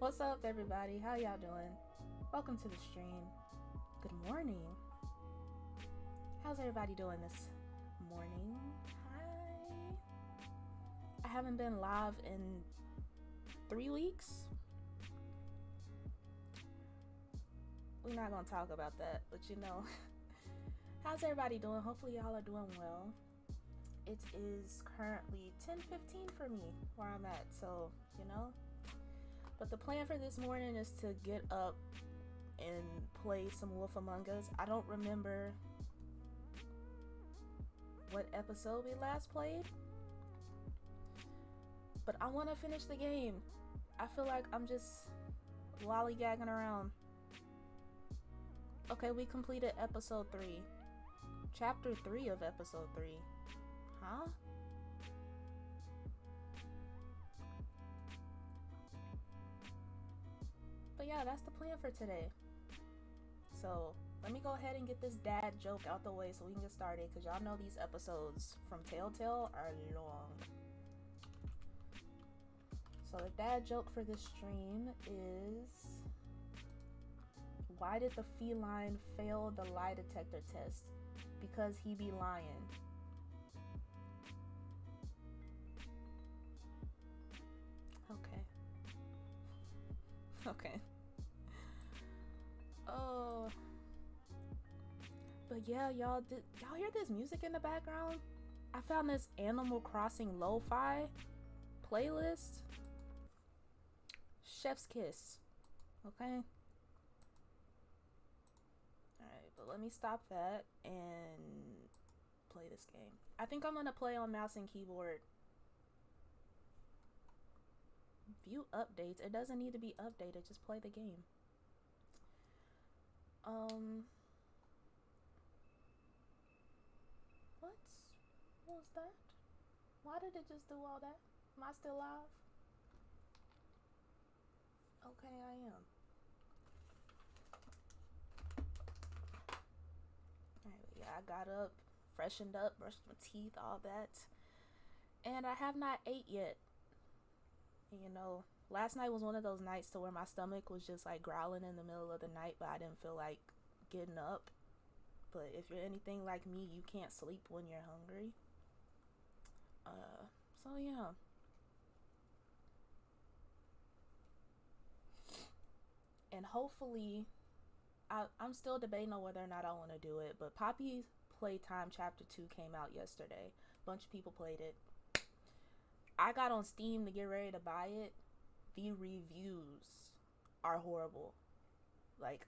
What's up, everybody? How y'all doing? Welcome to the stream. Good morning. How's everybody doing this morning? Hi. I haven't been live in 3 weeks. We're not gonna talk about that, but you know. How's everybody doing? Hopefully y'all are doing well. It is currently 10:15 for me where I'm at, so you know. But the plan for this morning is to get up and play some Wolf Among Us. I don't remember what episode we last played, but I want to finish the game. I feel like I'm just lollygagging around. Okay, we completed episode 3. Chapter 3 of episode 3. Huh? But yeah, that's the plan for today. So let me go ahead and get this dad joke out the way so we can get started, because y'all know these episodes from Telltale are long. So the dad joke for this stream is, why did the feline fail the lie detector test? Because he be lying. Okay. Okay. Oh. But yeah, y'all hear this music in the background? I found this Animal Crossing lo-fi playlist. Chef's kiss. Okay. Alright, but let me stop that and play this game. I think I'm gonna play on mouse and keyboard. View updates. It doesn't need to be updated, just play the game. What was that? Why did it just do all that? Am I still live? Okay, I am. Alright, yeah, I got up, freshened up, brushed my teeth, all that. And I have not ate yet. You know, last night was one of those nights to where my stomach was just like growling in the middle of the night, but I didn't feel like getting up. But if you're anything like me, you can't sleep when you're hungry. So yeah. And hopefully, I'm still debating on whether or not I want to do it, but Poppy's Playtime Chapter 2 came out yesterday. A bunch of people played it. I got on Steam to get ready to buy it. The reviews are horrible. Like,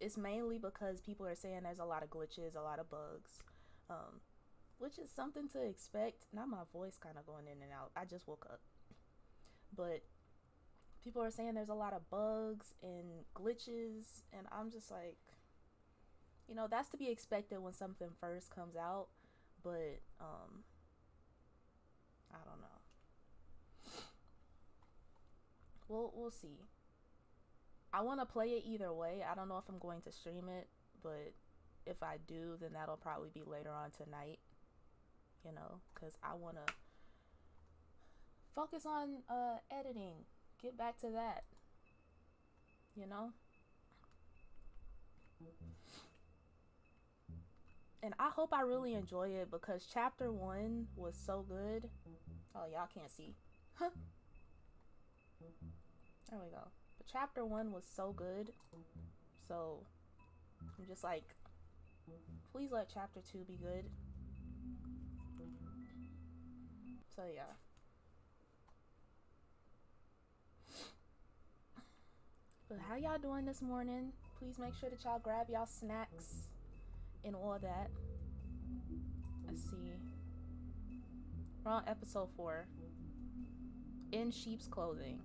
it's mainly because people are saying there's a lot of glitches, a lot of bugs, which is something to expect. Now my voice kind of going in and out. I just woke up. But people are saying there's a lot of bugs and glitches, and I'm just like, you know, that's to be expected when something first comes out, but I don't know. We'll see. I want to play it either way. I don't know if I'm going to stream it, but if I do, then that'll probably be later on tonight, you know, because I want to focus on editing, get back to that, you know. And I hope I really enjoy it, because chapter 1 was so good. Oh, y'all can't see. Huh. There we go. But chapter 1 was so good. So I'm just like, please let chapter 2 be good. So yeah. But how y'all doing this morning? Please make sure that y'all grab y'all snacks and all that. Let's see. We're on episode 4. In sheep's clothing.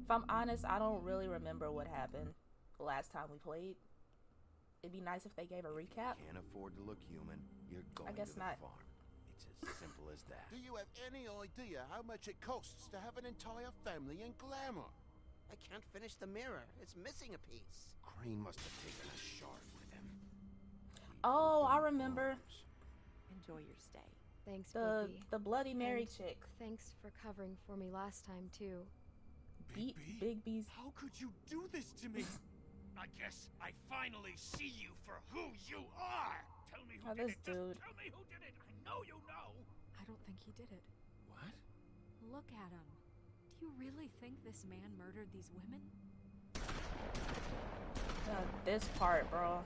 If I'm honest, I don't really remember what happened the last time we played. It'd be nice if they gave a recap. Can't afford to look human. You're going I guess to the not. farm. It's as simple as that. Do you have any idea how much it costs to have an entire family in glamour? I can't finish the mirror. It's missing a piece. Crane must have taken a shard with him. Oh, I remember. Enjoy your stay. Thanks, baby. The Bloody Mary And chick. thanks for covering for me last time, too. beat Big B's. How could you do this to me? I guess I finally see you for who you are. Tell me who Oh, did this it. dude. Just tell me who did it. I know you know. I don't think he did it. What? Look at him. Do you really think this man murdered these women? This part, bro.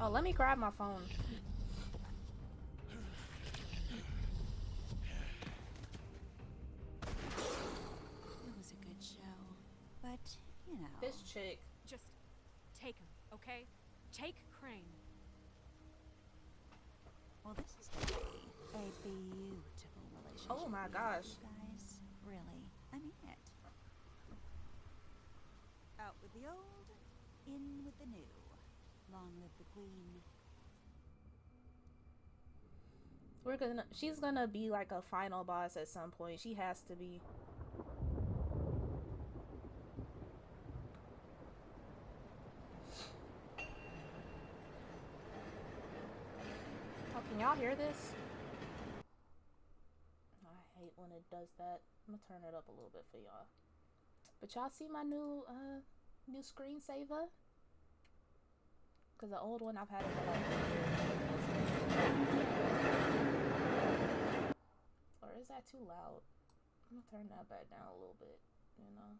Oh, let me grab my phone. It was a good show, but, you know. This chick. Just take him, okay? Take Crane. Well, this is going to be a beautiful relationship. Oh my gosh. You guys, really, I mean it. Out with the old, in with the new. Long live the queen. She's gonna be like a final boss at some point. She has to be. Oh, can y'all hear this? I hate when it does that. I'm gonna turn it up a little bit for y'all. But y'all see my new screensaver? Cause the old one I've had it for like a year. Or is that too loud? I'm gonna turn that back down a little bit, you know?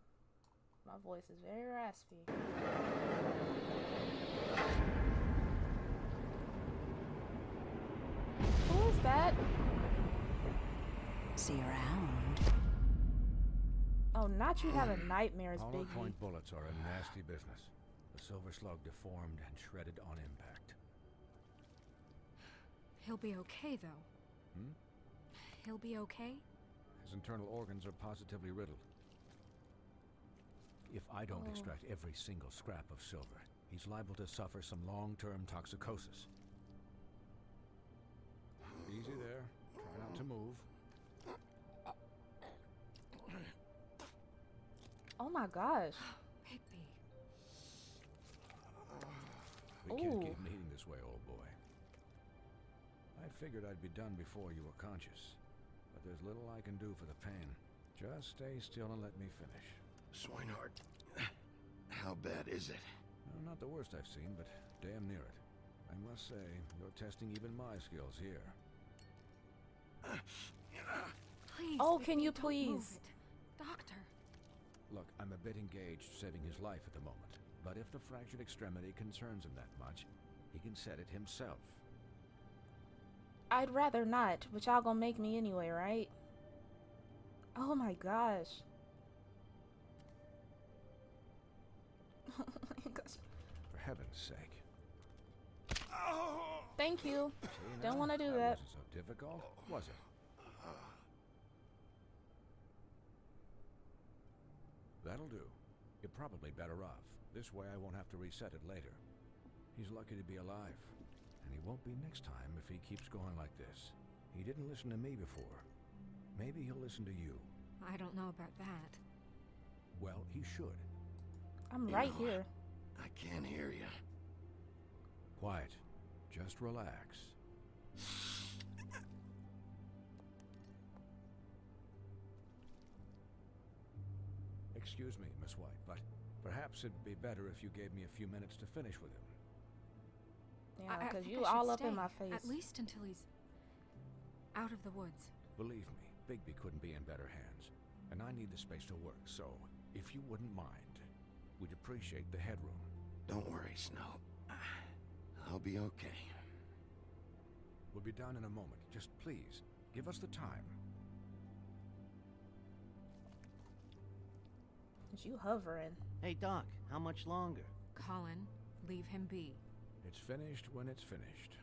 My voice is very raspy. Who is that? See you around. Oh, not you having nightmares, Hollow Biggie. point bullets are a nasty business. The silver slug deformed and shredded on impact. He'll be okay, though. Hmm? He'll be okay? His internal organs are positively riddled. If I don't extract every single scrap of silver, he's liable to suffer some long-term toxicosis. Easy there. Try not to move. Oh my gosh. Bigby. We can't Ooh. keep meeting this way, old boy. I figured I'd be done before you were conscious, but there's little I can do for the pain. Just stay still and let me finish. Swinehart, how bad is it? No, not the worst I've seen, but damn near it. I must say, you're testing even my skills here. Please. Oh, can Bigby, you don't move please? it. Doctor. Look, I'm a bit engaged saving his life at the moment, but if the fractured extremity concerns him that much, he can set it himself. I'd rather not, but y'all gonna make me anyway, right? Oh my gosh. Oh my gosh. For heaven's sake. Thank you. See, Don't now, want to do that. wasn't so difficult, was it? That'll do. You're probably better off. This way I won't have to reset it later. He's lucky to be alive. And he won't be next time if he keeps going like this. He didn't listen to me before. Maybe he'll listen to you. I don't know about that. Well, he should. I'm You right know, here. I can't hear you. Quiet. Just relax. Excuse me, Miss White, but perhaps it'd be better if you gave me a few minutes to finish with him. Yeah, I because think you I should all up in stay, my face. At least until he's out of the woods. Believe me, Bigby couldn't be in better hands. And I need the space to work, so if you wouldn't mind, we'd appreciate the headroom. Don't worry, Snow. I'll be okay. We'll be down in a moment. Just please, give us the time. Is you hovering? Hey, Doc, how much longer? Colin, leave him be. It's finished when it's finished.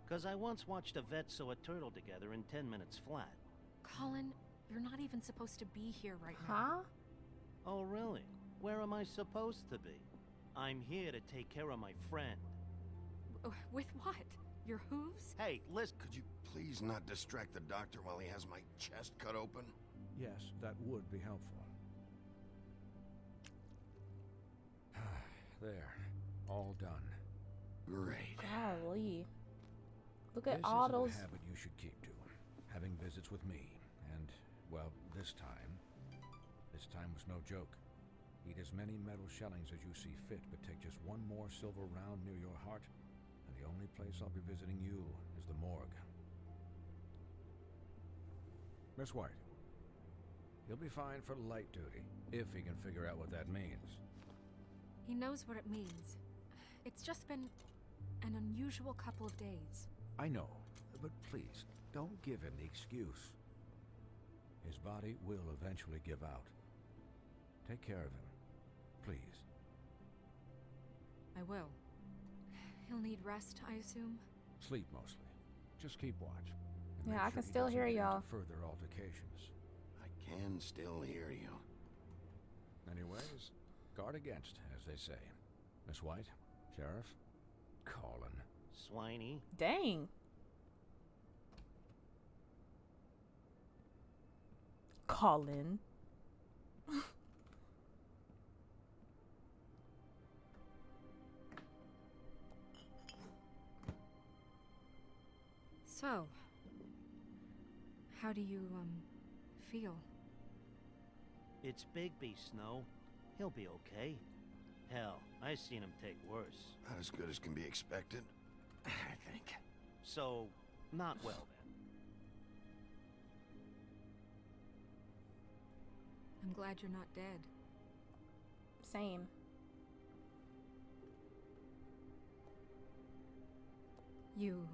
'Cause I once watched a vet sew a turtle together in 10 minutes flat. Colin, you're not even supposed to be here right now. Huh? Oh, really? Where am I supposed to be? I'm here to take care of my friend. With what? Your hooves? Hey, listen. Could you please not distract the doctor while he has my chest cut open? Yes, that would be helpful. There, all done. Great. Golly. Look This at all is those. a habit you should keep to. Having visits with me, and Well, this time was no joke. Eat as many metal shellings as you see fit, but take just one more silver round near your heart, and the only place I'll be visiting you is the morgue. Miss White, he'll be fine for light duty, if he can figure out what that means. He knows what it means. It's just been an unusual couple of days. I know, but please, don't give him the excuse. His body will eventually give out. Take care of him, please. I will. He'll need rest, I assume? Sleep mostly. Just keep watch. And Yeah, make I sure can he still doesn't hear get into y'all. Further altercations. I can still hear you. Anyways, guard against, as they say. Miss White, Sheriff, Colin. Swiney. Dang. Colin. So, how do you, feel? It's Bigby, Snow. He'll be okay. Hell, I seen him take worse. Not as good as can be expected, I think. So, not well then. I'm glad you're not dead. Same. You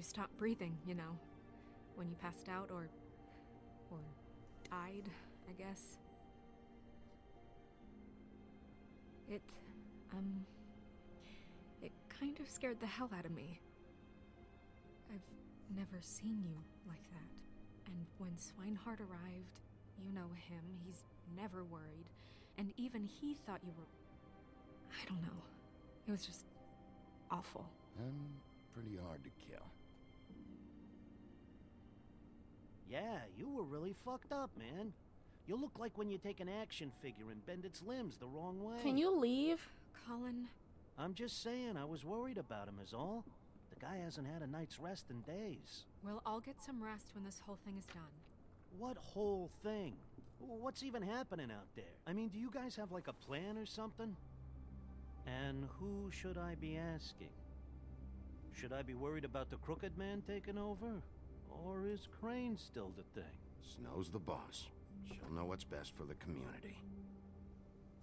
stopped breathing, you know, when you passed out or died, I guess. It kind of scared the hell out of me. I've never seen you like that. And when Swinehart arrived, you know him, he's never worried. And even he thought you were... I don't know. It was just awful. Pretty hard to kill. Yeah, you were really fucked up, man. You look like when you take an action figure and bend its limbs the wrong way. Can you leave? Colin... I'm just saying, I was worried about him is all. The guy hasn't had a night's rest in days. Well, I'll get some rest when this whole thing is done. What whole thing? What's even happening out there? I mean, do you guys have like a plan or something? And who should I be asking? Should I be worried about the Crooked Man taking over? Or is Crane still the thing? Snow's the boss. She'll know what's best for the community.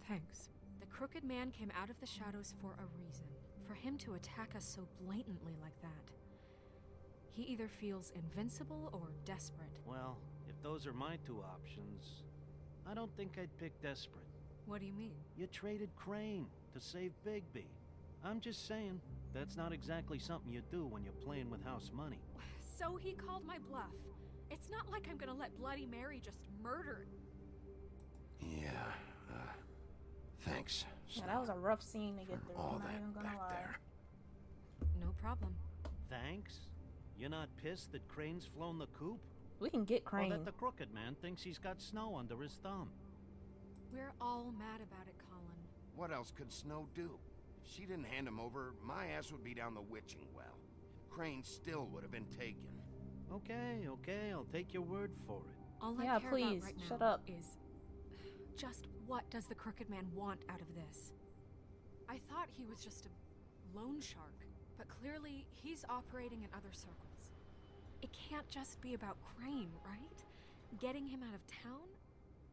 Thanks. The Crooked Man came out of the shadows for a reason. For him to attack us so blatantly like that. He either feels invincible or desperate. Well, if those are my two options, I don't think I'd pick desperate. What do you mean? You traded Crane to save Bigby. I'm just saying, that's not exactly something you do when you're playing with house money. So he called my bluff. It's not like I'm gonna let Bloody Mary just murder... Yeah, thanks, Yeah, that was a rough scene to get for through. all I'm not even that gonna back lie. there. No problem. Thanks? You're not pissed that Crane's flown the coop? We can get Or Crane. that the Crooked Man thinks he's got Snow under his thumb? We're all mad about it, Colin. What else could Snow do? If she didn't hand him over, my ass would be down the witching well. Crane still would have been taken. Okay, I'll take your word for it. All I Yeah, care please, about right shut now up. is just what does the Crooked Man want out of this? I thought he was just a loan shark, but clearly he's operating in other circles. It can't just be about Crane, right? Getting him out of town?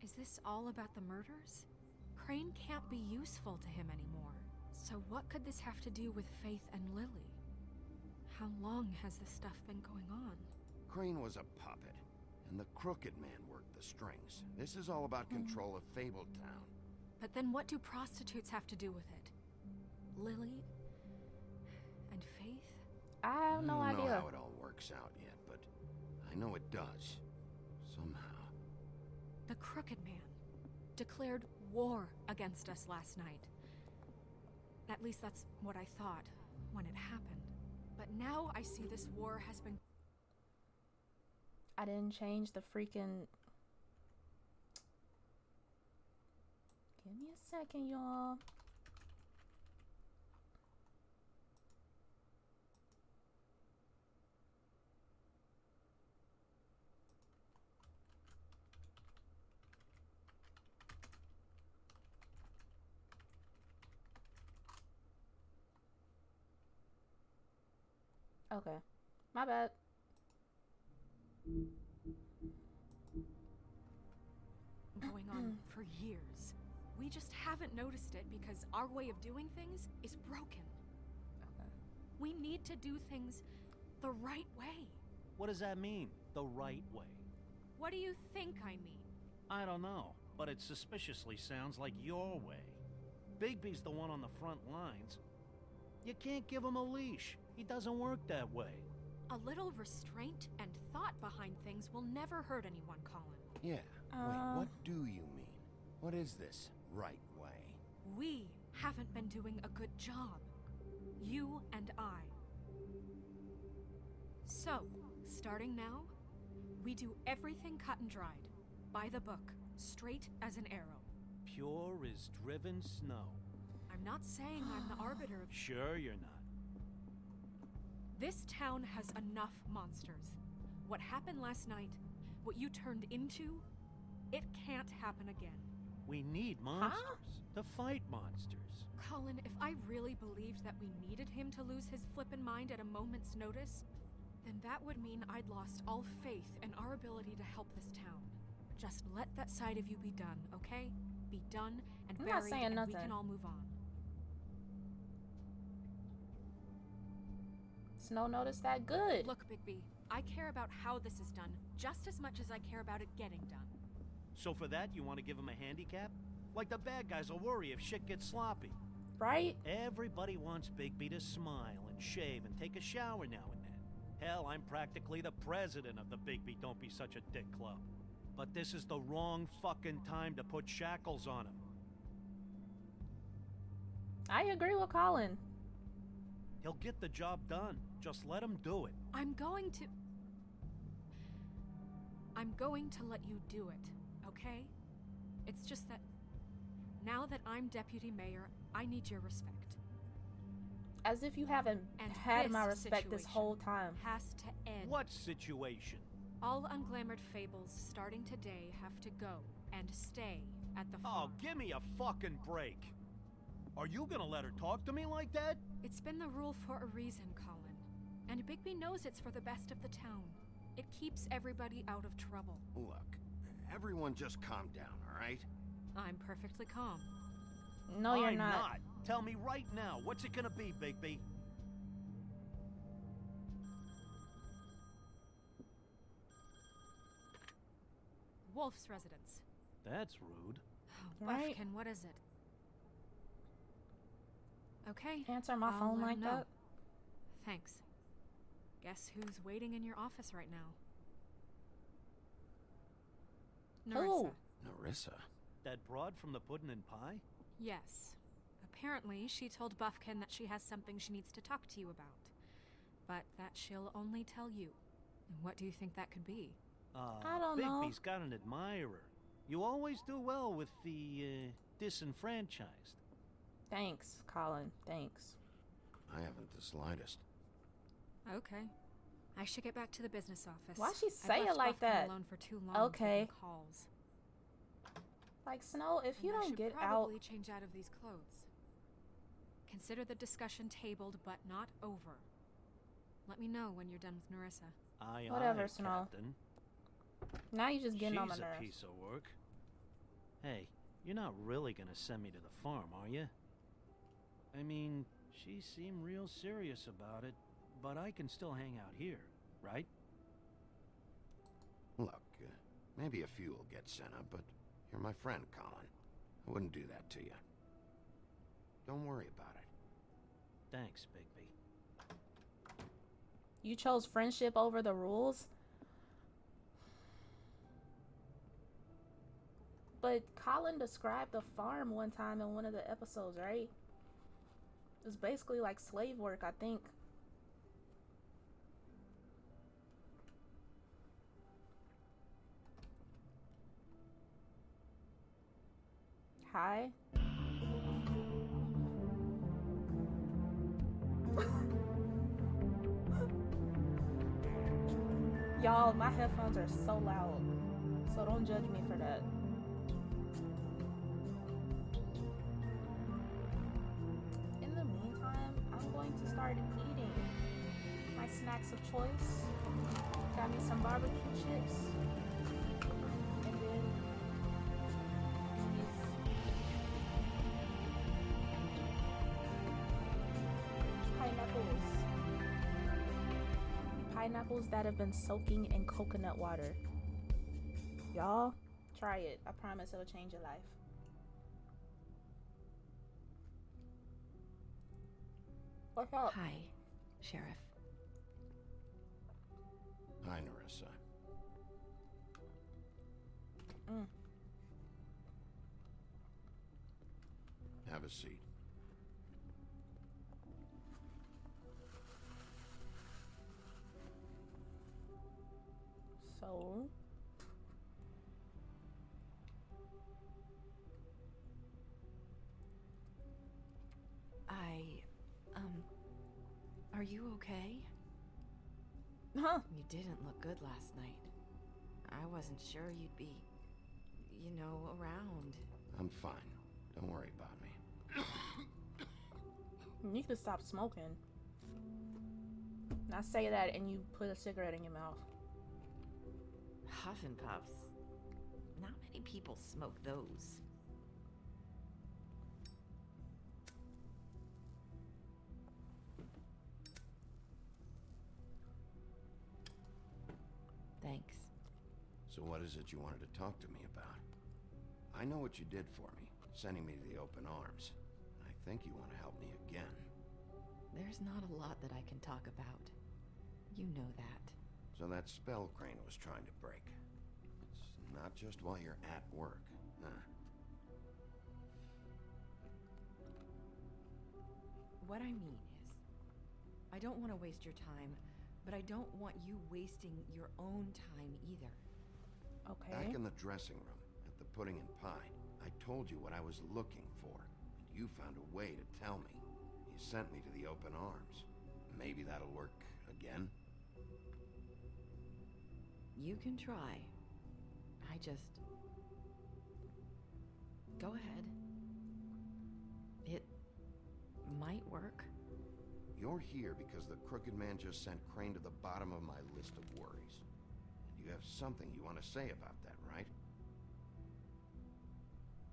Is this all about the murders? Crane can't be useful to him anymore. So what could this have to do with Faith and Lily? How long has this stuff been going on? Crane was a puppet, and the Crooked Man worked the strings. This is all about control of Fabletown. But then what do prostitutes have to do with it? Lily? And Faith? I have no I don't know idea. how it all works out yet, but I know it does. Somehow. The Crooked Man declared war against us last night. At least that's what I thought when it happened. But now I see this war has been... I didn't change the freaking... Give me a second, y'all. Okay. My bad. Going on for years. We just haven't noticed it because our way of doing things is broken. Okay. We need to do things the right way. What does that mean, the right way? What do you think I mean? I don't know, but it suspiciously sounds like your way. Bigby's the one on the front lines. You can't give him a leash. He doesn't work that way. A little restraint and thought behind things will never hurt anyone, Colin. Yeah. Wait, what do you mean? What is this right way? We haven't been doing a good job. You and I. So, starting now, we do everything cut and dried. By the book. Straight as an arrow. Pure as driven snow. I'm not saying I'm the arbiter of... Sure you're not. This town has enough monsters. What happened last night, what you turned into, it can't happen again. We need monsters to fight monsters. Colin, if I really believed that we needed him to lose his flippin' mind at a moment's notice, then that would mean I'd lost all faith in our ability to help this town. Just let that side of you be done, okay? Be done and I'm buried, not saying and nothing. we can all move on. Snow noticed that. Good. Look, Bigby, I care about how this is done just as much as I care about it getting done. So for that, you want to give him a handicap? Like the bad guys will worry if shit gets sloppy. Right? Everybody wants Bigby to smile and shave and take a shower now and then. Hell, I'm practically the president of the Bigby Don't Be Such a Dick Club. But this is the wrong fucking time to put shackles on him. I agree with Colin. He'll get the job done. Just let him do it. I'm going to let you do it, okay? It's just that now that I'm deputy mayor, I need your respect. As if you haven't And had my this respect this situation whole time. has to end. What situation? All unglamoured fables starting today have to go and stay at the farm. Oh, give me a fucking break. Are you gonna let her talk to me like that? It's been the rule for a reason, Colin. And Bigby knows it's for the best of the town. It keeps everybody out of trouble. Look, everyone just calm down, all right? I'm perfectly calm. No, you're I'm not. Tell me right now, what's it gonna be, Bigby? Wolf's residence. That's rude. Right. Buffkin, what is it? Okay. Answer my I'll phone let like him know. that. Thanks. Guess who's waiting in your office right now? Who? Narissa. Narissa? That broad from the puddin' and pie? Yes. Apparently, she told Buffkin that she has something she needs to talk to you about. But that she'll only tell you. And what do you think that could be? I don't know. Bigby's got an admirer. You always do well with the, disenfranchised. Thanks, Colin. Thanks. I haven't the slightest. Okay. I should get back to the business office. Why'd she I've say it left like Buffkin that? alone for too long Okay. taking calls. Like, Snow, if you And I don't should get out... probably change out of these clothes. Consider the discussion tabled, but not over. Let me know when you're done with Narissa. Aye, Whatever, aye, Snow. Captain. Now you just getting on my She's a nerves. piece of work. Hey, you're not really gonna send me to the farm, are you? I mean, she seemed real serious about it, but I can still hang out here, right? Look, maybe a few will get sent up, but you're my friend, Colin. I wouldn't do that to you. Don't worry about it. Thanks, Bigby. You chose friendship over the rules? But Colin described the farm one time in one of the episodes, right? It was basically like slave work, I think. Hi. Y'all, my headphones are so loud, so don't judge me for that. In the meantime, I'm going to start eating. My snacks of choice. Got me some barbecue chips. And then these pineapples. Pineapples that have been soaking in coconut water. Y'all, try it. I promise it'll change your life. What's up? Hi, Sheriff. Hi, Narissa. Have a seat. So, Are you okay? huh? You didn't look good last night. I wasn't sure you'd be, around. I'm fine. Don't worry about me. You need to stop smoking. Now say that and you put a cigarette in your mouth. Huff and puffs. Not many people smoke those. Thanks. So what is it you wanted to talk to me about? I know what you did for me, sending me to the open arms. I think you want to help me again. There's not a lot that I can talk about. You know that. So that spell Crane was trying to break. It's not just while you're at work, huh? What I mean is, I don't want to waste your time, but I don't want you wasting your own time either. Okay. Back in the dressing room, at the pudding and pie, I told you what I was looking for, and you found a way to tell me. You sent me to the open arms. Maybe that'll work again? You can try. I just... Go ahead. It might work. You're here because the Crooked Man just sent Crane to the bottom of my list of worries. And you have something you want to say about that, right?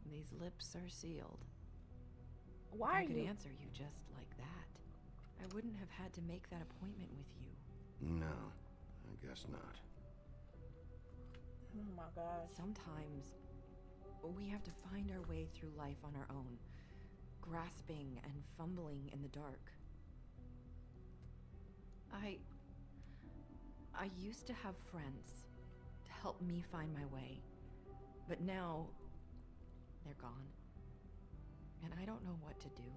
These lips are sealed. Why I are could you? answer you just like that. I wouldn't have had to make that appointment with you. No, I guess not. Oh my gosh. Sometimes we have to find our way through life on our own, grasping and fumbling in the dark. I used to have friends to help me find my way, but now they're gone, and I don't know what to do.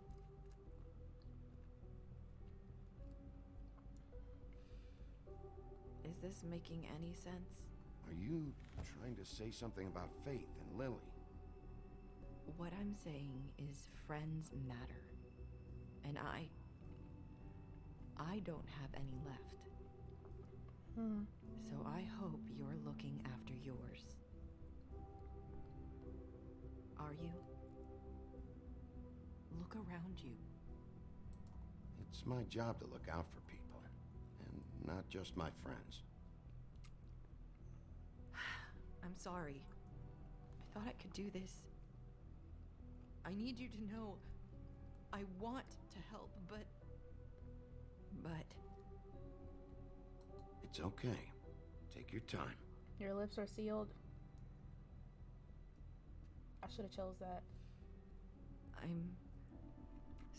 Is this making any sense? Are you trying to say something about Faith and Lily? What I'm saying is friends matter, and I don't have any left. So I hope you're looking after yours. Are you? Look around you. It's my job to look out for people, and not just my friends. I'm sorry. I thought I could do this. I need you to know I want to help, but... It's okay. Take your time. Your lips are sealed. I should have chose that. I'm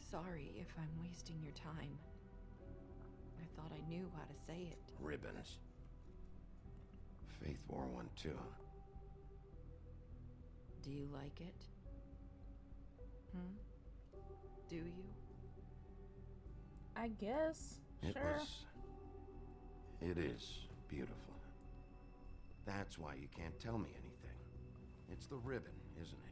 sorry if I'm wasting your time. I thought I knew how to say it. Ribbons. Faith wore one too. Do you like it? Do you? I guess. Sure. It is beautiful. That's why you can't tell me anything. It's the ribbon, isn't it?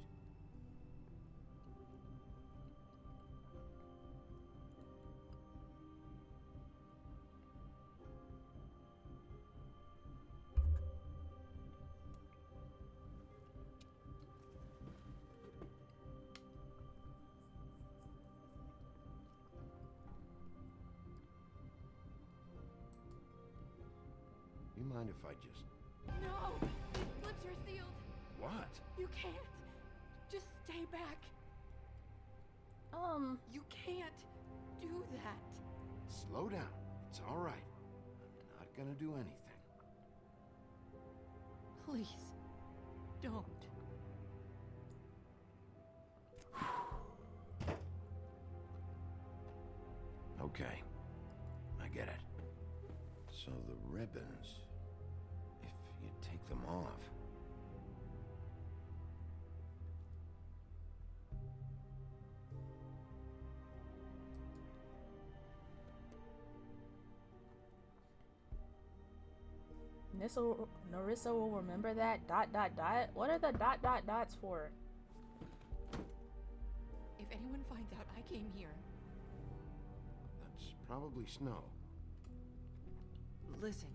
mind if I just... No! These lips are sealed. What? You can't. Just stay back. You can't do that. Slow down. It's all right. I'm not gonna do anything. Please, don't. Okay. I get it. So the ribbons, if you take them off... Narissa will remember that ... What are the ... dots for? If anyone finds out I came here... That's probably Snow. Listen,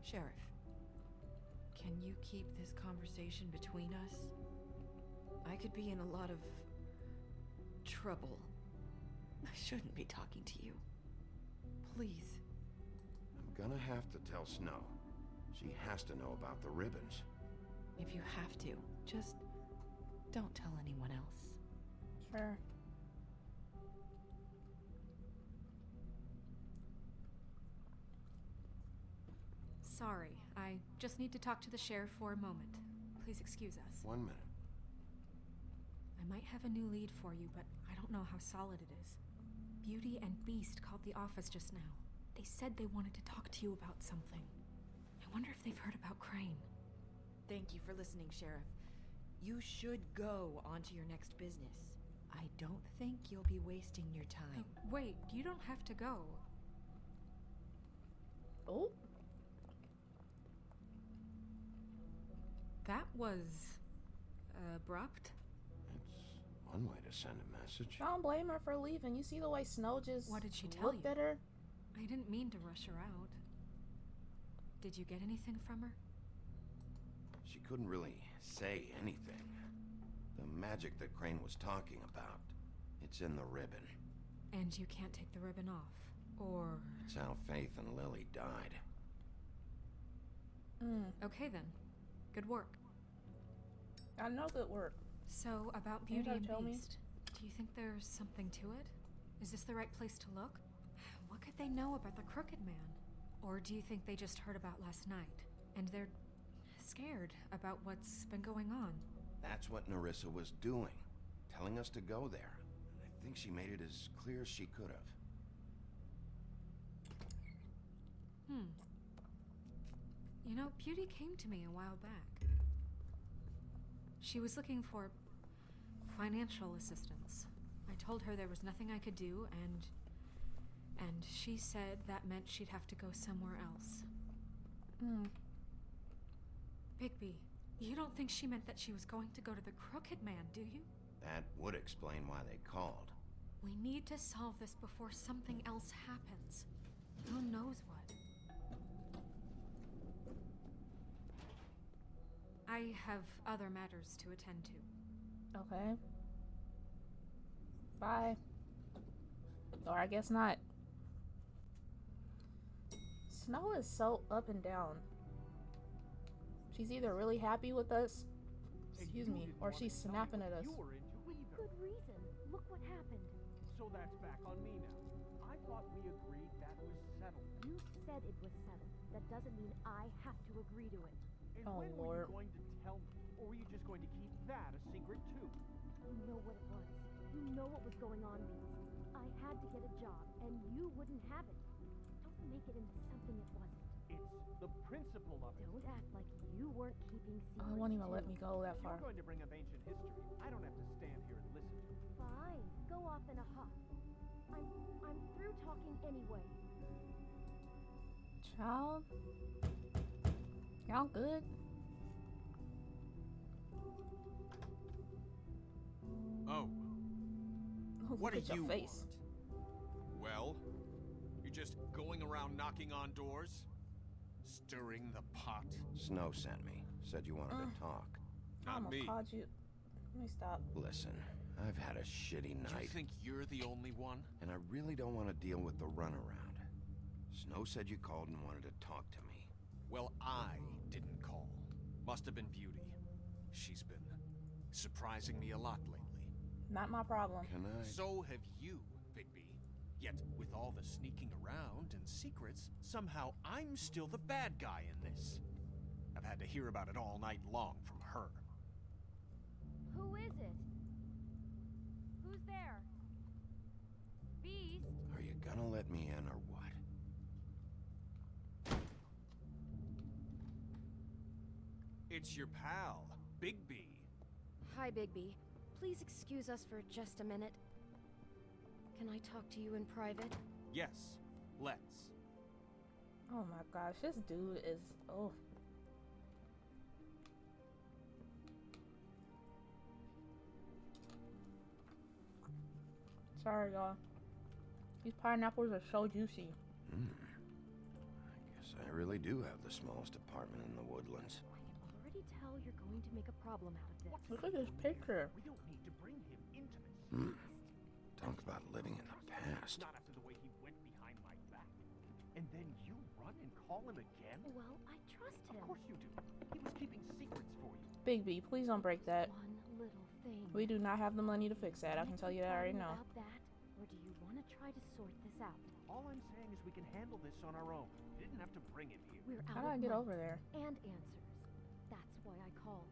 Sheriff. Can you keep this conversation between us? I could be in a lot of... trouble. I shouldn't be talking to you. Please. I'm gonna have to tell Snow. She has to know about the ribbons. If you have to, just don't tell anyone else. Sure. Sorry, I just need to talk to the sheriff for a moment. Please excuse us. 1 minute. I might have a new lead for you, but I don't know how solid it is. Beauty and Beast called the office just now. They said they wanted to talk to you about something. I wonder if they've heard about Crane. Thank you for listening, Sheriff. You should go on to your next business. I don't think you'll be wasting your time. Wait, you don't have to go. Oh? That was... abrupt. It's one way to send a message. I don't blame her for leaving. You see the way Snow just What did she tell looked you? at her? I didn't mean to rush her out. Did you get anything from her? She couldn't really say anything. The magic that Crane was talking about, it's in the ribbon. And you can't take the ribbon off, or... It's how Faith and Lily died. Okay then. Good work. I know good work. So, about Ain't Beauty her and tell me? Beast, do you think there's something to it? Is this the right place to look? What could they know about the Crooked Man? Or do you think they just heard about last night, and they're scared about what's been going on? That's what Narissa was doing, telling us to go there. I think she made it as clear as she could have. You know, Beauty came to me a while back. She was looking for financial assistance. I told her there was nothing I could do, and she said that meant she'd have to go somewhere else. Bigby, you don't think she meant that she was going to go to the Crooked Man, do you? That would explain why they called. We need to solve this before something else happens. Who knows what? I have other matters to attend to. Okay. Bye. Or I guess not. Snow is so up and down. She's either really happy with us, excuse me, or she's snapping at us. You were into either. Good reason. Look what happened. So that's back on me now. I thought we agreed that was settled. You said it was settled. That doesn't mean I have to agree to it. And Oh, when Lord. were you going to tell me? Or were you just going to keep that a secret too? You know what it was. You know what was going on, Beast. I had to get a job, and you wouldn't have it. Don't make it into something it wasn't. It's the principle of it. Don't act like you weren't keeping secrets. Oh, it won't even too. let me go that far. You're going to bring up ancient history. I don't have to stand here and listen to it. Fine. Go off in a huff. I'm through talking anyway. Child? Y'all good? Oh, Oh, what look do at you your face. want? Well, you're just going around knocking on doors? Stirring the pot? Snow sent me. Said you wanted to talk. I Not almost me. called you. Let me stop. Listen, I've had a shitty You night, think you're the only one? and I really don't want to deal with the runaround. Snow said you called and wanted to talk to me. Well, I didn't call. Must have been Beauty. She's been surprising me a lot lately. Not my problem. Can I? So have you, Bigby. Yet, with all the sneaking around and secrets, somehow I'm still the bad guy in this. I've had to hear about it all night long from her. Who is it? Who's there? Beast? Are you gonna let me in or what? It's your pal, Bigby. Hi, Bigby. Please excuse us for just a minute. Can I talk to you in private? Yes, let's. Oh my gosh, this dude is... Oh. Sorry, y'all. These pineapples are so juicy. I guess I really do have the smallest apartment in the woodlands. I can already tell you're going to make a problem out of this. Look at this picture. We don't need to bring him into this. Talk about living in the past. Not after the way he went behind my back. And then you run and call him again? Well, I trust him. Of course you do. He was keeping secrets for you. Bigby, please don't break that. One little thing. We do not have the money to fix that. I can tell you that right now. About that, or do you want to try to sort this out? All I'm saying is we can handle this on our own. You didn't have to bring him here. We're How out do I of get money over there? and answers. That's why I called.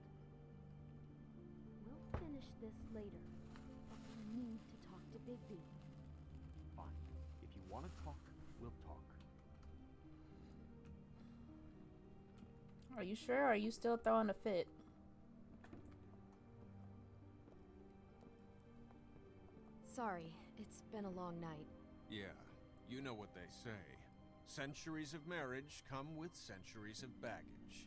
We'll finish this later, but we need to talk to Bigby. Fine. If you want to talk, we'll talk. Are you sure? Or are you still throwing a fit? Sorry, it's been a long night. Yeah, you know what they say. Centuries of marriage come with centuries of baggage.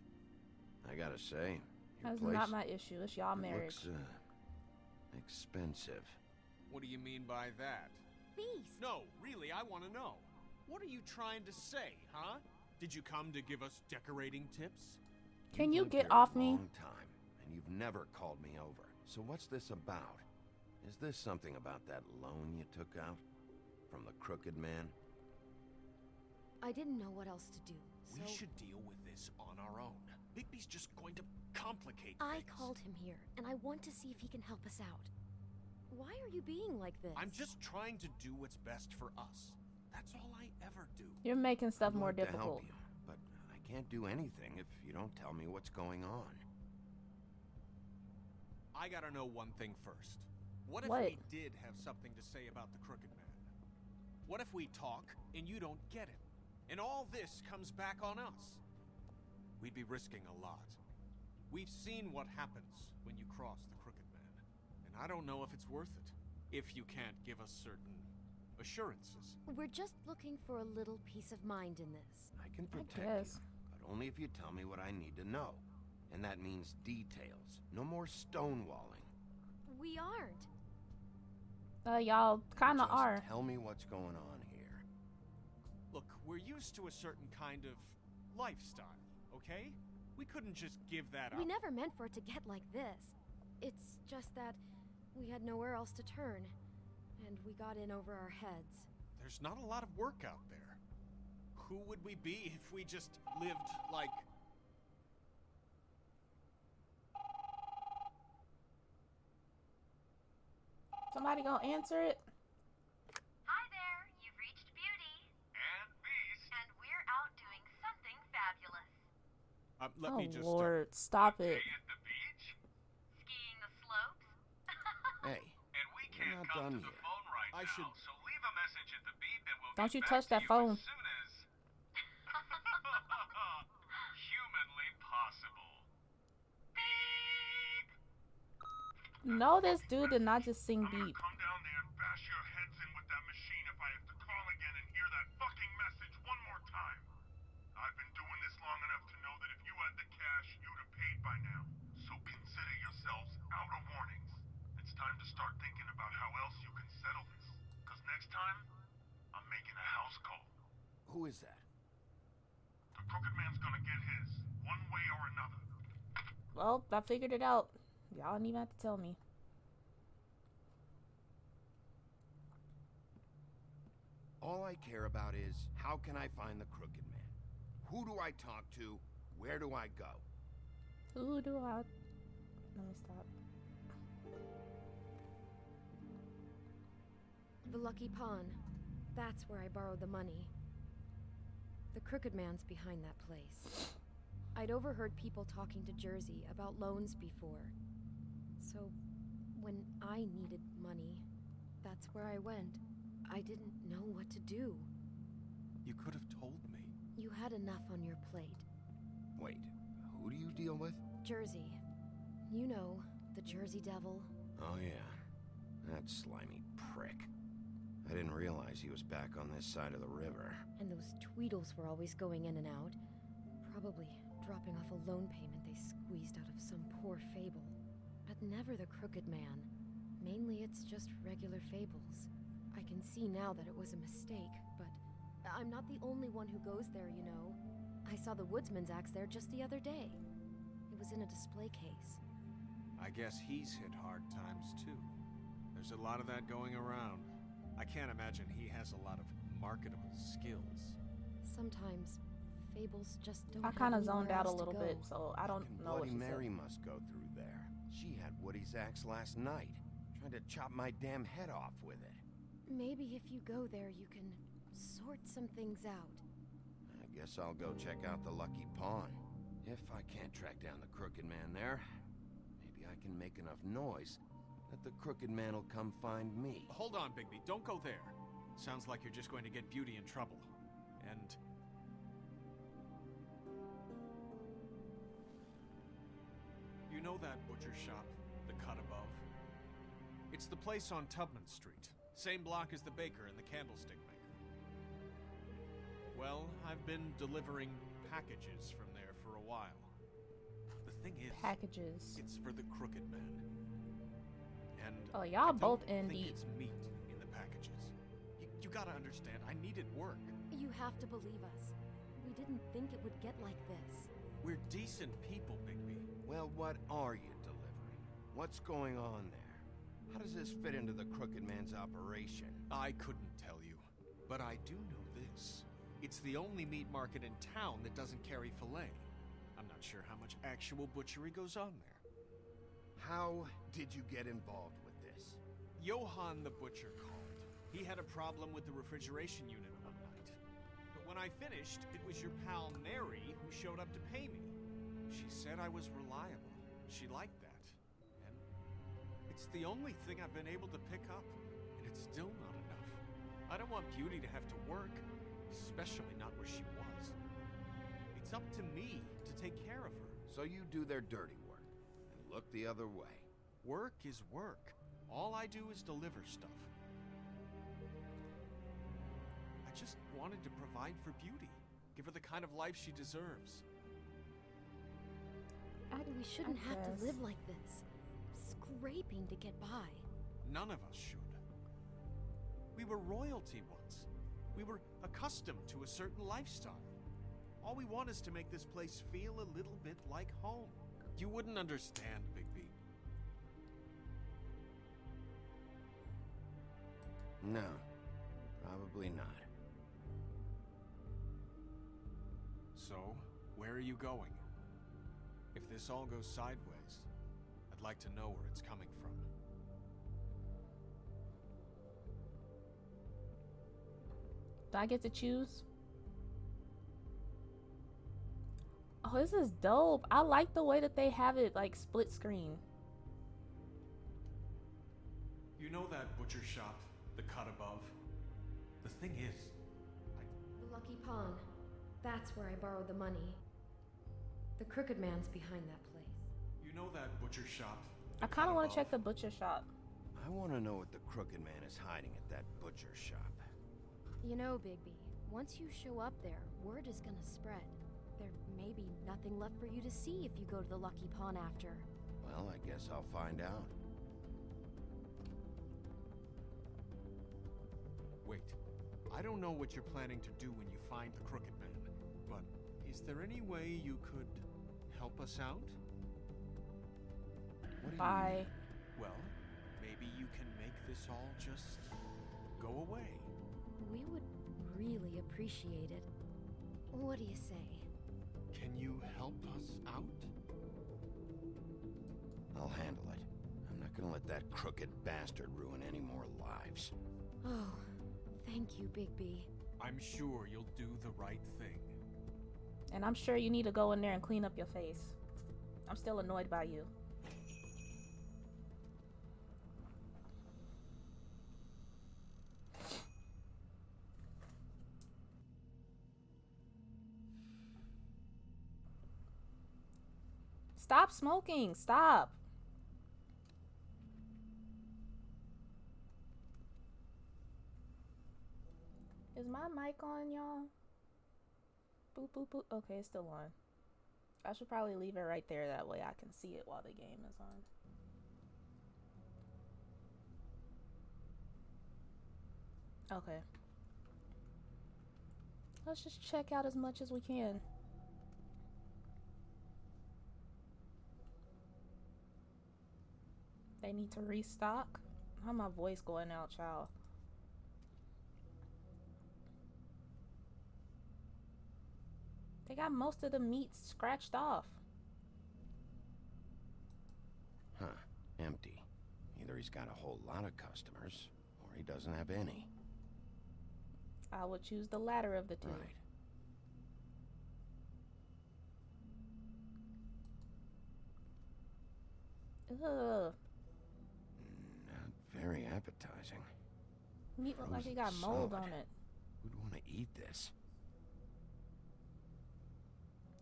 I gotta say, your That's place not my issue. It's y'all marriage. looks expensive. What do you mean by that? Beast! No, really, I want to know. What are you trying to say, huh? Did you come to give us decorating tips? Can you You've get lived off here a me? long time, and you've never called me over. So what's this about? Is this something about that loan you took out from the crooked man? I didn't know what else to do, so... We should deal with this on our own. Bigby's just going to complicate I things. called him here, and I want to see if he can help us out. Why are you being like this? I'm just trying to do what's best for us. That's all I ever do. You're making stuff I'd more like to difficult. help you, but I can't do anything if you don't tell me what's going on. I gotta know one thing first. What if What? we did have something to say about the Crooked Man? What if we talk and you don't get it? And all this comes back on us? We'd be risking a lot. We've seen what happens when you cross the Crooked Man. And I don't know if it's worth it. If you can't give us certain assurances. We're just looking for a little peace of mind in this. I can protect guess. you, but only if you tell me what I need to know. And that means details. No more stonewalling. We aren't. Y'all kind of Just are. tell me what's going on here. Look, we're used to a certain kind of lifestyle, okay? We couldn't just give that up. We never meant for it to get like this. It's just that we had nowhere else to turn, and we got in over our heads. There's not a lot of work out there. Who would we be if we just lived like... Somebody gonna answer it? Hi there, you've reached Beauty. And Beast. And we're out doing something fabulous. Let me just... Lord, stop it. at the beach? Skiing the slopes. Hey, And we We're not done yet. phone right I should... Oh, So leave a message at the beep and we'll Don't you touch that phone. as soon as... humanly possible. No, this dude did not just sing beep. Come down there and bash your heads in with that machine if I have to call again and hear that fucking message one more time. I've been doing this long enough to know that if you had the cash, you'd have paid by now. So consider yourselves out of warnings. It's time to start thinking about how else you can settle this. Because next time, I'm making a house call. who is that? The Crooked Man's gonna get his, one way or another. Well, I figured it out. Y'all didn't even have to tell me. All I care about is, how can I find the Crooked Man? Who do I talk to? Where do I go? Who do I... Let me stop. The Lucky Pawn. That's where I borrowed the money. The Crooked Man's behind that place. I'd overheard people talking to Jersey about loans before. So, when I needed money, that's where I went. I didn't know what to do. You could have told me. You had enough on your plate. Wait, who do you deal with? Jersey. You know, the Jersey Devil. Oh yeah, that slimy prick. I didn't realize he was back on this side of the river. And those Tweedles were always going in and out. Probably dropping off a loan payment they squeezed out of some poor fable. But never the Crooked Man. Mainly it's just regular fables. I can see now that it was a mistake, but I'm not the only one who goes there, you know. I saw the Woodsman's axe there just the other day. It was in a display case. I guess he's hit hard times too. There's a lot of that going around. I can't imagine he has a lot of marketable skills. Sometimes fables just don't. I kind of zoned out a else to little go. bit, so I don't know what Bloody she Mary said. must go through there. She had Woody's axe last night, trying to chop my damn head off with it. Maybe if you go there, you can sort some things out. I guess I'll go check out the Lucky Pawn. If I can't track down the Crooked Man there, maybe I can make enough noise that the Crooked Man will come find me. Hold on, Bigby. Don't go there. Sounds like you're just going to get Beauty in trouble. And... you know that butcher shop, the cut above? It's the place on Tubman Street. Same block as the baker and the candlestick maker. Well, I've been delivering packages from there for a while. The thing is... Packages. It's for the Crooked Man. And Oh, y'all I both don't in think deep. it's meat in the packages. You gotta understand, I needed work. You have to believe us. We didn't think it would get like this. We're decent people, Bigby. Well, what are you delivering? What's going on there? How does this fit into the Crooked Man's operation? I couldn't tell you, but I do know this. It's the only meat market in town that doesn't carry filet. I'm not sure how much actual butchery goes on there. How did you get involved with this? Johann the butcher called. He had a problem with the refrigeration unit one night. But when I finished, it was your pal Mary who showed up to pay me. She said I was reliable. She liked that. And it's the only thing I've been able to pick up. And it's still not enough. I don't want Beauty to have to work, especially not where she was. It's up to me to take care of her. So you do their dirty work and look the other way. Work is work. All I do is deliver stuff. I just wanted to provide for Beauty. Give her the kind of life she deserves. We shouldn't I have guess. to live like this. Scraping to get by. None of us should. We were royalty once. We were accustomed to a certain lifestyle. All we want is to make this place feel a little bit like home. You wouldn't understand, Bigby. No, probably not. So, where are you going? If this all goes sideways, I'd like to know where it's coming from. Do I get to choose? Oh, this is dope. I like the way that they have it like split screen. You know that butcher shop, the cut above? The thing is, The Lucky Pawn. That's where I borrowed the money. The Crooked Man's behind that place. you know that butcher shop? I kind of want to check the butcher shop. I want to know what the Crooked Man is hiding at that butcher shop. You know, Bigby, once you show up there, word is gonna spread. There may be nothing left for you to see if you go to the Lucky Pawn after. Well, I guess I'll find out. Wait, I don't know what you're planning to do when you find the Crooked Man, but is there any way you could help us out? What do you Bye. mean? Well, maybe you can make this all just go away. We would really appreciate it. What do you say? Can you help us out? I'll handle it. I'm not gonna let that crooked bastard ruin any more lives. Oh, thank you, Big B. I'm sure you'll do the right thing. And I'm sure you need to go in there and clean up your face. I'm still annoyed by you. Stop smoking. Stop. Is my mic on, y'all? Boop, boop, boop. Okay, it's still on. I should probably leave it right there. That way I can see it while the game is on. Okay. Let's just check out as much as we can. They need to restock. How my voice going out, child? They got most of the meat scratched off. Huh. Empty. Either he's got a whole lot of customers, or he doesn't have any. I would choose the latter of the two. Right. Ugh. Not very appetizing. Meat look like it got mold on it. Who'd want to eat this?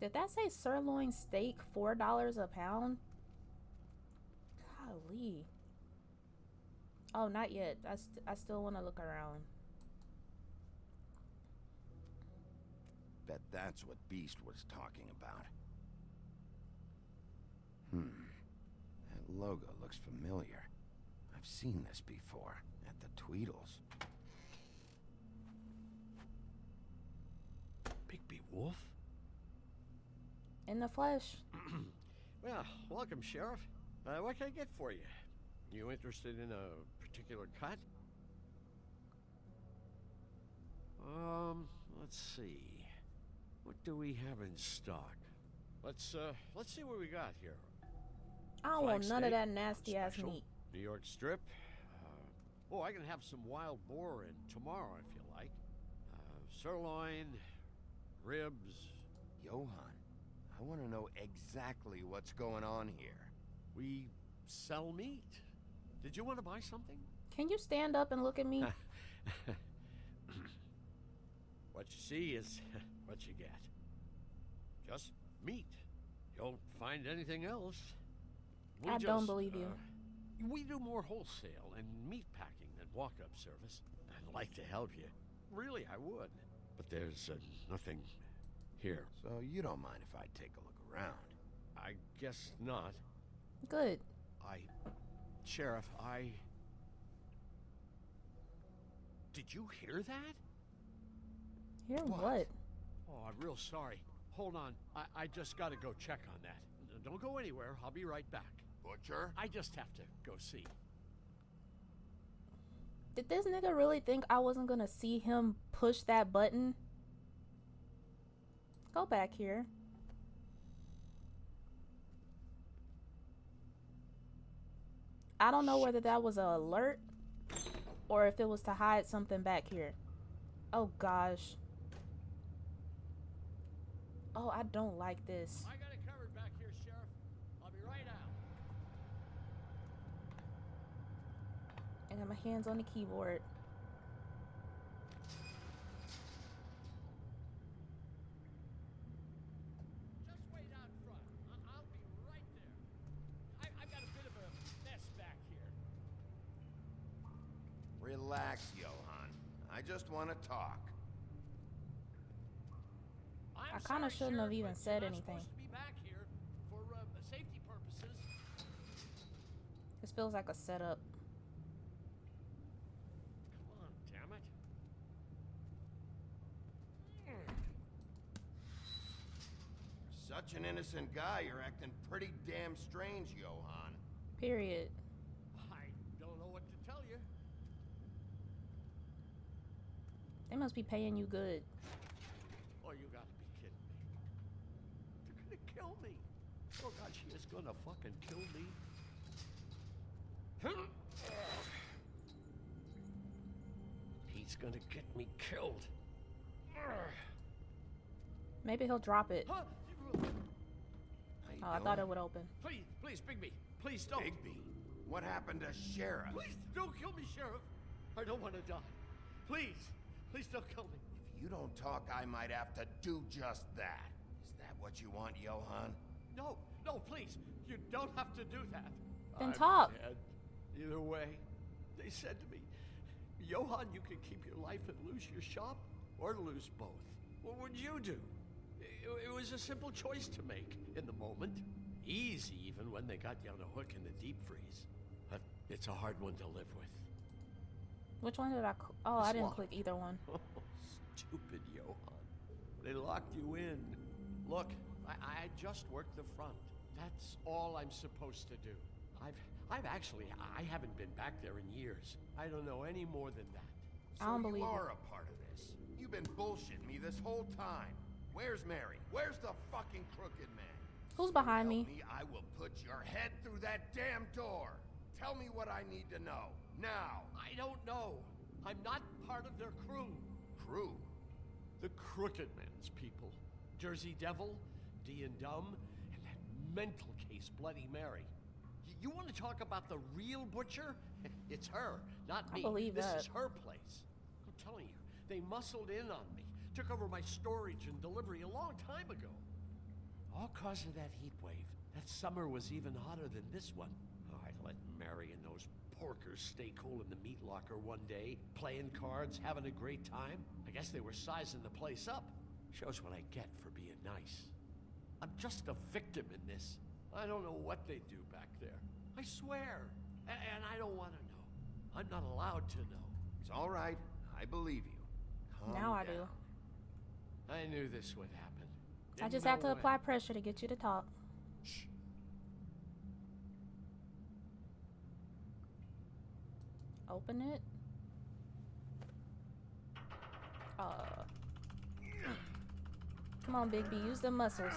Did that say sirloin steak $4 a pound? Golly. Oh, not yet. I still want to look around. Bet that's what Beast was talking about. That logo looks familiar. I've seen this before at the Tweedles. Bigby Wolf? In the flesh. Well, welcome, Sheriff. What can I get for you? You interested in a particular cut? Let's see. What do we have in stock? Let's see what we got here. I don't want none of that nasty ass special. meat. New York strip. I can have some wild boar in tomorrow if you like. Sirloin, ribs. Johan, I want to know exactly what's going on here. We sell meat. Did you want to buy something? Can you stand up and look at me? What you see is what you get. Just meat. You won't find anything else. I don't believe you. We do more wholesale and meat packing than walk-up service. I'd like to help you. Really, I would. But there's nothing here. So you don't mind if I take a look around? I guess not. Good. Sheriff, Did you hear that? Hear what? Oh, I'm real sorry. Hold on. I just gotta go check on that. Don't go anywhere. I'll be right back. Butcher? I just have to go see. Did this nigga really think I wasn't gonna see him push that button? Go back here. I don't know whether that was an alert or if it was to hide something back here. Oh gosh. Oh, I don't like this. I got it covered back here, Sheriff. I'll be right out. I got my hands on the keyboard. Just wait out front. I'll be right there. I've got a bit of a mess back here. Relax, Johan. I just want to talk. I kind of shouldn't have even said anything. To be back here for safety purposes. This feels like a setup. Come on, damn it. You're such an innocent guy, you're acting pretty damn strange, Johan. Period. I don't know what to tell you. They must be paying you good. Oh, you gotta be kidding me. kill me. Oh God, she is gonna fucking kill me. He's gonna get me killed. Maybe he'll drop it. Huh? Oh, I thought it would open. Please, please, Bigby, please don't. Bigby, what happened to Sheriff? Please don't kill me, Sheriff. I don't want to die. Please, please don't kill me. If you don't talk, I might have to do just that. Is that what you want, Johan? No, no, please. You don't have to do that. Then I'm talk. dead. Either way, they said to me, Johan, you can keep your life and lose your shop, or lose both. What would you do? It was a simple choice to make in the moment. Easy, even when they got you on a hook in the deep freeze. But it's a hard one to live with. Which one did I oh, I didn't locked. click either one. Oh, stupid Johan. They locked you in. Look, I just worked the front. That's all I'm supposed to do. I haven't been back there in years. I don't know any more than that. I don't So believe you it. are a part of this. You've been bullshitting me this whole time. Where's Mary? Where's the fucking crooked man? Who's behind me? I will put your head through that damn door. Tell me what I need to know. Now. I don't know. I'm not part of their crew. Crew? The Crooked Man's people. Jersey Devil, D and Dumb, and that mental case, Bloody Mary. You want to talk about the real butcher? It's her, not me. I believe this that. is her place. I'm telling you, they muscled in on me. Took over my storage and delivery a long time ago. All cause of that heat wave. That summer was even hotter than this one. Oh, I let Mary and those porkers stay cool in the meat locker one day, playing cards, having a great time. I guess they were sizing the place up. Shows what I get for being nice. I'm just a victim in this. I don't know what they do back there. I swear. And I don't want to know. I'm not allowed to know. It's all right. I believe you. Calm Now I down. do. I knew this would happen. I Didn't just know had to when. apply pressure to get you to talk. Shh. Open it. Come on, Big B, use the muscles.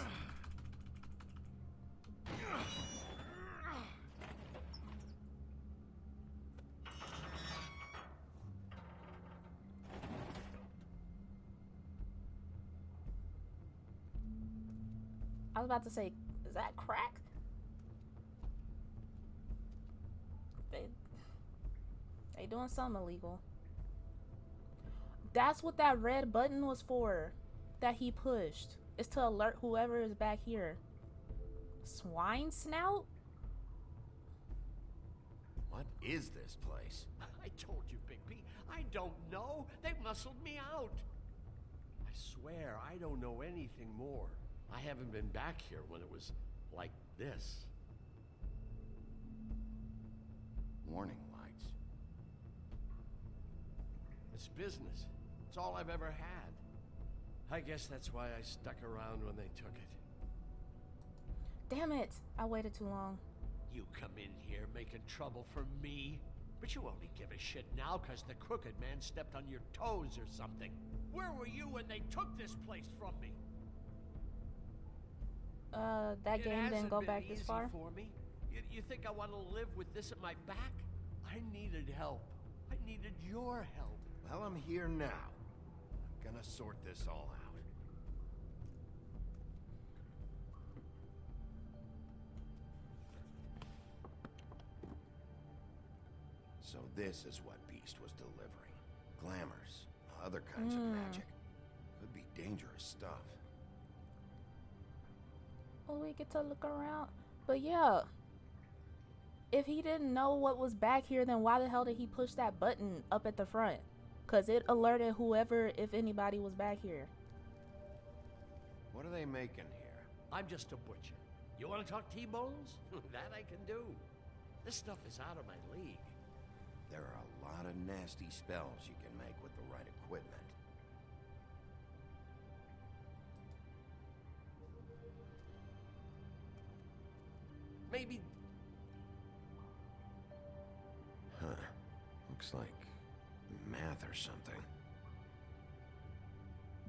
I was about to say, is that crack? They doing something illegal. That's what that red button was for, that he pushed. It's to alert whoever is back here. Swine snout? What is this place? I told you, Bigby. I don't know. They muscled me out. I swear, I don't know anything more. I haven't been back here when it was like this. Warning lights. It's business. It's all I've ever had. I guess that's why I stuck around when they took it. Damn it! I waited too long. You come in here making trouble for me, but you only give a shit now because the Crooked Man stepped on your toes or something. Where were you when they took this place from me? That It game didn't hasn't go been back this easy far. for me. You think I want to live with this at my back? I needed help. I needed your help. Well, I'm here now. I'm gonna sort this all out. So this is what Beast was delivering. Glamours, other kinds of magic. Could be dangerous stuff. Oh, we get to look around. But yeah, if he didn't know what was back here, then why the hell did he push that button up at the front? Because it alerted whoever, if anybody, was back here. What are they making here? I'm just a butcher. You want to talk T-bones? That I can do. This stuff is out of my league. There are a lot of nasty spells you can make with the right equipment. Maybe. Huh. Looks like math or something.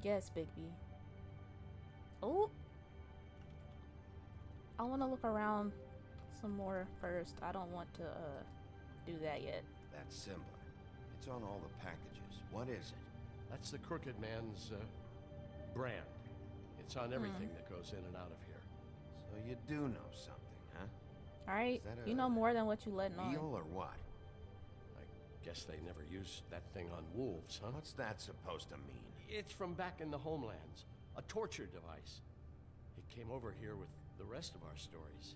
Yes, Big B. Oh. I want to look around some more first. I don't want to do that yet. That symbol. It's on all the packages. What is it? That's the Crooked Man's brand. It's on everything that goes in and out of here. So you do know something, huh? All right, you know more than what you letting on. Real or what? I guess they never used that thing on wolves, huh? What's that supposed to mean? It's from back in the homelands. A torture device. It came over here with the rest of our stories.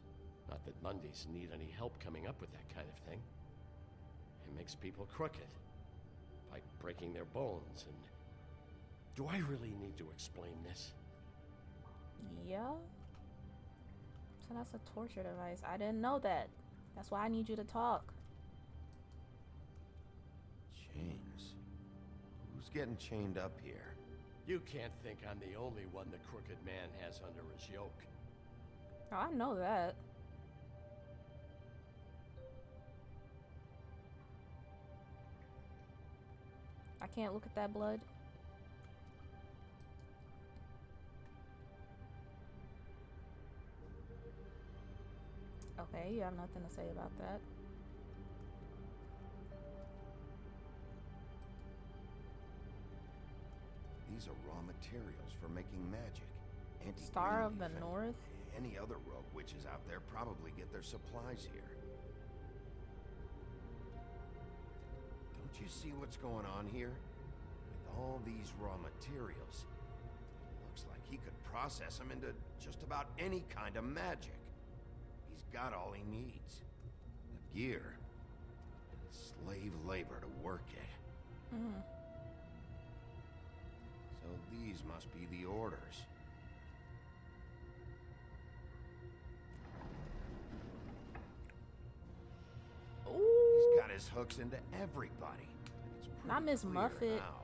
Not that Mondays need any help coming up with that kind of thing. It makes people crooked. By breaking their bones and... Do I really need to explain this? Yeah. So that's a torture device. I didn't know that. That's why I need you to talk. Chains. Who's getting chained up here? You can't think I'm the only one the Crooked Man has under his yoke. Oh, I know that. I can't look at that blood. Okay, you have nothing to say about that. These are raw materials for making magic. Star of the Anti-green leaf North? and any other rogue witches out there probably get their supplies here. Don't you see what's going on here? With all these raw materials, it looks like he could process them into just about any kind of magic. He's got all he needs. The gear, and slave labor to work it. So these must be the orders. Ooh. He's got his hooks into everybody. It's Not Miss clear Muffet. now.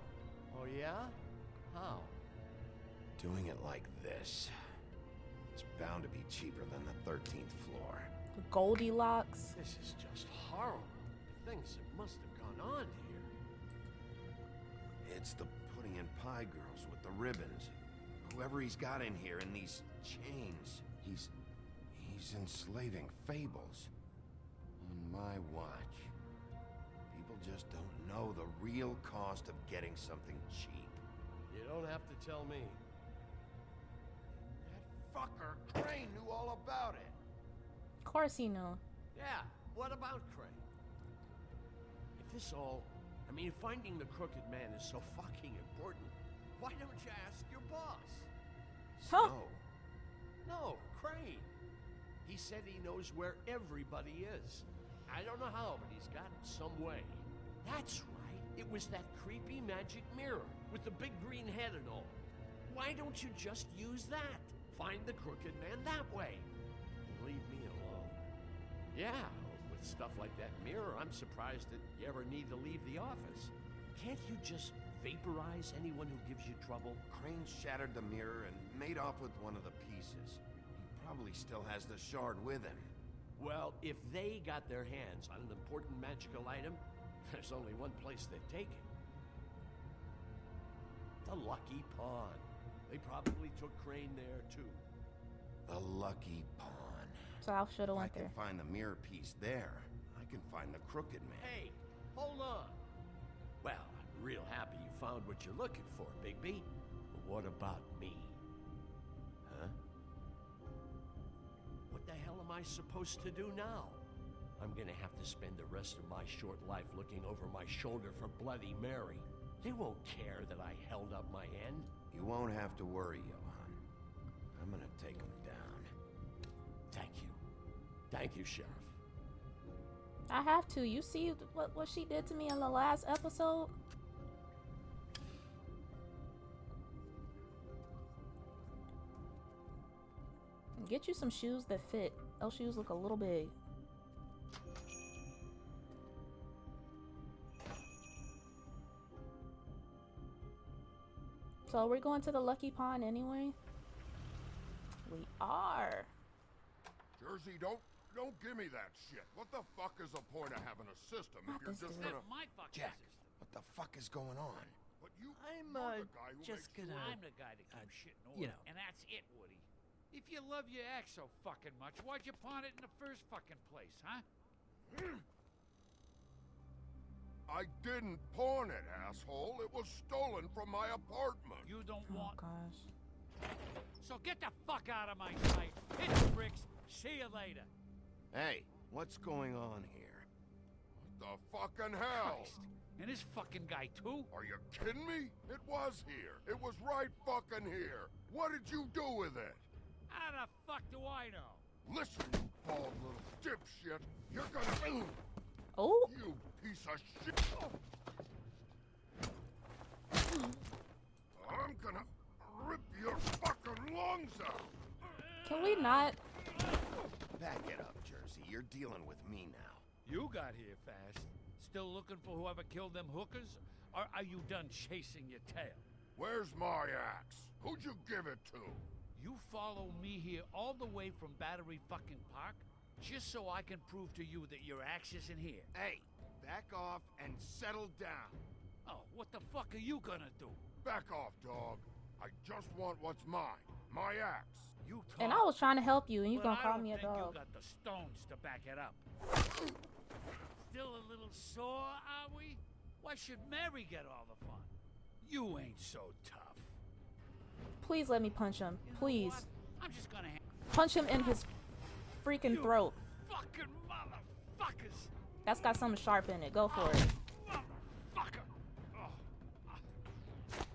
Oh yeah? How? Doing it like this. It's bound to be cheaper than the 13th floor. Goldilocks. This is just horrible. The things that must have gone on here. It's the pudding and pie girls with the ribbons. Whoever he's got in here in these chains. He's enslaving fables. On my watch. People just don't know the real cost of getting something cheap. You don't have to tell me. That fucker Crane knew all about it. Of course he knew. Yeah, what about Crane? If this all... I mean, finding the Crooked Man is so fucking important, why don't you ask your boss? Huh? No, Crane. He said he knows where everybody is. I don't know how, but he's got it some way. That's right. It was that creepy magic mirror with the big green head and all. Why don't you just use that? Find the Crooked Man that way. And leave me alone. Yeah, with stuff like that mirror, I'm surprised that you ever need to leave the office. Can't you just vaporize anyone who gives you trouble? Crane shattered the mirror and made off with one of the pieces. He probably still has the shard with him. Well, if they got their hands on an important magical item, there's only one place they'd take it. The Lucky Pawn. They probably took Crane there, too. The Lucky Pawn. So I should have went If I there. can find the mirror piece there, I can find the Crooked Man. Hey, hold on. Well, I'm real happy you found what you're looking for, Bigby. But what about me? Huh? What the hell am I supposed to do now? I'm gonna have to spend the rest of my short life looking over my shoulder for Bloody Mary. They won't care that I held up my end. You won't have to worry, Johan. I'm gonna take him down. Thank you. Thank you, Sheriff. I have to. You see what she did to me in the last episode? Get you some shoes that fit. Those shoes look a little big. So we're going to the Lucky Pawn anyway? We are. Jersey, don't give me that shit. What the fuck is the point of having a system if you're just gonna... My fucking Jack, system. what the fuck is going on? But you, I'm you're the guy who just makes gonna. I'm the guy that keeps shit in order, you know. and that's it, Woody. If you love your ex so fucking much, why'd you pawn it in the first fucking place, huh? I didn't pawn it, asshole. It was stolen from my apartment. You don't Oh want... gosh. So get the fuck out of my sight. Hit the bricks. See you later. Hey, what's going on here? What the fucking hell? Christ. And this fucking guy, too? Are you kidding me? It was here. It was right fucking here. What did you do with it? How the fuck do I know? Listen, you bald little dipshit. You're gonna... Oh. You piece of shit. I'm gonna rip your fucking lungs out. Can we not? Back it up, Jersey. You're dealing with me now. You got here fast. Still looking for whoever killed them hookers? Or are you done chasing your tail? Where's my axe? Who'd you give it to? You follow me here all the way from Battery fucking Park just so I can prove to you that your axe isn't here. Hey, back off and settle down. Oh, what the fuck are you gonna do? Back off, dog. I just want what's mine. My axe. You talk, And I was trying to help you, and you gonna call me a I don't think dog. you got the stones to back it up. Still a little sore, are we? Why should Mary get all the fun? You ain't so tough. Please let me punch him. You know Please. what? I'm just gonna Punch him in his freaking throat. fucking motherfuckers. That's got something sharp in it. Go for it. Motherfucker.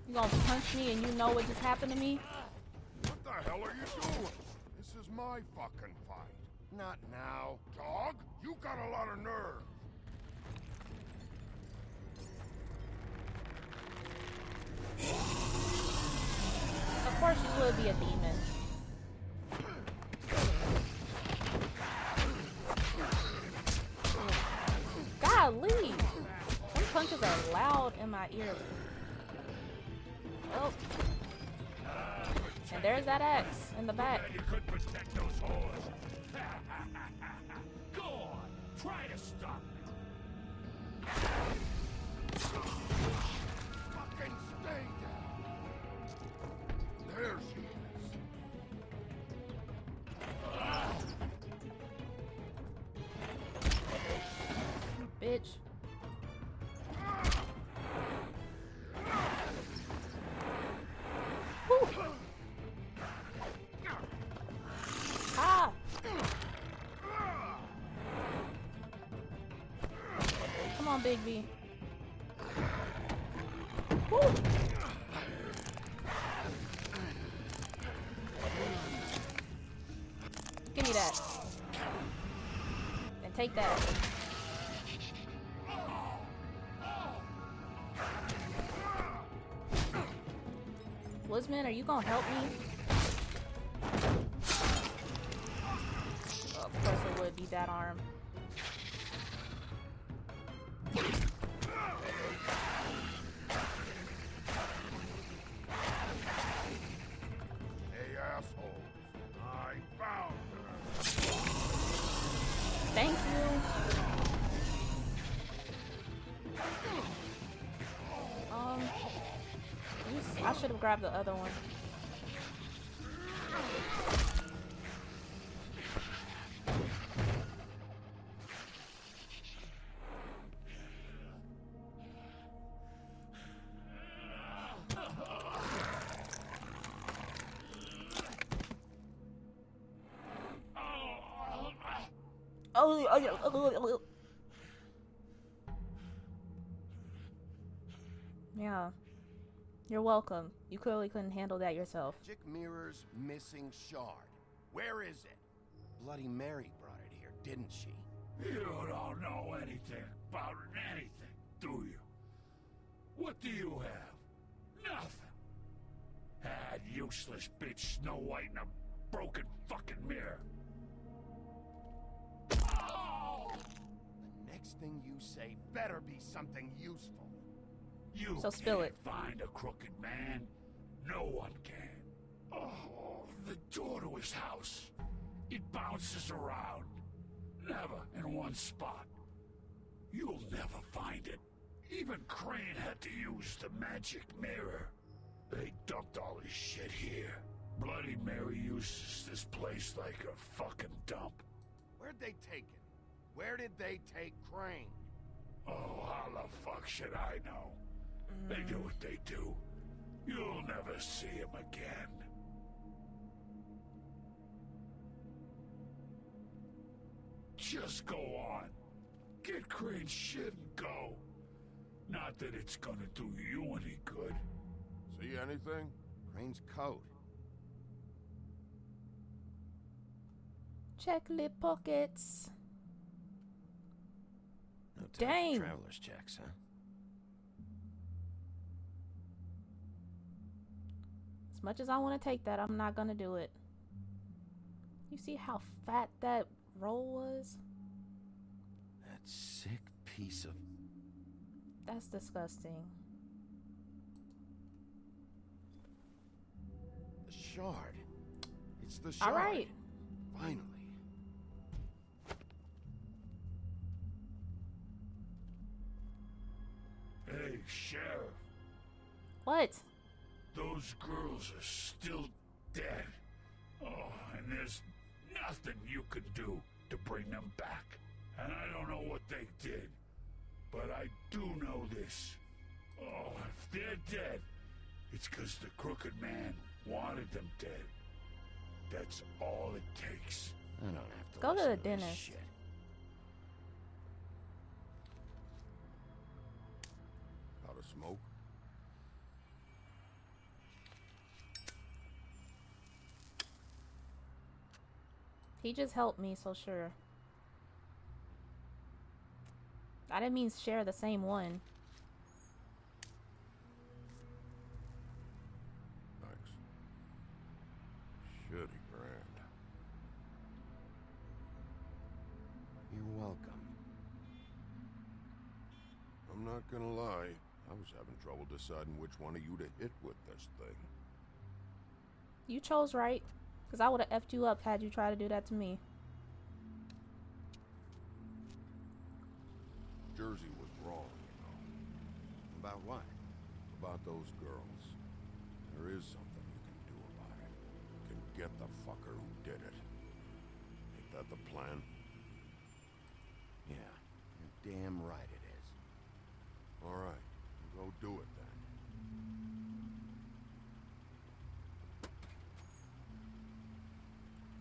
You gonna punch me and you know what just happened to me? What the hell are you doing? This is my fucking fight. Not now. Dog, you got a lot of nerve. Of course you would be a demon. Golly! Them punches are loud in my ear. Oh. And there's that axe in the back. You could protect those whores. Go on, try to stop me. Fucking stay down. There she is. Bitch. Woo. Ah! Come on, Big V. Woo. Give me that. And take that. Woodsman, are you gonna help me? Oh, of course it would be that arm. Hey, assholes. I found her. Thank you. I should have grabbed the other one. Yeah. You're welcome. You clearly couldn't handle that yourself. Magic mirror's missing shard. Where is it? Bloody Mary brought it here, didn't she? You don't know anything about anything, do you? What do you have? Nothing. That useless bitch Snow White in a broken fucking mirror. Oh! The next thing you say better be something useful. You So spill it. can't find a crooked man. No one can. Oh, the door to his house. It bounces around. Never in one spot. You'll never find it. Even Crane had to use the magic mirror. They dumped all his shit here. Bloody Mary uses this place like a fucking dump. Where'd they take him? Where did they take Crane? Oh, how the fuck should I know? They do what they do. You'll never see him again. Just go on. Get Crane's shit and go. Not that it's gonna do you any good. See anything? Crane's coat. Check lip pockets. No time Dang. for traveler's checks, huh? As much as I want to take that, I'm not gonna do it. You see how fat that roll was? That sick piece of... That's disgusting. The shard. It's the shard. All right. Finally. Hey, Sheriff. What? Those girls are still dead. Oh, and there's nothing you can do to bring them back. And I don't know what they did, but I do know this. Oh, if they're dead, it's because the Crooked Man wanted them dead. That's all it takes. I don't have to Go to listen the this dentist. shit. Out of smoke? He just helped me, so sure. I didn't mean share the same one. Thanks. Shitty brand. You're welcome. I'm not gonna lie. I was having trouble deciding which one of you to hit with this thing. You chose right, because I would have effed you up had you tried to do that to me. Jersey was wrong, you know. About what? About those girls. There is something you can do about it. You can get the fucker who did it. Ain't that the plan? Yeah, you're damn right it is. All right, go do it then.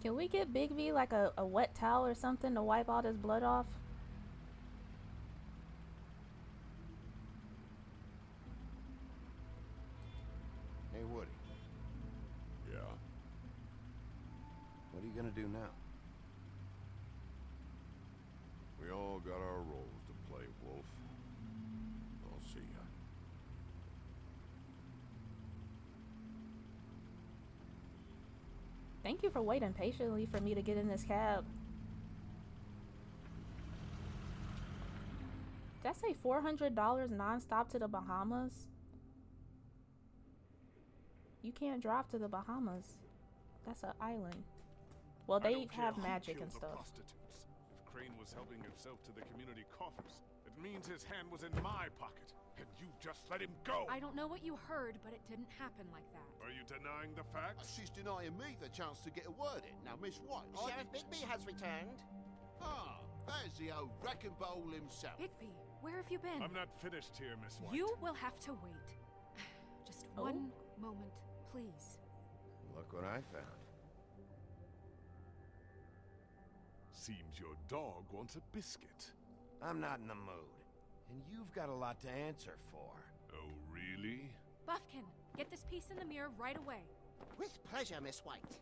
Can we get Big V like a wet towel or something to wipe all this blood off? Hey, Woody. Yeah? What are you gonna do now? We all got our roles to play, Wolf. I'll see ya. Thank you for waiting patiently for me to get in this cab. Did I say $400 nonstop to the Bahamas? You can't drive to the Bahamas. That's an island. Well, they have magic and stuff. Prostitutes. If Crane was helping himself to the community coffers, it means his hand was in my pocket, and you just let him go. I don't know what you heard, but it didn't happen like that. Are you denying the facts? She's denying me the chance to get a word in. Now, Miss White, Sheriff Bigby has returned. Ah, there's the old wrecking bowl himself. Bigby, where have you been? I'm not finished here, Miss White. You will have to wait. Just one moment, please. Look what I found. Seems your dog wants a biscuit. I'm not in the mood. And you've got a lot to answer for. Oh, really? Buffkin, get this piece in the mirror right away. With pleasure, Miss White.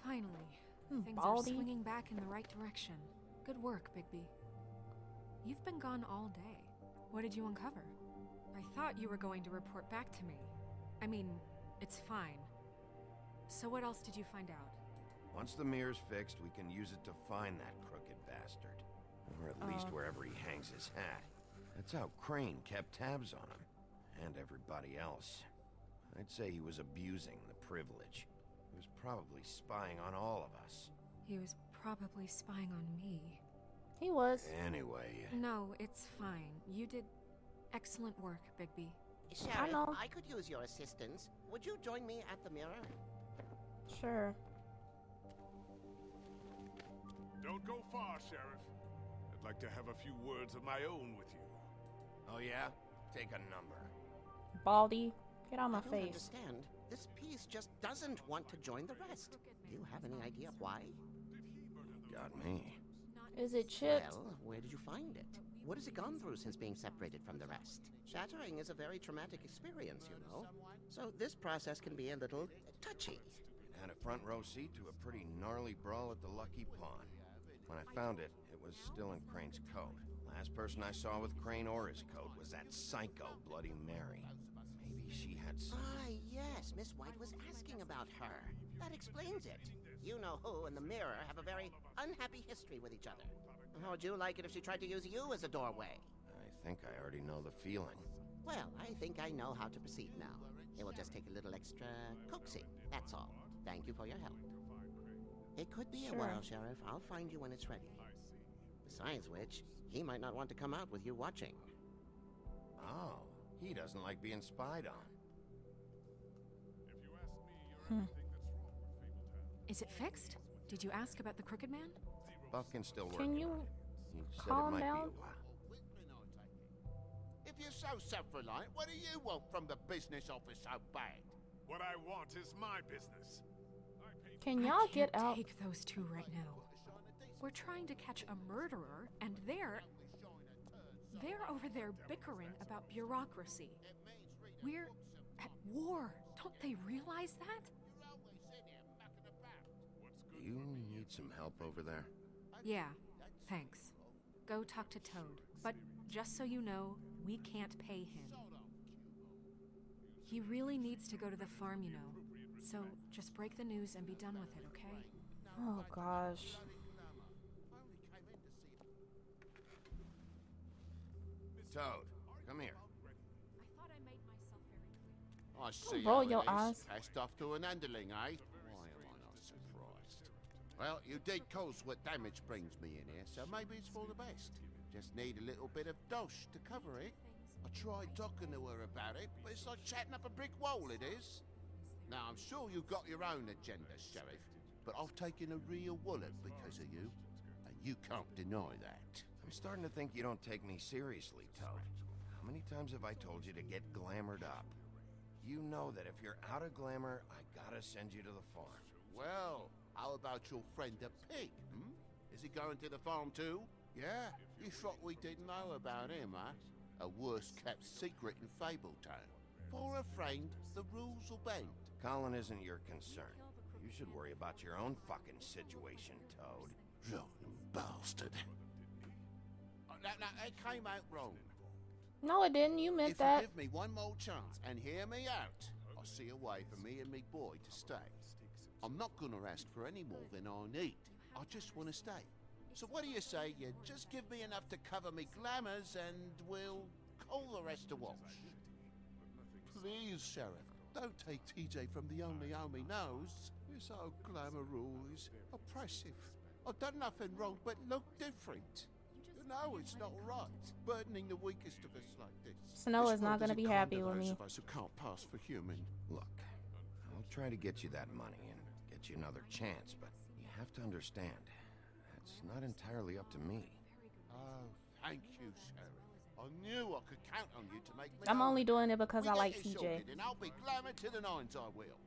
Finally, things Baldy. are swinging back in the right direction. Good work, Bigby. You've been gone all day. What did you uncover? I thought you were going to report back to me. I mean, it's fine. So what else did you find out? Once the mirror's fixed, we can use it to find that crooked bastard. Or at least wherever he hangs his hat. That's how Crane kept tabs on him. And everybody else. I'd say he was abusing the privilege. He was probably spying on all of us. He was probably spying on me. He was. Anyway... No, it's fine. You did excellent work, Bigby. Sheriff, know. I could use your assistance. Would you join me at the mirror? Sure. Don't go far, Sheriff. I'd like to have a few words of my own with you. Oh yeah? Take a number. Baldy, get out my I don't face. understand. This piece just doesn't want to join the rest. Do you have any idea why? Got me. Is it chipped? Well, where did you find it? What has it gone through since being separated from the rest? Shattering is a very traumatic experience, you know. So this process can be a little touchy. It had a front row seat to a pretty gnarly brawl at the Lucky Pawn. When I found it, it was still in Crane's coat. Last person I saw with Crane or his coat was that psycho Bloody Mary. Maybe she had some... Ah, yes, Miss White was asking about her. That explains it. You know who and the mirror have a very unhappy history with each other. How would you like it if she tried to use you as a doorway? I think I already know the feeling. Well, I think I know how to proceed now. It will just take a little extra coaxing, that's all. Thank you for your help. It could be a while, Sheriff. I'll find you when it's ready. Besides which, he might not want to come out with you watching. Oh, he doesn't like being spied on. Is it fixed? Did you ask about the Crooked Man? Buffkin's still working. Can you on it. He said calm it might down? be a while. If you're so self-reliant, what do you want from the business office so bad? What I want is my business. Can y'all get I out? can't take those two right now. We're trying to catch a murderer, and they're over there bickering about bureaucracy. We're at war. Don't they realize that? Do you need some help over there? Yeah, thanks. Go talk to Toad. But just so you know, we can't pay him. He really needs to go to the farm, you know. So just break the news and be done with it, okay? Oh gosh. Toad, come here. I thought I made myself very clear. I see roll how it your is. eyes. Passed off to an underling, eh? Why am I not surprised? Well, you did cause what damage brings me in here, so maybe it's for the best. Just need a little bit of dosh to cover it. I tried talking to her about it, but it's like chatting up a brick wall, it is. Now, I'm sure you've got your own agenda, Sheriff, but I've taken a real wallet because of you, and you can't deny that. I'm starting to think you don't take me seriously, Toad. How many times have I told you to get glamored up? You know that if you're out of glamour, I gotta send you to the farm. Well, how about your friend the pig, hmm? Is he going to the farm too? Yeah? You thought we didn't know about him, huh? A worst-kept secret in Fabletown. For a friend, the rules will bend. Colin isn't your concern. You should worry about your own fucking situation, Toad. Rotten bastard. Now, it came out wrong. No, it didn't. You meant If that. you give me one more chance and hear me out, I'll see a way for me and me boy to stay. I'm not gonna ask for any more than I need. I just want to stay. So what do you say you just give me enough to cover me glamours and we'll call the rest a wash? Please, Sheriff, don't take TJ from the only home he knows. This old glamour rule is oppressive. I've done nothing wrong but look different. You know it's not right, burdening the weakest of us like this. Snow This is not world gonna isn't be kind happy to with those me. of us who can't pass for human. Look, I'll try to get you that money and get you another chance, but you have to understand, that's not entirely up to me. Oh, thank you, Sheriff. I knew I could count on you to make me. I'm only doing it because We I get like it TJ. sorted, and I'll be glamour to the nines, I will.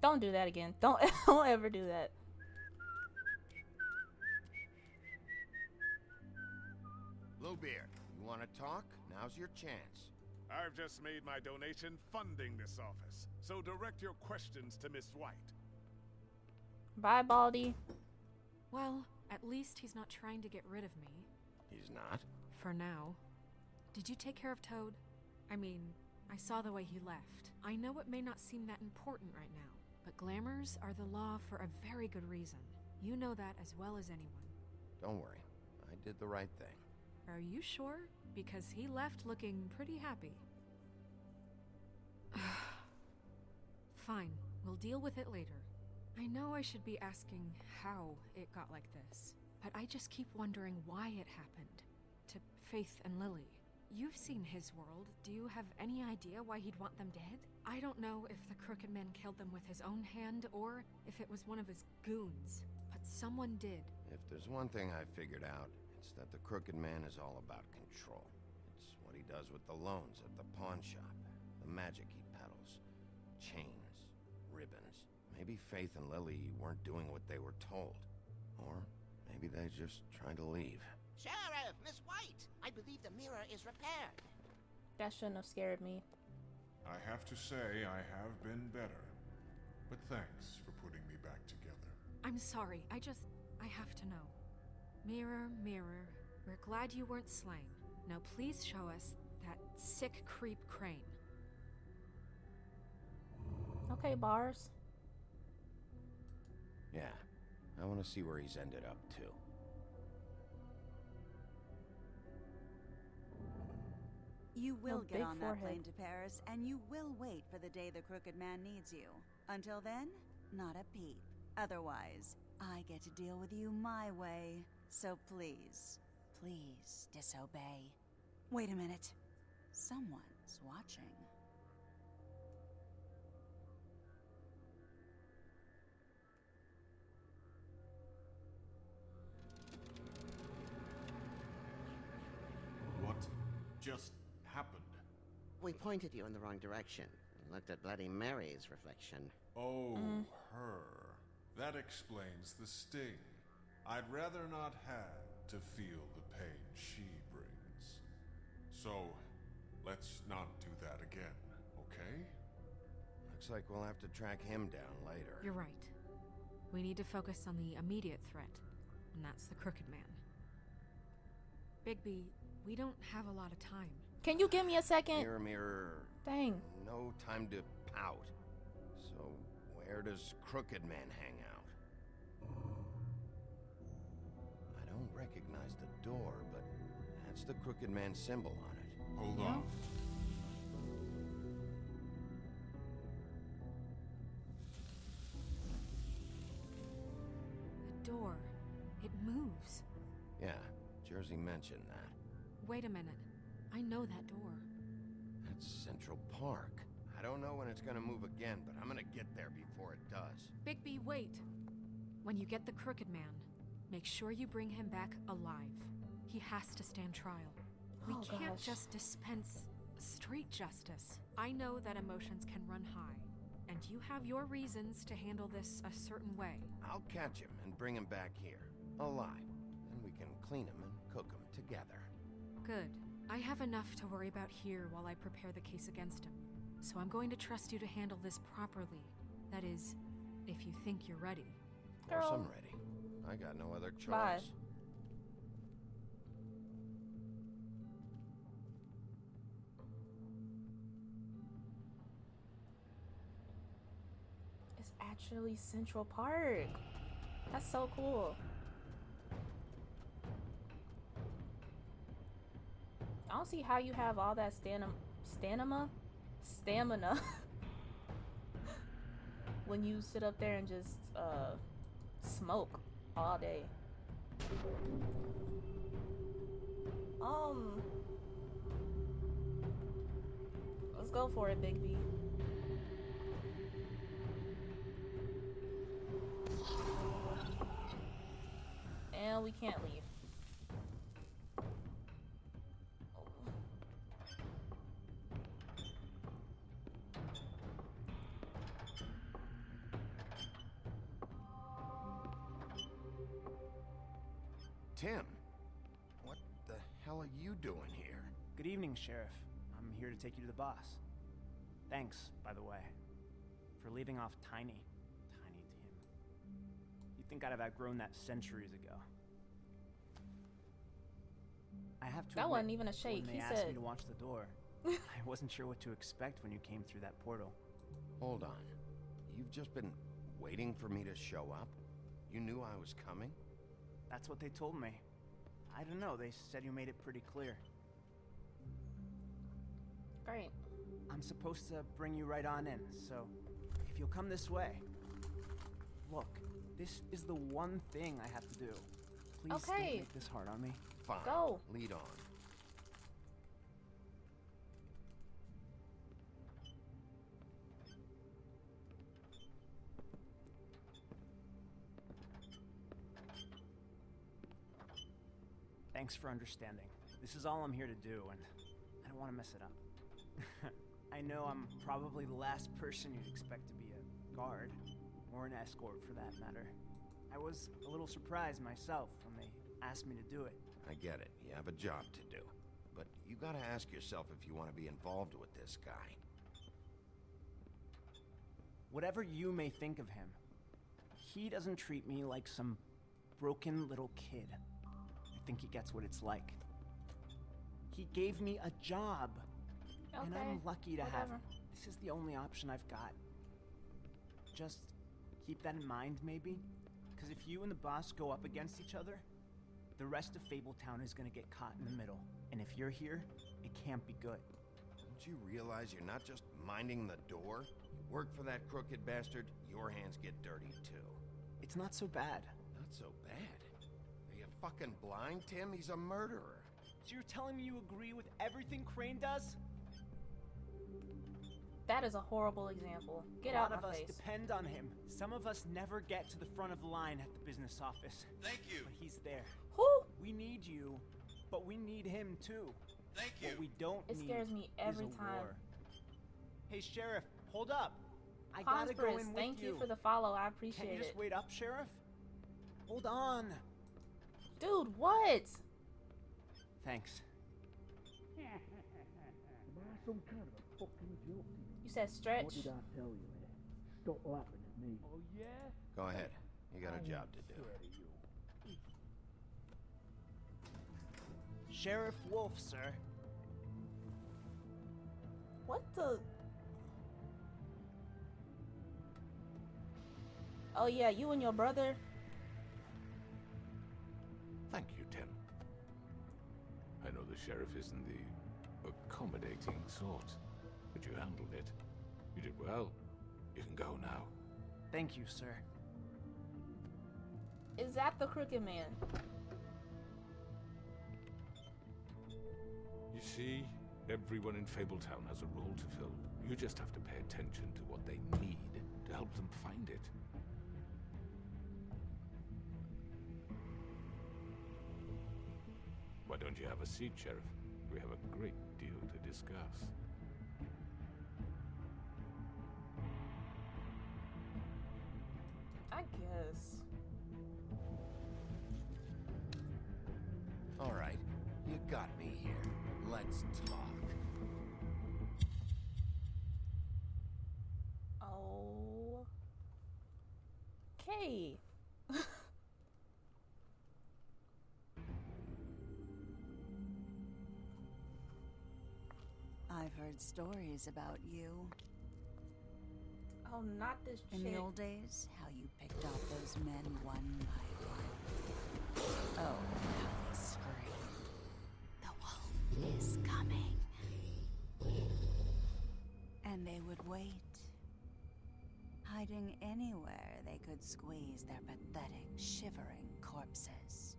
Don't do that again. Don't ever do that. Bluebeard, you want to talk? Now's your chance. I've just made my donation funding this office, so direct your questions to Miss White. Bye, Baldy. Well, at least he's not trying to get rid of me. He's not? For now. Did you take care of Toad? I mean, I saw the way he left. I know it may not seem that important right now, but glamours are the law for a very good reason. You know that as well as anyone. Don't worry. I did the right thing. Are you sure? Because he left looking pretty happy. Fine, we'll deal with it later. I know I should be asking how it got like this, but I just keep wondering why it happened. To Faith and Lily. you've seen his world. Do you have any idea why he'd want them dead? I don't know if the Crooked Man killed them with his own hand or if it was one of his goons, but someone did. If there's one thing I figured out, it's that the Crooked Man is all about control. It's what he does with the loans at the pawn shop, the magic he peddles, chains, ribbons. Maybe Faith and Lily weren't doing what they were told. Or maybe they just tried to leave. Sheriff, Miss White! I believe the mirror is repaired. That shouldn't have scared me. I have to say I have been better. But thanks for putting me back together. I'm sorry, I have to know. Mirror, mirror, we're glad you weren't slain. Now please show us that sick creep Crane. Okay, bars. Yeah, I want to see where he's ended up, too. You will No get big on that forehead. plane to Paris, and you will wait for the day the Crooked Man needs you. Until then, not a peep. Otherwise, I get to deal with you my way. So please, please disobey. Wait a minute. Someone's watching. What just happened? We pointed you in the wrong direction and looked at Bloody Mary's reflection. Oh, her. That explains the sting. I'd rather not have to feel the pain she brings. So, let's not do that again, okay? Looks like we'll have to track him down later. You're right. We need to focus on the immediate threat, and that's the Crooked Man. Bigby, we don't have a lot of time. Can you give me a second? Mirror, mirror. Dang. No time to pout. So, where does Crooked Man hang out? I don't recognize the door, but that's the Crooked Man symbol on it. Hold on. The door. It moves. Yeah, Jersey mentioned that. Wait a minute. I know that door. That's Central Park. I don't know when it's gonna move again, but I'm gonna get there before it does. Bigby, wait. When you get the Crooked Man, make sure you bring him back alive. He has to stand trial. We can't just dispense street justice. I know that emotions can run high, and you have your reasons to handle this a certain way. I'll catch him and bring him back here, alive. Then we can clean him and cook him together. Good. I have enough to worry about here while I prepare the case against him. So I'm going to trust you to handle this properly. That is, if you think you're ready. Of course I'm ready. I got no other choice. Bye. It's actually Central Park. That's so cool. I don't see how you have all that stamina when you sit up there and just smoke all day. Let's go for it, Bigby. And we can't leave. Tim, what the hell are you doing here? Good evening, Sheriff. I'm here to take you to the boss. Thanks, by the way, for leaving off Tiny. Tiny Tim. You'd think I'd have outgrown that centuries ago. I have to That admit, wasn't even a shake. when He they asked said me to watch the door, I wasn't sure what to expect when you came through that portal. Hold on. You've just been waiting for me to show up? You knew I was coming? That's what they told me. I don't know, they said you made it pretty clear. Great. I'm supposed to bring you right on in, so if you'll come this way. Look, this is the one thing I have to do. Please don't make this hard on me. Fine. Go. Lead on. Thanks for understanding. This is all I'm here to do, and I don't want to mess it up. I know I'm probably the last person you'd expect to be a guard, or an escort for that matter. I was a little surprised myself when they asked me to do it. I get it. You have a job to do. But you gotta ask yourself if you want to be involved with this guy. Whatever you may think of him, he doesn't treat me like some broken little kid. I think he gets what it's like. He gave me a job, and I'm lucky to have it. This is the only option I've got. Just keep that in mind, maybe? Because if you and the boss go up against each other, the rest of Fabletown is gonna get caught in the middle. And if you're here, it can't be good. Don't you realize you're not just minding the door? You work for that crooked bastard, your hands get dirty too. It's not so bad. Not so bad? Are you fucking blind, Tim? He's a murderer. So you're telling me you agree with everything Crane does? That is a horrible example. Get out out of my us face. depend on him. Some of us never get to the front of the line at the business office. Thank you. But he's there. Who? We need you, but we need him too. Thank you. What we don't It need scares me every is a time. war. Hey, Sheriff, hold up. I gotta go in with Thank you for the follow. I appreciate Can't you just it. wait up, Sheriff? Hold on. Dude, what? Thanks. Am I some kind of a fucking joke to you? You said stretch? What did I tell you, man? Stop laughing at me. Oh, yeah? Go ahead. You got a job to do. Sheriff Wolf, sir. What the? Oh yeah, you and your brother? Thank you, Tim. I know the sheriff isn't the accommodating sort, but you handled it. You did well. You can go now. Thank you, sir. Is that the Crooked Man? You see, everyone in Fabletown has a role to fill. You just have to pay attention to what they need to help them find it. Why don't you have a seat, Sheriff? We have a great deal to discuss. I guess. All right. You got me here. Let's talk. Okay. I've heard stories about you. Oh, not this chick. In the old days, how you picked off those men one by one. Oh, how they screamed. The wolf is coming. And they would wait, hiding anywhere they could squeeze their pathetic, shivering corpses.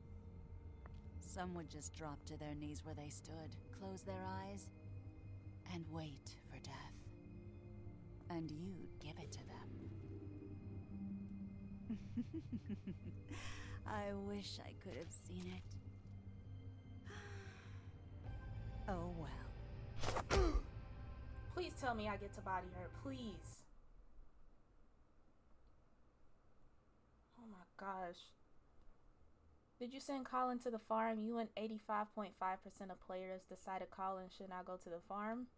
Some would just drop to their knees where they stood, close their eyes, and wait for death. And you'd give it to them. I wish I could have seen it. Oh well. Please tell me I get to body her, please. Oh my gosh. Did you send Colin to the farm? You and 85.5% of players decided Colin should not go to the farm.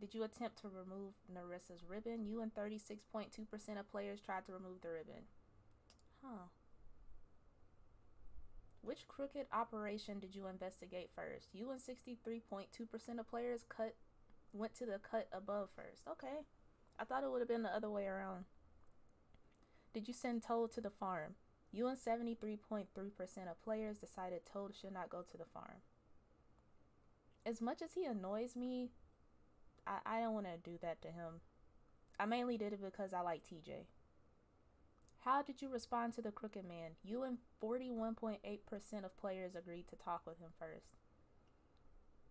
Did you attempt to remove Narissa's ribbon? You and 36.2% of players tried to remove the ribbon. Huh. Which crooked operation did you investigate first? You and 63.2% of players went to the cut above first. Okay. I thought it would have been the other way around. Did you send Toad to the farm? You and 73.3% of players decided Toad should not go to the farm. As much as he annoys me, I don't want to do that to him. I mainly did it because I like TJ. How did you respond to the Crooked Man? You and 41.8% of players agreed to talk with him first.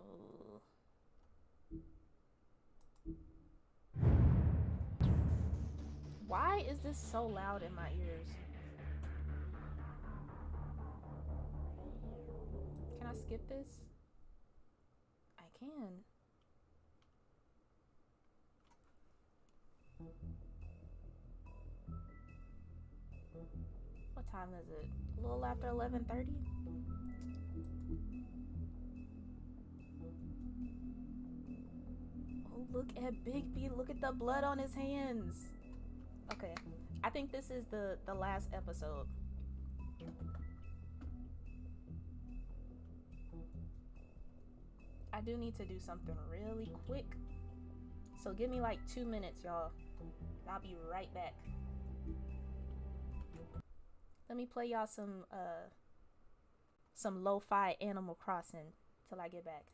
Ooh. Why is this so loud in my ears? Can I skip this? I can. What time is it? A little after 11:30? Oh, look at Big B. Look at the blood on his hands. Okay. I think this is the last episode. I do need to do something really quick. So give me like 2 minutes, y'all. I'll be right back. Let me play y'all some lo-fi Animal Crossing till I get back.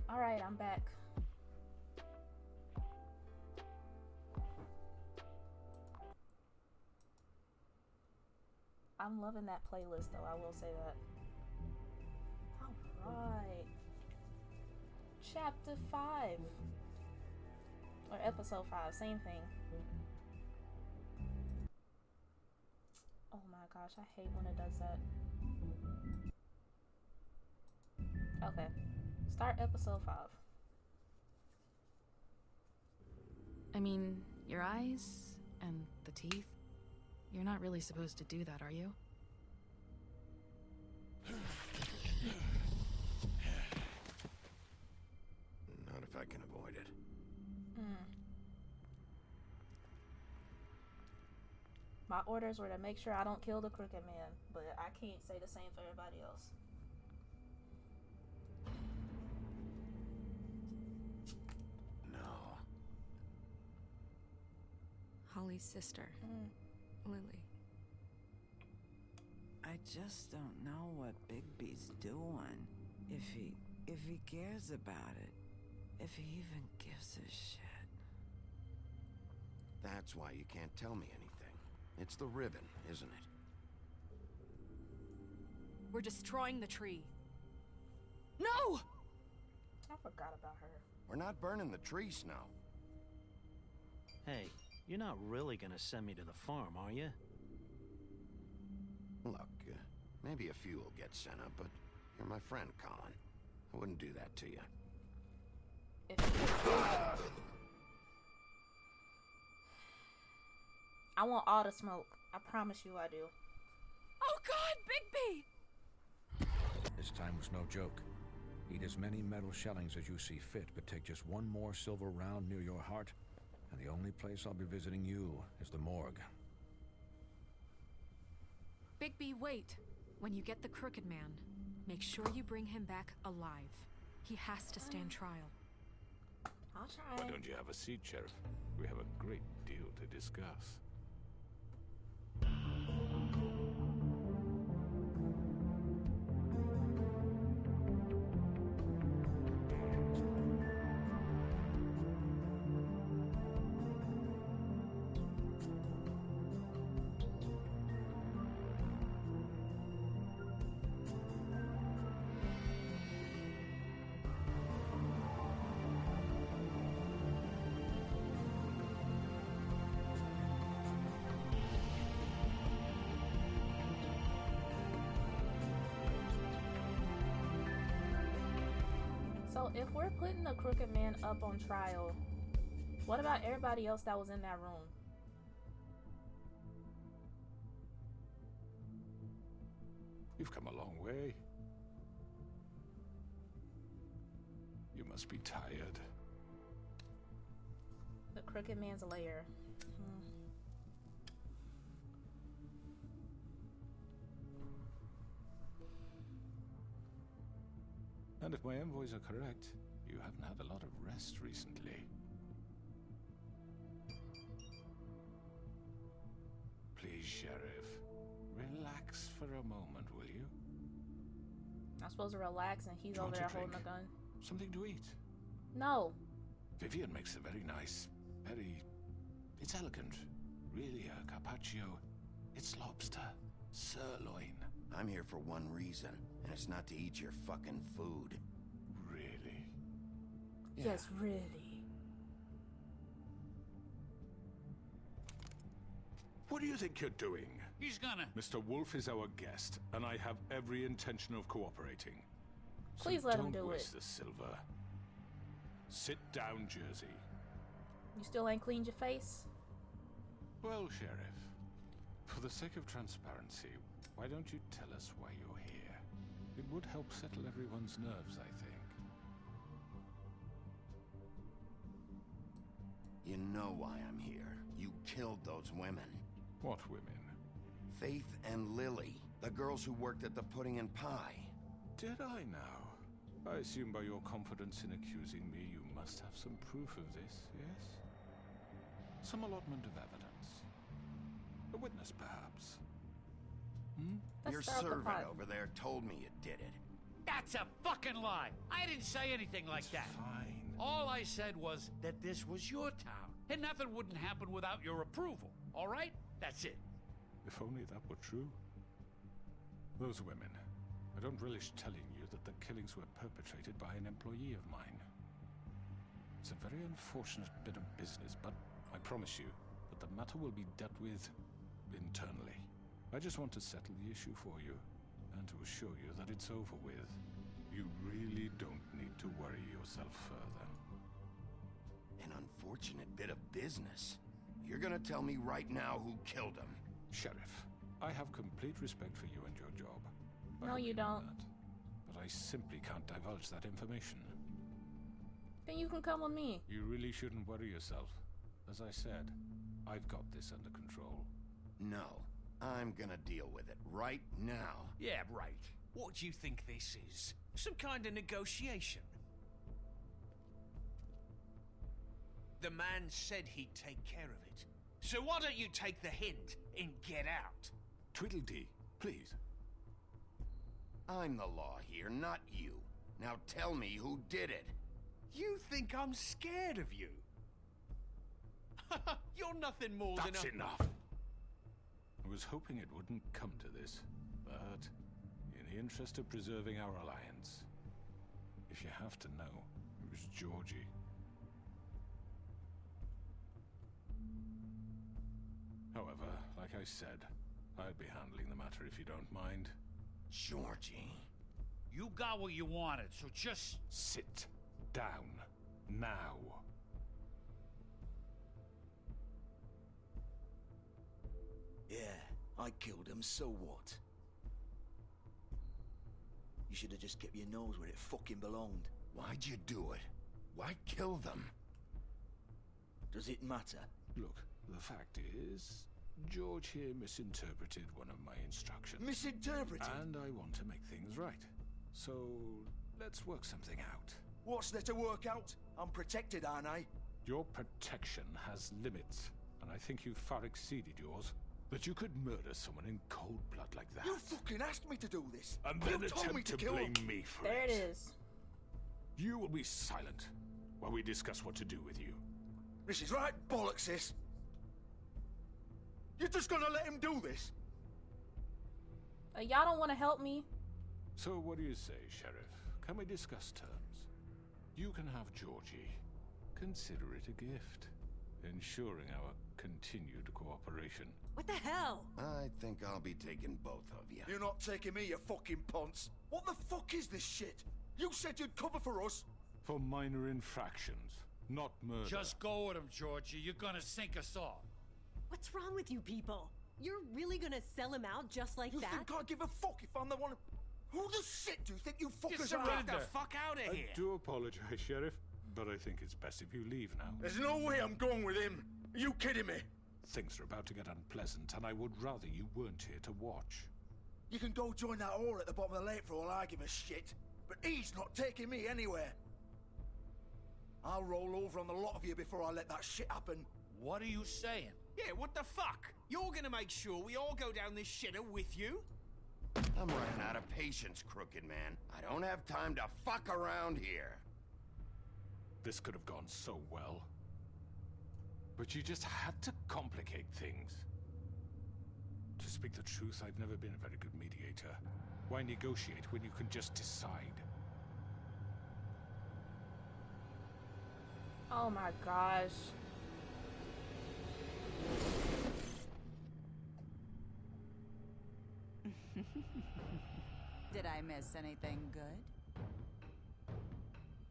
All right, I'm back. I'm loving that playlist though, I will say that. All right. Chapter 5. Or episode 5, same thing. Oh my gosh, I hate when it does that. Okay. Start episode 5. I mean, your eyes and the teeth. You're not really supposed to do that, are you? Not if I can avoid it. My orders were to make sure I don't kill the Crooked Man, but I can't say the same for everybody else. No. Holly's sister, Lily. I just don't know what Bigby's doing. If he cares about it. If he even gives a shit. That's why you can't tell me anything. It's the ribbon, isn't it? We're destroying the tree. No! I forgot about her. We're not burning the tree, Snow. Hey, You're not really gonna send me to the farm, are you? Look, maybe a few will get sent up, but you're my friend, Colin. I wouldn't do that to you. I want all the smoke. I promise you I do. Oh God, Bigby! This time was no joke. Eat as many metal shellings as you see fit, but take just one more silver round near your heart, and the only place I'll be visiting you is the morgue. Bigby, wait. When you get the Crooked Man, make sure you bring him back alive. He has to stand trial. I'll try. Why don't you have a seat, Sheriff? We have a great deal to discuss. So if we're putting the Crooked Man up on trial, what about everybody else that was in that room? You've come a long way. You must be tired. The Crooked Man's lair. And if my envoys are correct, you haven't had a lot of rest recently. Please, Sheriff, relax for a moment, will you? I'm supposed to relax and he's over there holding a gun. Something to eat? No. Vivian makes a very nice, it's elegant. Really a carpaccio. It's lobster, sirloin. I'm here for one reason, and it's not to eat your fucking food. Really? Yes, really. What do you think you're doing? He's gonna... Mr. Wolf is our guest, and I have every intention of cooperating. Please so let him do don't waste it. the silver. Sit down, Jersey. You still ain't cleaned your face? Well, Sheriff, for the sake of transparency, why don't you tell us why you're here? It would help settle everyone's nerves, I think. You know why I'm here. You killed those women. What women? Faith and Lily, the girls who worked at the Pudding and Pie. Did I now? I assume by your confidence in accusing me, you must have some proof of this, yes? Some allotment of evidence. A witness, perhaps. Your servant over there told me you did it. That's a fucking lie. I didn't say anything like that. Fine. All I said was that this was your town, and nothing wouldn't happen without your approval. All right? That's it. If only that were true. Those women. I don't relish telling you that the killings were perpetrated by an employee of mine. It's a very unfortunate bit of business, but I promise you that the matter will be dealt with internally. I just want to settle the issue for you, and to assure you that it's over with. You really don't need to worry yourself further. An unfortunate bit of business. You're gonna tell me right now who killed him. Sheriff, I have complete respect for you and your job. No, you don't. But I simply can't divulge that information. Then you can come with me. You really shouldn't worry yourself. As I said, I've got this under control. No, I'm gonna deal with it right now. Yeah, right. What do you think this is? Some kind of negotiation? The man said he'd take care of it. So why don't you take the hint and get out? Tweedledee, please. I'm the law here, not you. Now tell me who did it. You think I'm scared of you? You're nothing more than a... That's enough! I was hoping it wouldn't come to this, but in the interest of preserving our alliance, if you have to know, it was Georgie. However, like I said, I'll be handling the matter if you don't mind. Georgie. You got what you wanted, so just... Sit down. Now. Yeah, I killed him, so what? You should have just kept your nose where it fucking belonged. Why'd you do it? Why kill them? Does it matter? Look, the fact is, George here misinterpreted one of my instructions. Misinterpreted? And I want to make things right. So, let's work something out. What's there to work out? I'm protected, aren't I? Your protection has limits, and I think you've far exceeded yours. That you could murder someone in cold blood like that. You fucking asked me to do this! And then you told me attempt to kill blame him. me for There it is. You will be silent while we discuss what to do with you. This is right bollocks, this. You're just gonna let him do this? Y'all don't want to help me? So what do you say, Sheriff? Can we discuss terms? You can have Georgie. Consider it a gift, ensuring our continued cooperation. What the hell? I think I'll be taking both of you. You're not taking me, you fucking ponce. What the fuck is this shit? You said you'd cover for us. For minor infractions, not murder. Just go with him, Georgie. You're gonna sink us all. What's wrong with you people? You're really gonna sell him out just like that? You think I give a fuck if I'm the one... Who the shit do you think you fuckers are? Get the fuck out of I do apologize, Sheriff, but I think it's best if you leave now. There's no way I'm going with him. Are you kidding me? Things are about to get unpleasant, and I would rather you weren't here to watch. You can go join that whore at the bottom of the lake for all I give a shit. But he's not taking me anywhere. I'll roll over on the lot of you before I let that shit happen. What are you saying? Yeah, what the fuck? You're gonna make sure we all go down this shitter with you? I'm running out of patience, Crooked Man. I don't have time to fuck around here. This could have gone so well. But you just had to complicate things. To speak the truth, I've never been a very good mediator. Why negotiate when you can just decide? Oh my gosh. Did I miss anything good?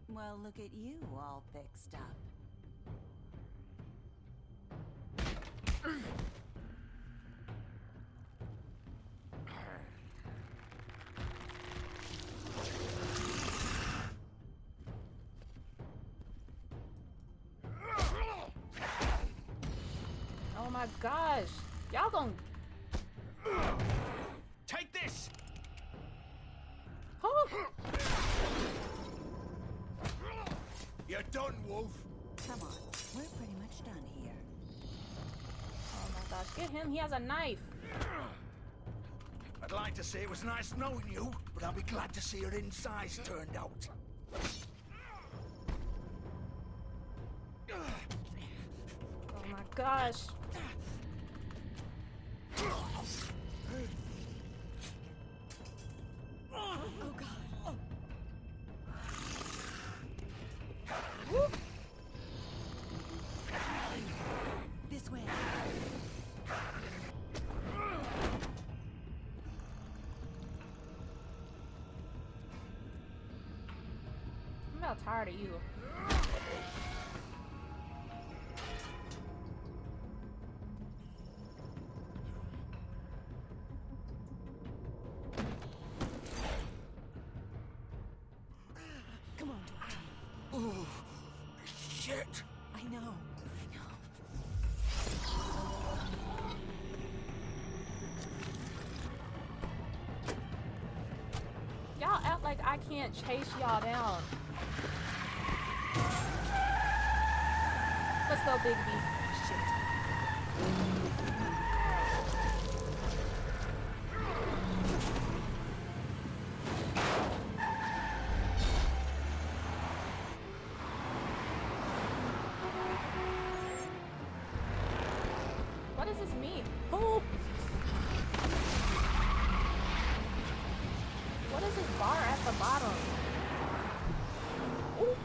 Well, look at you all fixed up. Oh my gosh. Y'all gon' Take this! You're done, Wolf. Come on, we're pretty much done here. Oh my gosh, get him. He has a knife. I'd like to say it was nice knowing you, but I'll be glad to see your insides turned out. Oh my gosh. Oh god. This way. I'm about tired of you. Come on, George. Oh, shit. I know. Y'all act like I can't chase y'all down. Let's go, Big B. What does this mean? Who? What is this bar at the bottom? Ooh.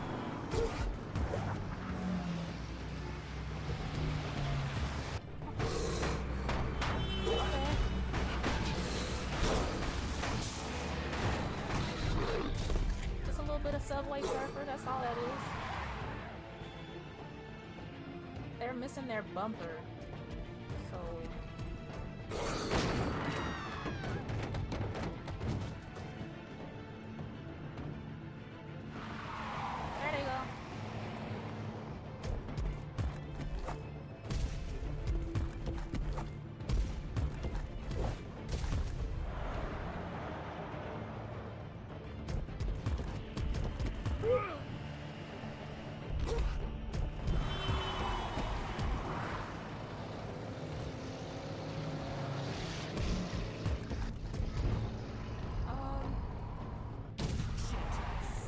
subway surfer, that's all that is. They're missing their bumper. So... there they go.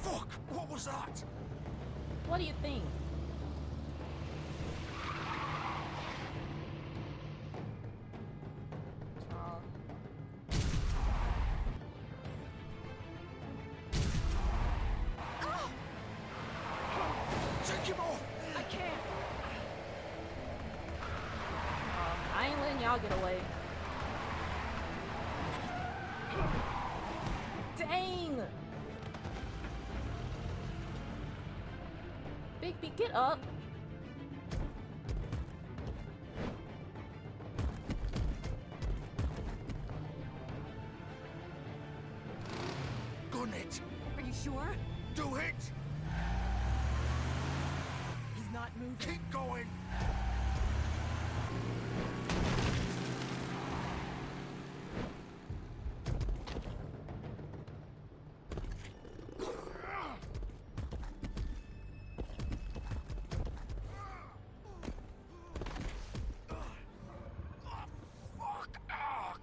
Fuck! What was that? What do you think? Oh. Take him off! I can't. I ain't letting y'all get away. Dang! Bigby, get up! Gun it! Are you sure? Do it! He's not moving. Keep going!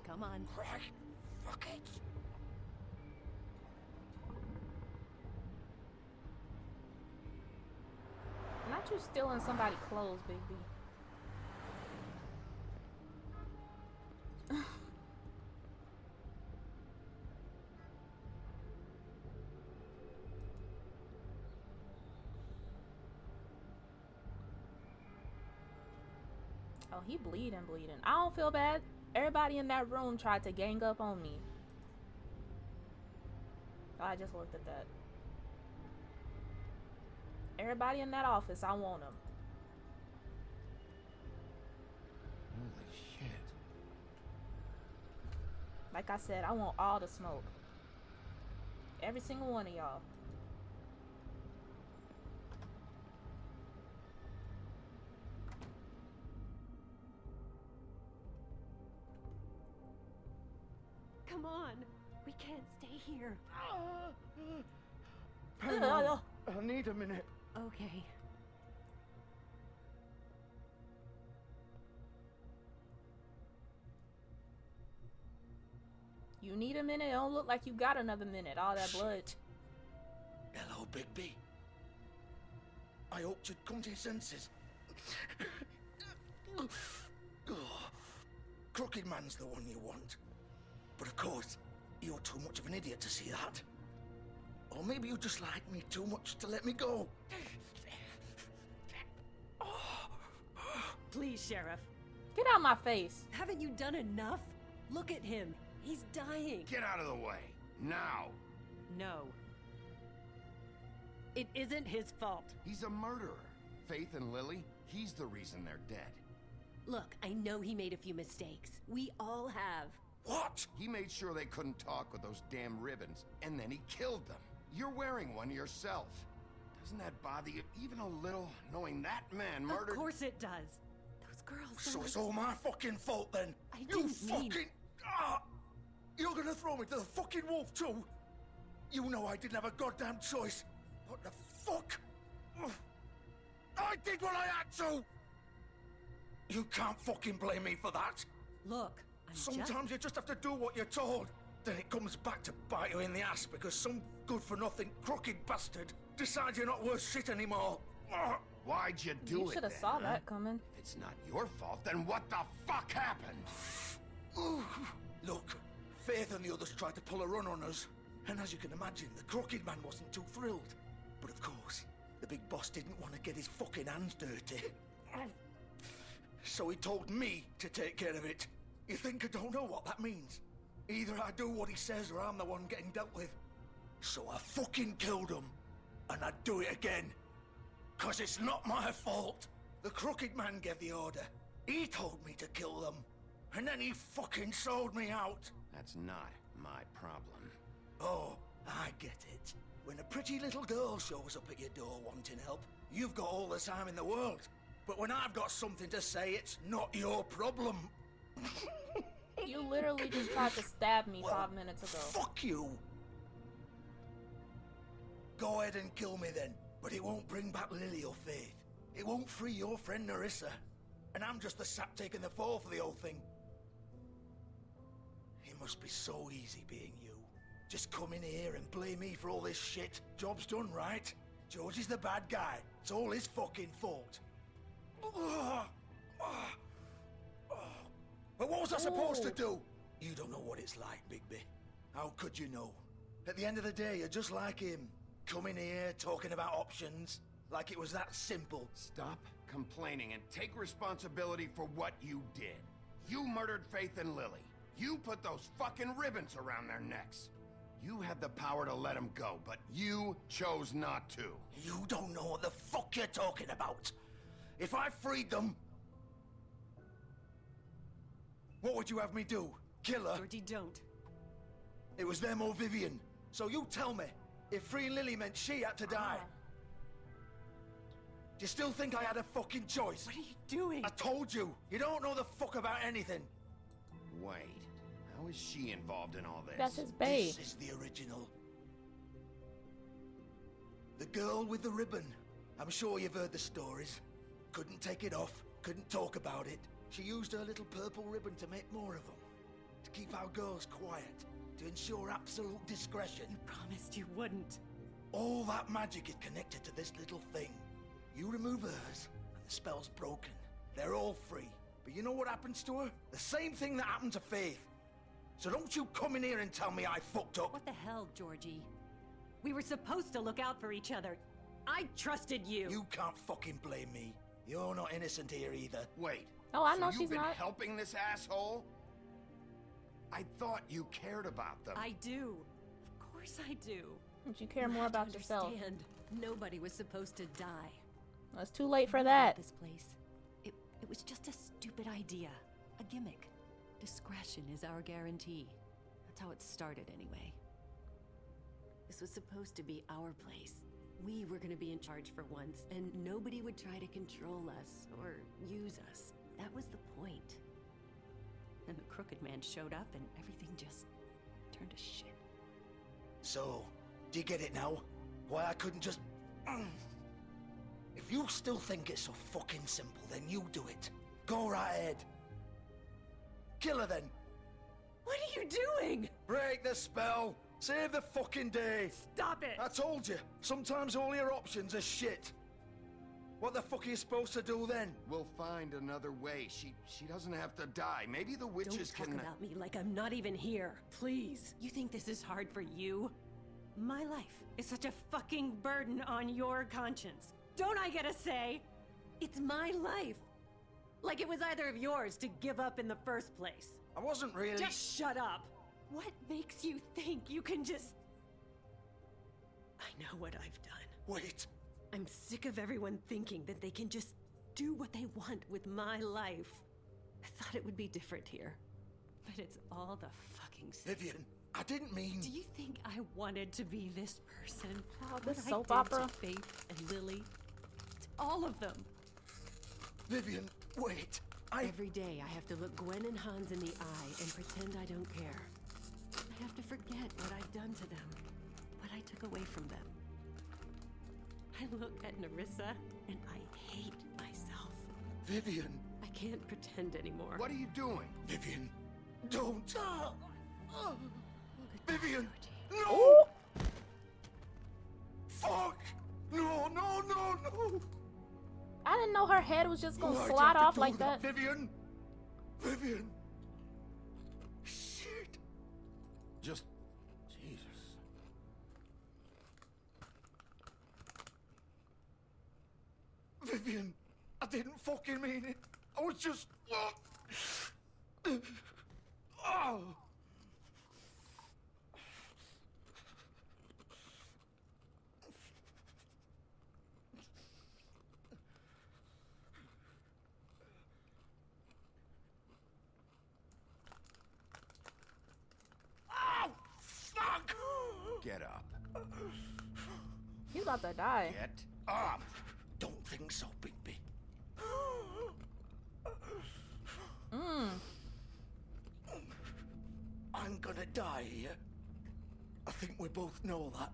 Come on. Fuck it! Not you stealing somebody's clothes, Bigby. Oh, he bleeding. I don't feel bad. Everybody in that room tried to gang up on me. Oh, I just looked at that. Everybody in that office, I want them. Holy shit. Like I said, I want all the smoke. Every single one of y'all. Come on. We can't stay here. Hang on. I need a minute. Okay. You need a minute? It don't look like you got another minute. All that blood. Hello, Bigby. I hoped you'd come to your senses. Crooked Man's the one you want. But of course, you're too much of an idiot to see that. Or maybe you just like me too much to let me go. Please, Sheriff. Get out my face. Haven't you done enough? Look at him. He's dying. Get out of the way. Now. No. It isn't his fault. He's a murderer. Faith and Lily, he's the reason they're dead. Look, I know he made a few mistakes. We all have. What? He made sure they couldn't talk with those damn ribbons, and then he killed them. You're wearing one yourself. Doesn't that bother you even a little, knowing that man murdered... Of course it does. Those girls... So it's all my fucking fault then? I You didn't mean... fucking... You're gonna throw me to the fucking wolf too? You know I didn't have a goddamn choice. What the fuck? I did what I had to! You can't fucking blame me for that. Look, Sometimes you just have to do what you're told. Then it comes back to bite you in the ass because some good-for-nothing crooked bastard decides you're not worth shit anymore. Why'd you do it? You should have saw that coming. If it's not your fault, then what the fuck happened? Look, Faith and the others tried to pull a run on us. And as you can imagine, the crooked man wasn't too thrilled. But of course, the big boss didn't want to get his fucking hands dirty. So he told me to take care of it. You think I don't know what that means? Either I do what he says or I'm the one getting dealt with. So I fucking killed him. and I'd do it again. 'Cause it's not my fault. The Crooked Man gave the order. He told me to kill them. And then he fucking sold me out. That's not my problem. Oh, I get it. When a pretty little girl shows up at your door wanting help, you've got all the time in the world. But when I've got something to say, it's not your problem. You literally just tried to stab me 5 minutes ago. Fuck you! Go ahead and kill me then, but it won't bring back Lily or Faith. It won't free your friend Narissa. And I'm just the sap taking the fall for the whole thing. It must be so easy being you. Just come in here and blame me for all this shit. Job's done, right? George is the bad guy. It's all his fucking fault. But what was I supposed to do? You don't know what it's like, Bigby. How could you know? At the end of the day, you're just like him. Coming here, talking about options, like it was that simple. Stop complaining and take responsibility for what you did. You murdered Faith and Lily. You put those fucking ribbons around their necks. You had the power to let them go, but you chose not to. You don't know what the fuck you're talking about. If I freed them... What would you have me do? Kill her? Georgie, don't. It was them or Vivian. So you tell me, if freeing Lily meant she had to die. Do you still think I had a fucking choice? What are you doing? I told you. You don't know the fuck about anything. Wait, how is she involved in all this? That's his babe. This is the original. The girl with the ribbon. I'm sure you've heard the stories. Couldn't take it off, couldn't talk about it. She used her little purple ribbon to make more of them. To keep our girls quiet. To ensure absolute discretion. You promised you wouldn't. All that magic is connected to this little thing. You remove hers, and the spell's broken. They're all free. But you know what happens to her? The same thing that happened to Faith. So don't you come in here and tell me I fucked up. What the hell, Georgie? We were supposed to look out for each other. I trusted you. You can't fucking blame me. You're not innocent here either. Wait. Oh, I know so she's you've been not. helping this asshole? I thought you cared about them. I do. Of course I do. But you care more about yourself. Understand. Nobody was supposed to die. Well, it's too late for that. This place. It was just a stupid idea. A gimmick. Discretion is our guarantee. That's how it started anyway. This was supposed to be our place. We were gonna be in charge for once, and nobody would try to control us or use us. That was the point. Then the Crooked Man showed up and everything just turned to shit. So, do you get it now? Why I couldn't just... If you still think it's so fucking simple, then you do it. Go right ahead. Kill her then. What are you doing? Break the spell. Save the fucking day. Stop it. I told you. Sometimes all your options are shit. What the fuck are you supposed to do then? We'll find another way. She doesn't have to die. Maybe the witches Don't can... talk about me like I'm not even here. Please. You think this is hard for you? My life is such a fucking burden on your conscience. Don't I get a say? It's my life. Like it was either of yours to give up in the first place. I wasn't really... Just shut up. What makes you think you can just... I know what I've done. Wait. I'm sick of everyone thinking that they can just do what they want with my life. I thought it would be different here. But it's all the fucking same. Vivian, I didn't mean... Do you think I wanted to be this person? Oh, What this I soap did opera. to Faith and Lily? To all of them. Vivian, wait. Every day I have to look Gwen and Hans in the eye and pretend I don't care. I have to forget what I've done to them. What I took away from them. I look at Narissa and I hate myself. Vivian. I can't pretend anymore. What are you doing? Vivian, don't. Vivian, no! Ooh. Fuck! No, no, no, no! I didn't know her head was just gonna Why'd slide you have to off do like that. Vivian! Vivian! Shit! Just... Jesus. Vivian, I didn't fucking mean it. I was just... Oh! Get up. He's about to die. Get up! Don't think so, Bigby. I'm gonna die here. I think we both know that.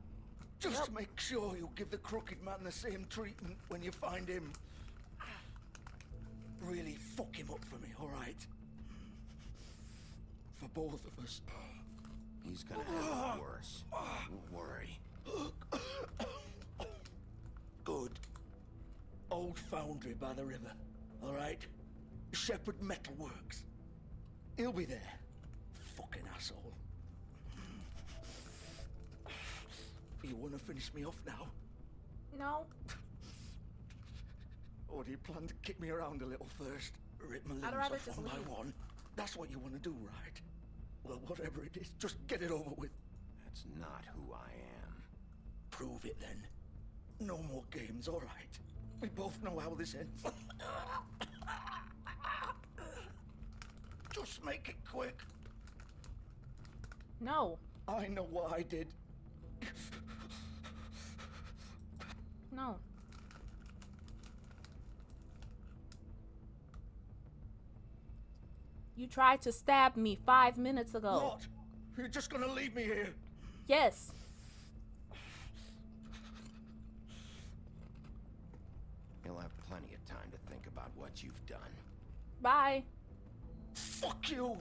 Just make sure you give the Crooked Man the same treatment when you find him. Really fuck him up for me, alright? For both of us. He's gonna have it worse. Don't worry. Good. Old foundry by the river, alright? Shepherd Metalworks. He'll be there. Fucking asshole. You wanna finish me off now? No. Or do you plan to kick me around a little first? Rip my limbs I'd rather off just one by leave. one? That's what you wanna do, right? Well, whatever it is, just get it over with. That's not who I am. Prove it then. No more games, alright? We both know how this ends. Just make it quick. No. I know what I did. No. You tried to stab me 5 minutes ago. What? You're just gonna leave me here? Yes. You'll have plenty of time to think about what you've done. Bye. Fuck you!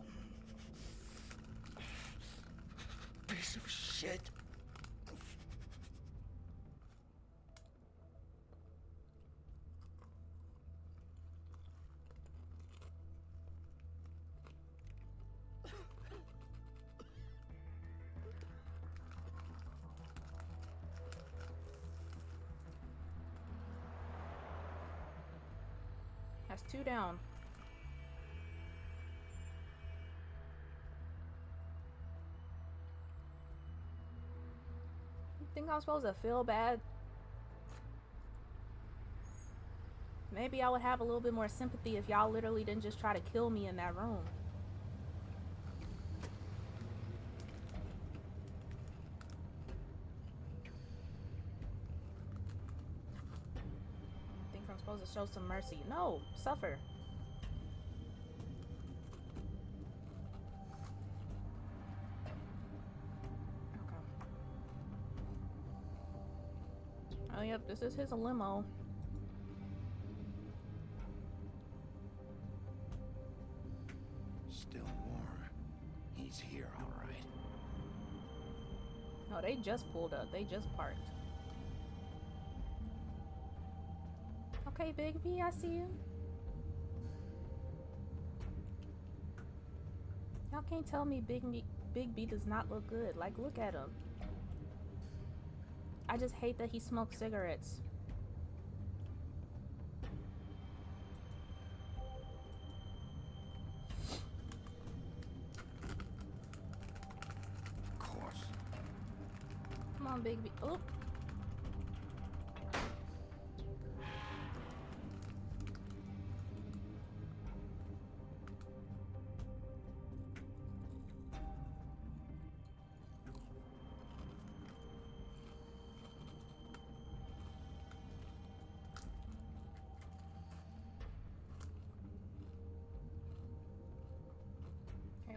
Piece of shit. That's 2 down. You think I'm supposed to feel bad? Maybe I would have a little bit more sympathy if y'all literally didn't just try to kill me in that room. I think I'm supposed to show some mercy. No, suffer. Oh, yep, this is his limo. Still warm. He's here, all right. No, they just pulled up. They just parked. Okay, Big B, I see you. Y'all can't tell me Big B does not look good. Like, look at him. I just hate that he smokes cigarettes. Of course. Come on, Big B. Oh.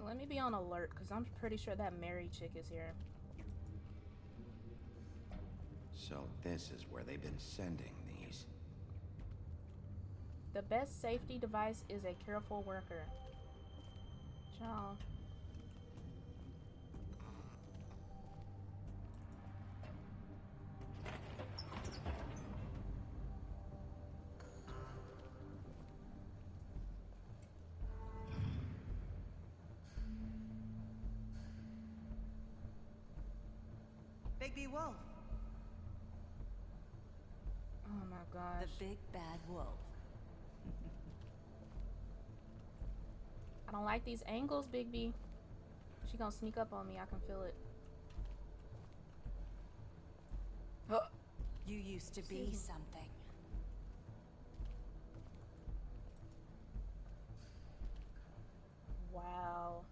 Let me be on alert, because I'm pretty sure that Mary chick is here. So this is where they've been sending these. The best safety device is a careful worker. Ciao. Bigby Wolf. Oh my gosh. The big bad wolf. I don't like these angles, Bigby. She gonna sneak up on me. I can feel it. You used to be something. Wow.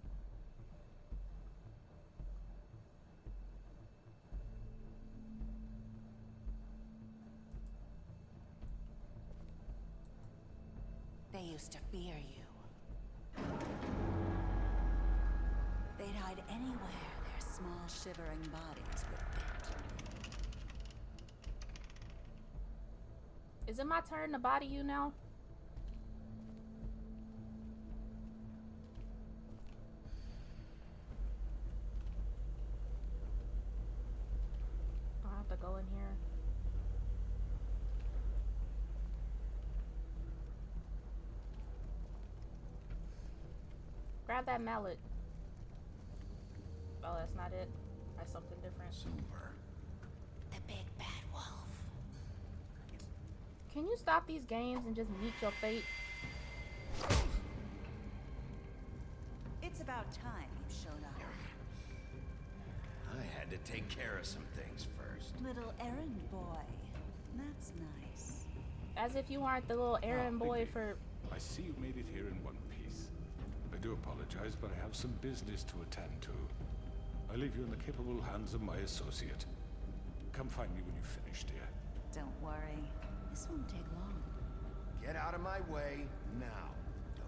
used to fear you. They'd hide anywhere their small, shivering bodies would fit. Is it my turn to body you now? I have to go in here. Grab that mallet. Oh, that's not it. That's something different. Silver. The big bad wolf. Can you stop these games and just meet your fate? It's about time you showed up. I had to take care of some things first. Little errand boy. That's nice. As if you aren't the little errand boy for... I see you made it here in one piece. I do apologize, but I have some business to attend to. I leave you in the capable hands of my associate. Come find me when you've finished, dear. Don't worry. This won't take long. Get out of my way now.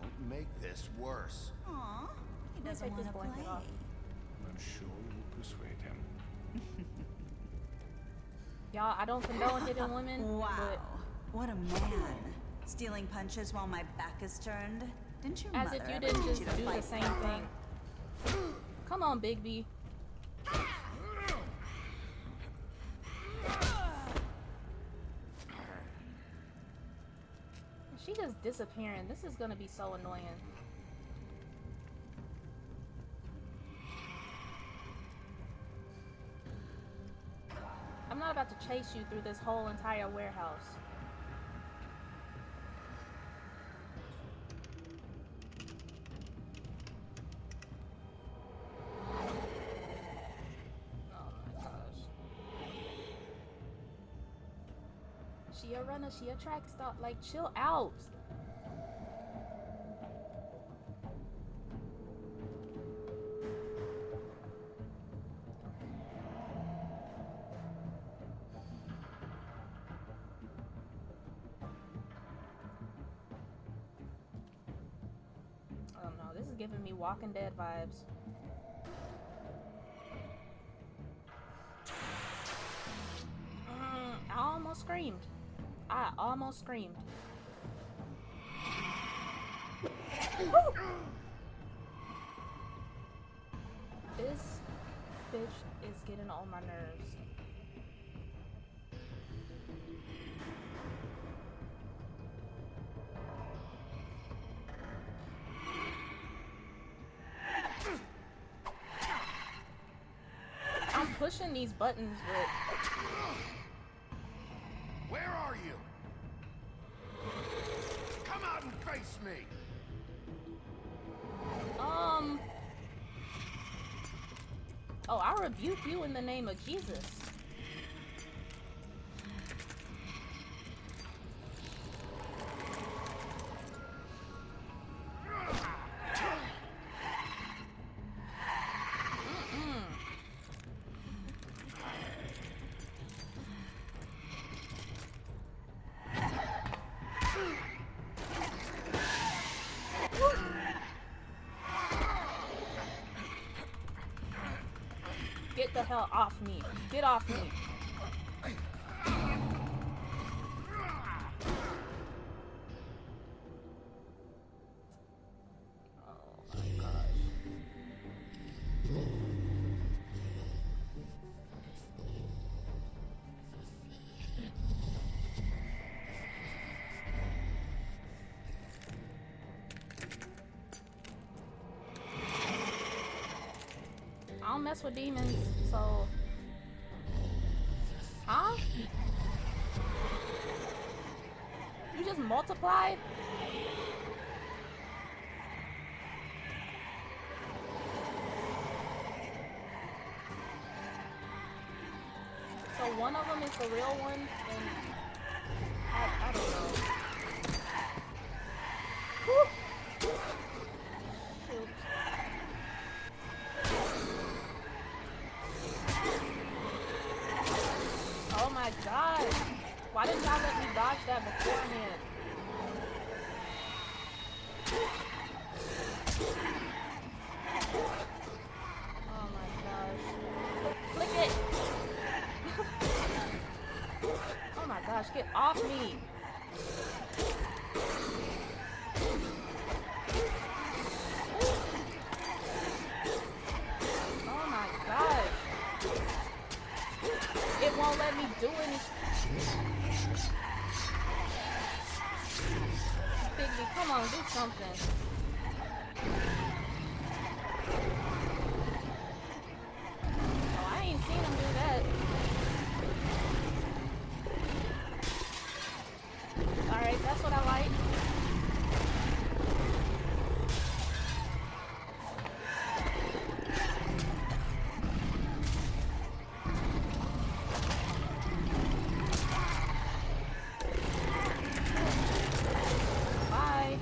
Don't make this worse. Aw, he doesn't want to play. I'm sure you'll persuade him. Y'all, I don't condone hitting women. Wow. But what a man. Stealing punches while my back is turned. Didn't your as mother if you ever didn't teach just you to do fight the same proper? thing. Come on, Bigby. She just disappearing. This is gonna be so annoying. I'm not about to chase you through this whole entire warehouse. She a runner, she a track star. Like, chill out. Oh no, this is giving me Walking Dead vibes. I almost screamed. I almost screamed. Woo! This bitch is getting on my nerves. I'm pushing these buttons with... Where are you? Come out and face me. Oh, I rebuke you in the name of Jesus. Get the hell off me. Get off me. Oh my gosh. I don't mess with demons, so... Huh? You just multiplied? So one of them is the real one, and... I don't know. Woo! Shoot. Oh my god! Why didn't y'all let me dodge that beforehand? Get off me. Oh my gosh. It won't let me do anything. Bigby, come on, do something. Oh, I ain't seen him do that. Alright, that's what I like. Bye.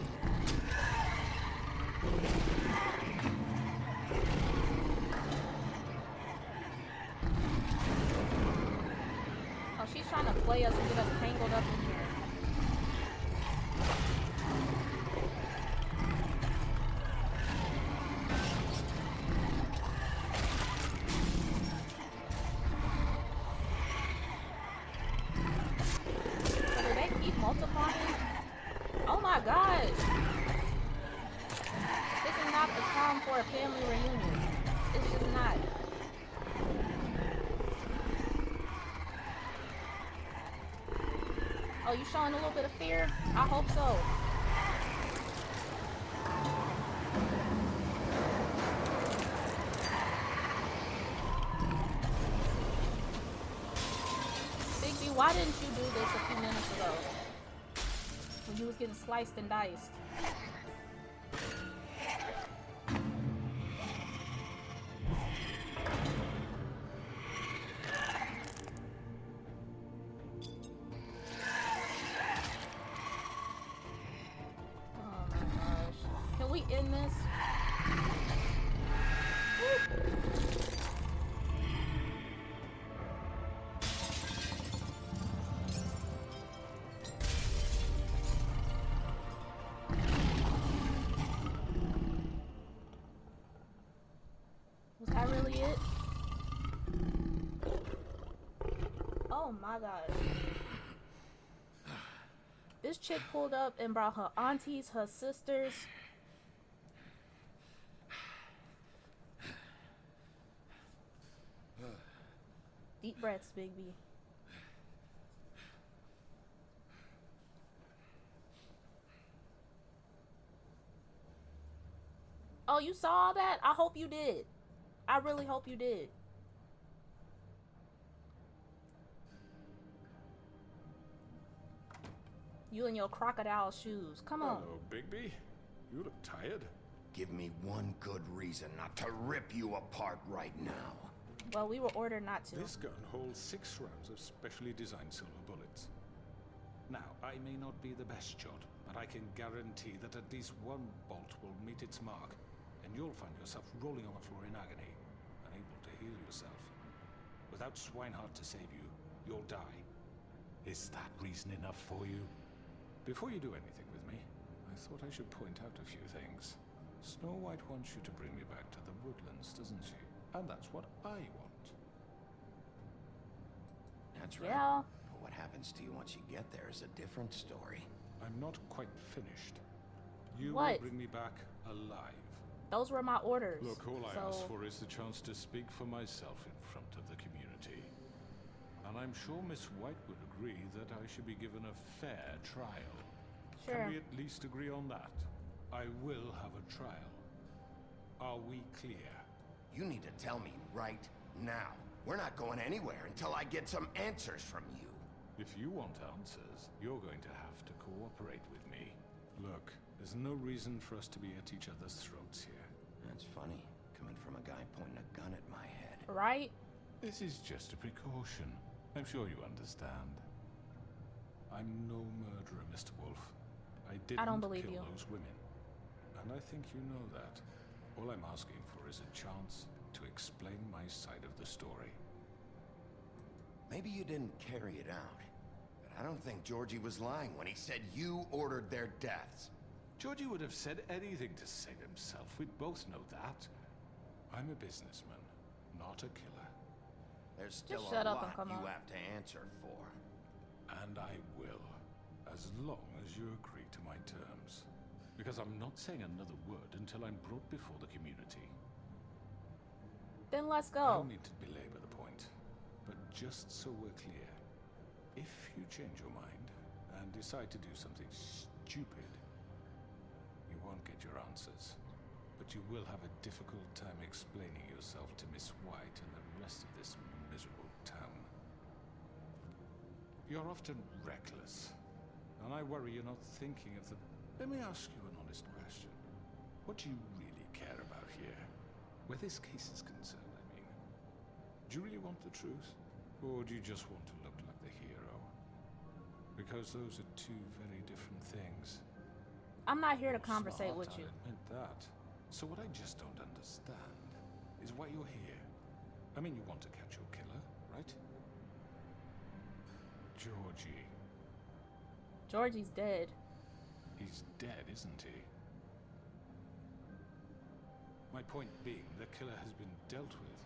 Oh, she's trying to play us and get us tangled up in here. So do they keep multiplying? Oh my gosh! This is not a time for a family reunion. It's just not. Oh, you showing a little bit of fear? I hope so. Bigby, why didn't you do this a few minutes ago? When you was getting sliced and diced. Oh my gosh. Can we end this? Was that really it? Oh my gosh. This chick pulled up and brought her aunties, her sisters. Deep breaths, Bigby. Oh, you saw all that? I hope you did. I really hope you did. You and your crocodile shoes. Come on. Hello, Bigby. You look tired. Give me one good reason not to rip you apart right now. Well, we were ordered not to. This gun holds 6 rounds of specially designed silver bullets. Now, I may not be the best shot, but I can guarantee that at least one bolt will meet its mark, and you'll find yourself rolling on the floor in agony, unable to heal yourself. Without Swinehart to save you, you'll die. Is that reason enough for you? Before you do anything with me, I thought I should point out a few things. Snow White wants you to bring me back to the woodlands, doesn't she? And that's what I want. That's right. Yeah. But what happens to you once you get there is a different story. I'm not quite finished. You What? will bring me back alive. Those were my orders. Look, all I so... ask for is the chance to speak for myself in front of the community. And I'm sure Miss White would agree that I should be given a fair trial. Sure. Can we at least agree on that? I will have a trial. Are we clear? You need to tell me right now. We're not going anywhere until I get some answers from you. If you want answers, you're going to have to cooperate with me. Look, there's no reason for us to be at each other's throats here. That's funny, coming from a guy pointing a gun at my head. Right? This is just a precaution. I'm sure you understand. I'm no murderer, Mr. Wolf. I didn't believe kill you. those women. And I think you know that. All I'm asking for is a chance to explain my side of the story. Maybe you didn't carry it out, but I don't think Georgie was lying when he said you ordered their deaths. Georgie would have said anything to save himself. We'd both know that. I'm a businessman, not a killer. There's still Just a shut up lot and come you on. have to answer for. And I will, as long as you agree to my terms. Because I'm not saying another word until I'm brought before the community. Then let's I go. don't need to belabor the point, but just so we're clear, if you change your mind and decide to do something stupid, you won't get your answers. But you will have a difficult time explaining yourself to Miss White and the rest of this miserable town. You're often reckless, and I worry you're not thinking of the... Let me ask you an honest question. What do you really care about here? Where this case is concerned, I mean. Do you really want the truth? Or do you just want to look like the hero? Because those are two very different things. I'm not here to You're conversate smart, with you. I'll admit that. So what I just don't understand is why you're here. I mean, you want to catch your killer, right? Georgie. Georgie's dead. He's dead, isn't he? My point being, the killer has been dealt with.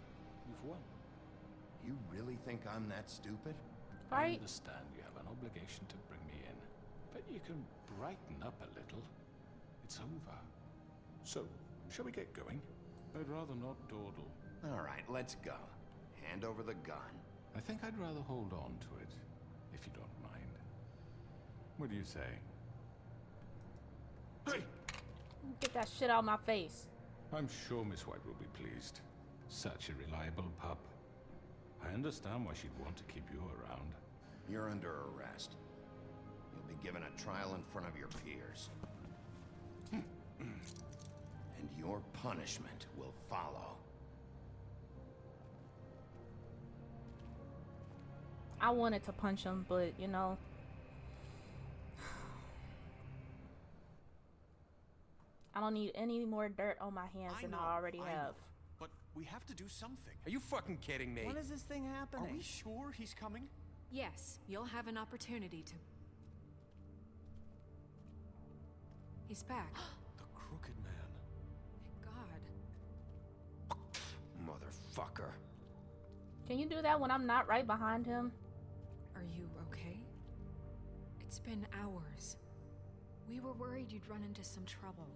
You've won. You really think I'm that stupid? I understand you have an obligation to bring me in, but you can brighten up a little. It's over. So, shall we get going? I'd rather not dawdle. All right, let's go. Hand over the gun. I think I'd rather hold on to it, if you don't mind. What do you say? Hey! Get that shit out of my face. I'm sure Miss White will be pleased. Such a reliable pup. I understand why she'd want to keep you around. You're under arrest. You'll be given a trial in front of your peers. And your punishment will follow. I wanted to punch him, but you know. I don't need any more dirt on my hands than I already have. But we have to do something. Are you fucking kidding me? When is this thing happening? Are we sure he's coming? Yes, you'll have an opportunity to. He's back. The Crooked Man. God. Motherfucker. Can you do that when I'm not right behind him? Are you okay? It's been hours. We were worried you'd run into some trouble.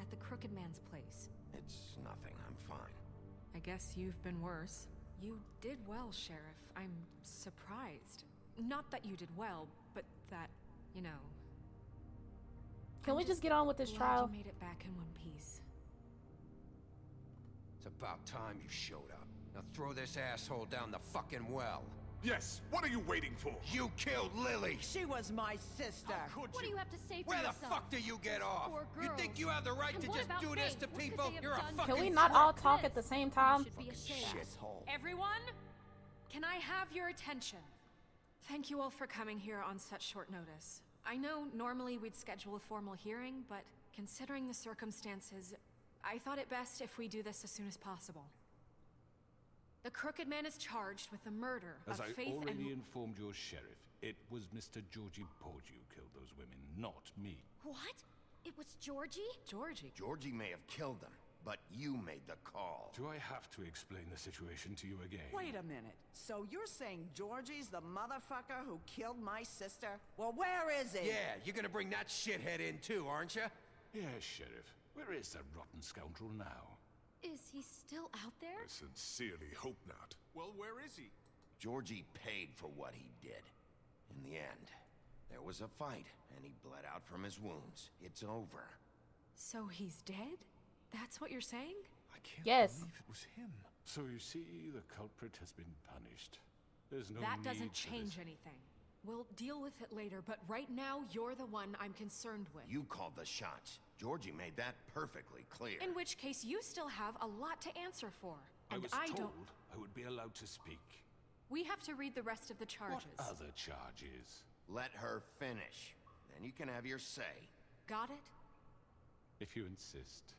At the Crooked Man's place. It's nothing. I'm fine. I guess you've been worse. You did well, Sheriff. I'm surprised. Not that you did well, but that, you know. Can we just get on with this glad trial? You made it back in one piece. It's about time you showed up. Now throw this asshole down the fucking well. Yes, what are you waiting for? You killed Lily! She was my sister. What do you have to say for Where yourself? the fuck do you get off? Poor You girls. think you have the right And to what just about do this Faith? to What could people? they have You're a done? fucking Can we not all talk This. at the same time? Should be ashamed. shithole. Everyone, can I have your attention? Thank you all for coming here on such short notice. I know normally we'd schedule a formal hearing, but considering the circumstances, I thought it best if we do this as soon as possible. The Crooked Man is charged with the murder As of I Faith already and... informed your sheriff, it was Mr. Georgie Porge who killed those women, not me. What? It was Georgie? Georgie? Georgie may have killed them, but you made the call. Do I have to explain the situation to you again? Wait a minute. So you're saying Georgie's the motherfucker who killed my sister? Well, where is he? Yeah, you're gonna bring that shithead in too, aren't you? Yes, Sheriff. Where is that rotten scoundrel now? Is he still out there? I sincerely hope not. Well, where is he? Georgie paid for what he did. In the end, there was a fight, and he bled out from his wounds. It's over. So he's dead? That's what you're saying? I can't Yes. believe it was him. So you see, the culprit has been punished. There's no That need doesn't for change this. anything. We'll deal with it later, but right now, you're the one I'm concerned with. You called the shots. Georgie made that perfectly clear. In which case, you still have a lot to answer for. I And was I told don't... I would be allowed to speak. We have to read the rest of the charges. What other charges? Let her finish. Then you can have your say. Got it? If you insist.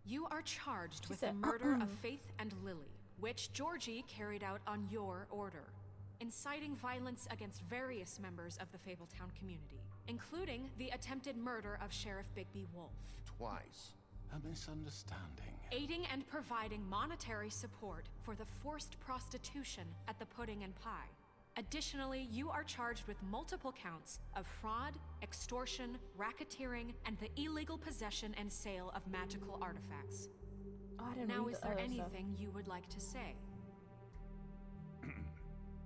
You are charged She with the said, murder of Faith and Lily, which Georgie carried out on your order, inciting violence against various members of the Fabletown community, including the attempted murder of Sheriff Bigby Wolf. Twice. A misunderstanding. Aiding and providing monetary support for the forced prostitution at the Pudding and Pie. Additionally, you are charged with multiple counts of fraud, extortion, racketeering, and the illegal possession and sale of magical artifacts. Oh, I didn't Now, read is the there other stuff. anything you would like to say?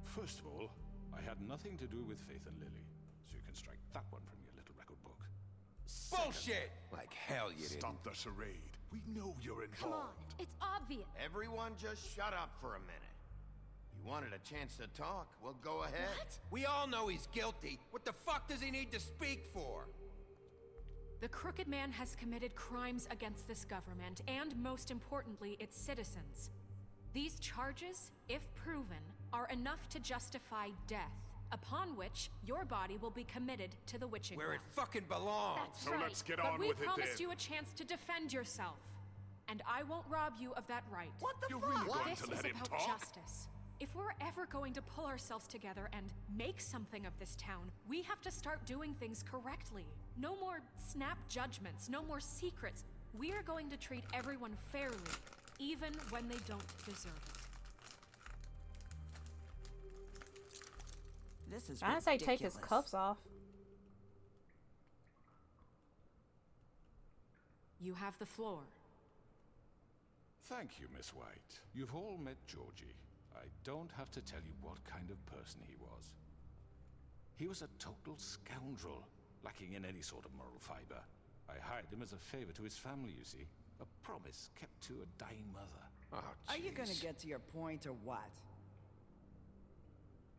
First of all, I had nothing to do with Faith and Lily, so you can strike that one from your little record book. Bullshit! Like hell you didn't. Stop the charade. We know you're involved. Come on, it's obvious. Everyone just shut up for a minute. You wanted a chance to talk? Well, go ahead. What? We all know he's guilty. What the fuck does he need to speak for? The Crooked Man has committed crimes against this government and, most importantly, its citizens. These charges, if proven, are enough to justify death, upon which your body will be committed to the witching Where it well. fucking belongs. That's So right. let's get but on we with it promised then. you a chance to defend yourself, and I won't rob you of that right. What the You're fuck? really going This to is let him about talk? justice. If we're ever going to pull ourselves together and make something of this town, we have to start doing things correctly. No more snap judgments, no more secrets. We are going to treat everyone fairly, even when they don't deserve it. This is I didn't say take his ridiculous. cuffs off. You have the floor. Thank you, Miss White. You've all met Georgie. I don't have to tell you what kind of person he was. He was a total scoundrel, lacking in any sort of moral fiber. I hired him as a favor to his family, you see. A promise kept to a dying mother. Oh, Are you gonna jeez. get to your point or what?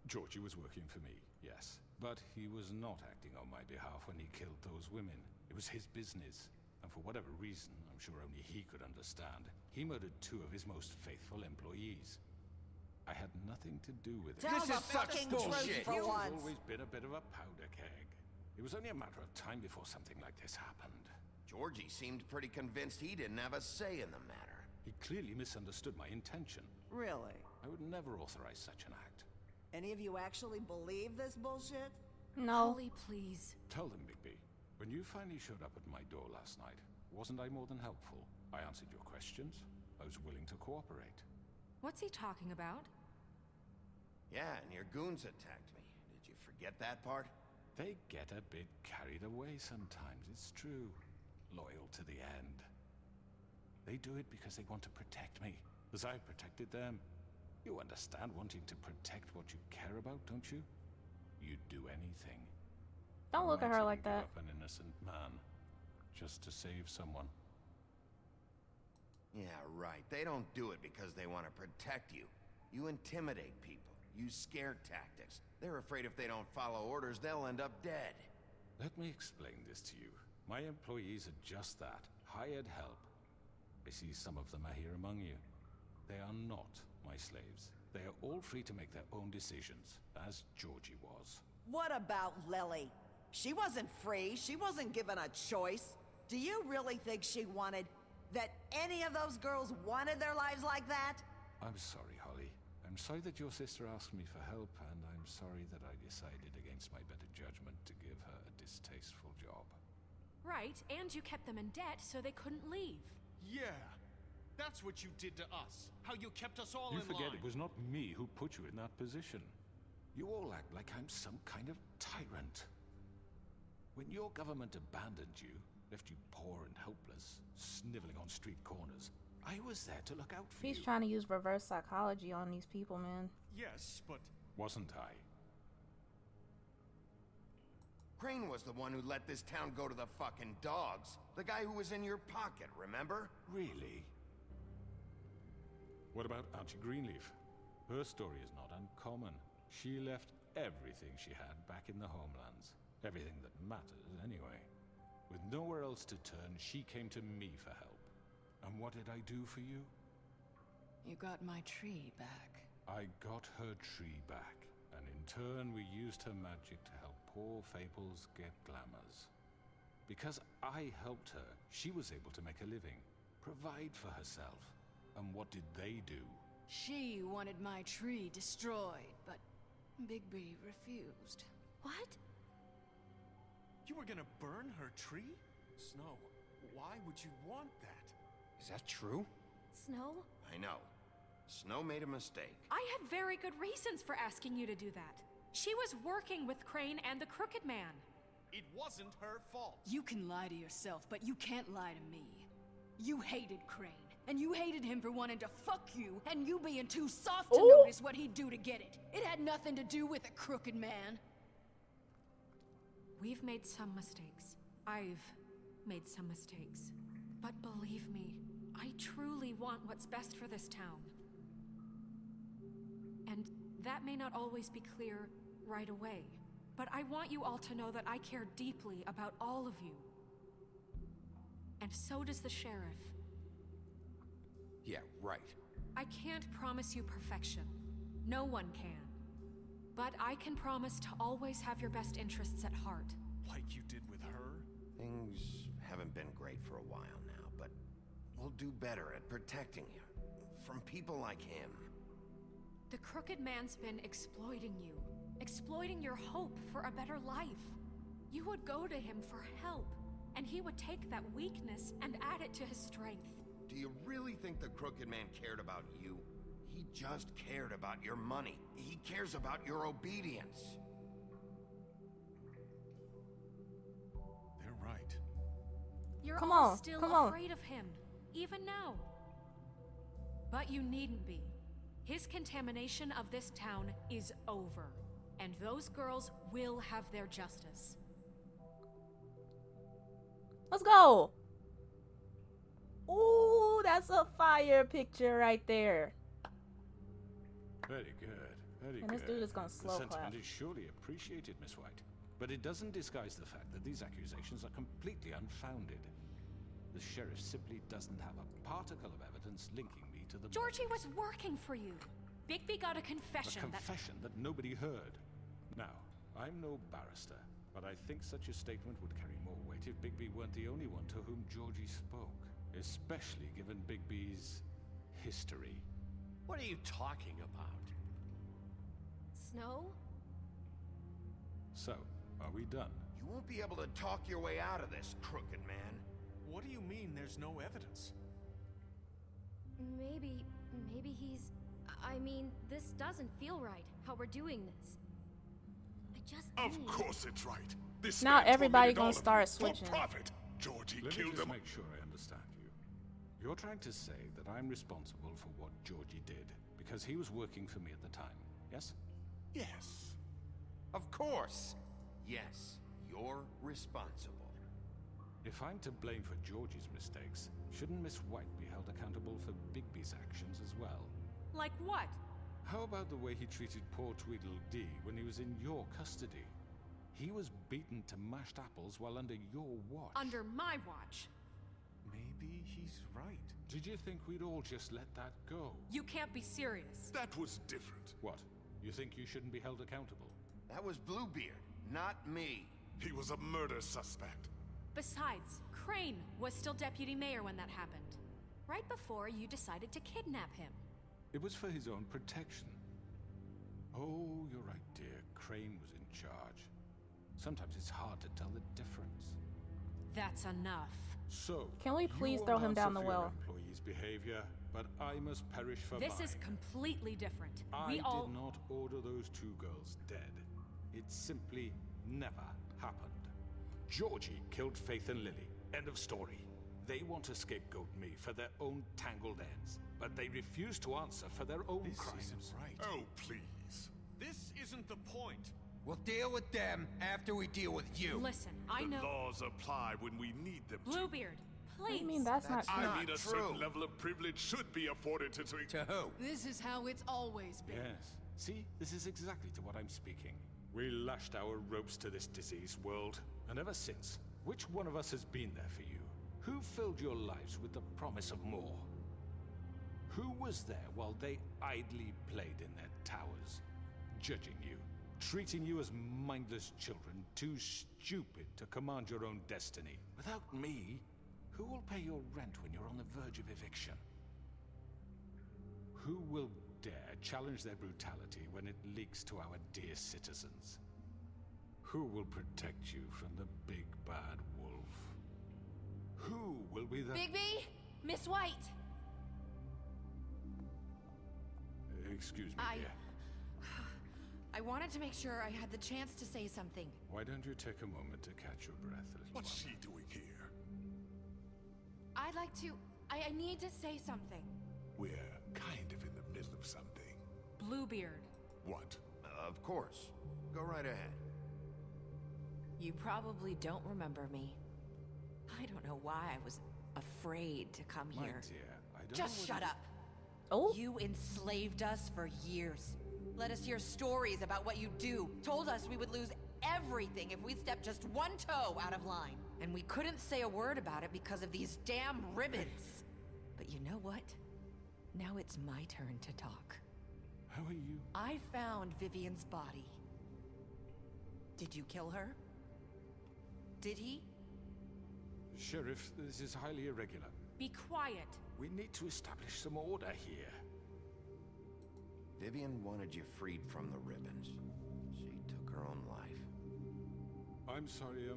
Georgie was working for me, yes. But he was not acting on my behalf when he killed those women. It was his business. And for whatever reason, I'm sure only he could understand, he murdered 2 of his most faithful employees. I had nothing to do with it. Tell This the is such fucking bullshit. truth for He's once. always been a bit of a powder keg. It was only a matter of time before something like this happened. Georgie seemed pretty convinced he didn't have a say in the matter. He clearly misunderstood my intention. Really? I would never authorize such an act. Any of you actually believe this bullshit? No. Holly, please. Tell them, Bigby. When you finally showed up at my door last night, wasn't I more than helpful? I answered your questions. I was willing to cooperate. What's he talking about? Yeah, and your goons attacked me. Did you forget that part? They get a bit carried away sometimes, it's true. Loyal to the end. They do it because they want to protect me, as I've protected them. You understand wanting to protect what you care about, don't you? You'd do anything. Don't look at her Why like give that. up an innocent man just to save someone. Yeah, right. They don't do it because they want to protect you. You intimidate people. Use scare tactics. They're afraid if they don't follow orders, they'll end up dead. Let me explain this to you. My employees are just that. Hired help. I see some of them are here among you. They are not my slaves. They are all free to make their own decisions, as Georgie was. What about Lily? She wasn't free. She wasn't given a choice. Do you really think she wanted... that any of those girls wanted their lives like that? I'm sorry, Holly. I'm sorry that your sister asked me for help, and I'm sorry that I decided against my better judgment to give her a distasteful job. Right, and you kept them in debt so they couldn't leave. Yeah. That's what you did to us. How you kept us all You in forget line. it was not me who put you in that position. You all act like I'm some kind of tyrant. When your government abandoned you, left you poor and helpless, sniveling on street corners, I was there to look out for He's you. trying to use reverse psychology on these people, man. Yes, but... Wasn't I? Crane was the one who let this town go to the fucking dogs. The guy who was in your pocket, remember? Really? What about Auntie Greenleaf? Her story is not uncommon. She left everything she had back in the homelands. Everything that matters, anyway. With nowhere else to turn, she came to me for help. And what did I do for you? You got my tree back. I got her tree back, and in turn we used her magic to help poor Fables get glamours. Because I helped her, she was able to make a living, provide for herself. And what did they do? She wanted my tree destroyed, but Bigby refused. What? You were gonna burn her tree? Snow, Why would you want that? Is that true? Snow? I know. Snow made a mistake. I had very good reasons for asking you to do that. She was working with Crane and the Crooked Man. It wasn't her fault. You can lie to yourself, but you can't lie to me. You hated Crane, and you hated him for wanting to fuck you, and you being too soft to notice what he'd do to get it. It had nothing to do with the Crooked Man. We've made some mistakes. I've made some mistakes. But believe me, I truly want what's best for this town. And that may not always be clear right away, but I want you all to know that I care deeply about all of you. And so does the sheriff. Yeah, right. I can't promise you perfection. No one can. But I can promise to always have your best interests at heart. Like you did with her? Things haven't been great for a while now, but we'll do better at protecting you from people like him. The Crooked Man's been exploiting you, exploiting your hope for a better life. You would go to him for help, and he would take that weakness and add it to his strength. Do you really think the Crooked Man cared about you? He just cared about your money. He cares about your obedience. They're right. You're Come all on, still come on. afraid of him, even now. But you needn't be. His contamination of this town is over, and those girls will have their justice. Let's go. Ooh, that's a fire picture right there. Very good. Very And good. this dude is gonna The slow sentiment clap. is surely appreciated, Miss White. But it doesn't disguise the fact that these accusations are completely unfounded. The sheriff simply doesn't have a particle of evidence linking me to the Georgie was working for you. Bigby got a confession. A confession that nobody heard. Now, I'm no barrister, but I think such a statement would carry more weight if Bigby weren't the only one to whom Georgie spoke, especially given Bigby's history. What are you talking about? Snow? So, are we done? You won't be able to talk your way out of this, Crooked Man. What do you mean there's no evidence? Maybe he's... I mean, this doesn't feel right, how we're doing this. I just Of course it's right. This Now man everybody tormented gonna all of start you switching. For profit. Georgie Let me killed just them. make sure I understand you. You're trying to say that I'm responsible for what Georgie did because he was working for me at the time, yes? Yes. Of course. Yes, you're responsible. If I'm to blame for Georgie's mistakes, shouldn't Miss White be held accountable for Bigby's actions as well? Like what? How about the way he treated poor Tweedledee when he was in your custody? He was beaten to mashed apples while under your watch. Under my watch. Maybe he's right. Did you think we'd all just let that go? You can't be serious. That was different. What? You think you shouldn't be held accountable? That was Bluebeard, not me. He was a murder suspect. Besides, Crane was still deputy mayor when that happened. Right before you decided to kidnap him. It was for his own protection. Oh, you're right, dear. Crane was in charge. Sometimes it's hard to tell the difference. That's enough. So, Can we please you throw won't him down answer the for your well? employees' behavior, but I must perish for This mine. is completely different. I We all... did not order those two girls dead. It simply never happened. Georgie killed Faith and Lily. End of story. They want to scapegoat me for their own tangled ends, but they refuse to answer for their own crimes. This isn't right. Oh, please. This isn't the point. We'll deal with them after we deal with you. Listen, I The know... laws apply when we need them to. Bluebeard, What do please. you mean that's not I true? mean a certain level of privilege should be afforded to... To who? This is how it's always been. Yes. See, this is exactly to what I'm speaking. We lashed our ropes to this diseased world, and ever since, which one of us has been there for you? Who filled your lives with the promise of more? Who was there while they idly played in their towers, judging you, treating you as mindless children, too stupid to command your own destiny? Without me, who will pay your rent when you're on the verge of eviction? Who will dare challenge their brutality when it leaks to our dear citizens? Who will protect you from the big bad wolf? Who will be the... Bigby? Miss White! Excuse me, dear. I wanted to make sure I had the chance to say something. Why don't you take a moment to catch your breath, little What's one? she doing here? I'd like to... I need to say something. We're kind of in the middle of something. Bluebeard. What? Of course. Go right ahead. You probably don't remember me. I don't know why I was afraid to come My here. dear, I don't Just know shut what up. Oh. You enslaved us for years. Let us hear stories about what you do. Told us we would lose everything if we stepped just one toe out of line. And we couldn't say a word about it because of these damn ribbons. But you know what? Now it's my turn to talk. How are you? I found Vivian's body. Did you kill her? Did he? Sheriff, this is highly irregular. Be quiet. We need to establish some order here. Vivian wanted you freed from the ribbons. She took her own life. I'm sorry,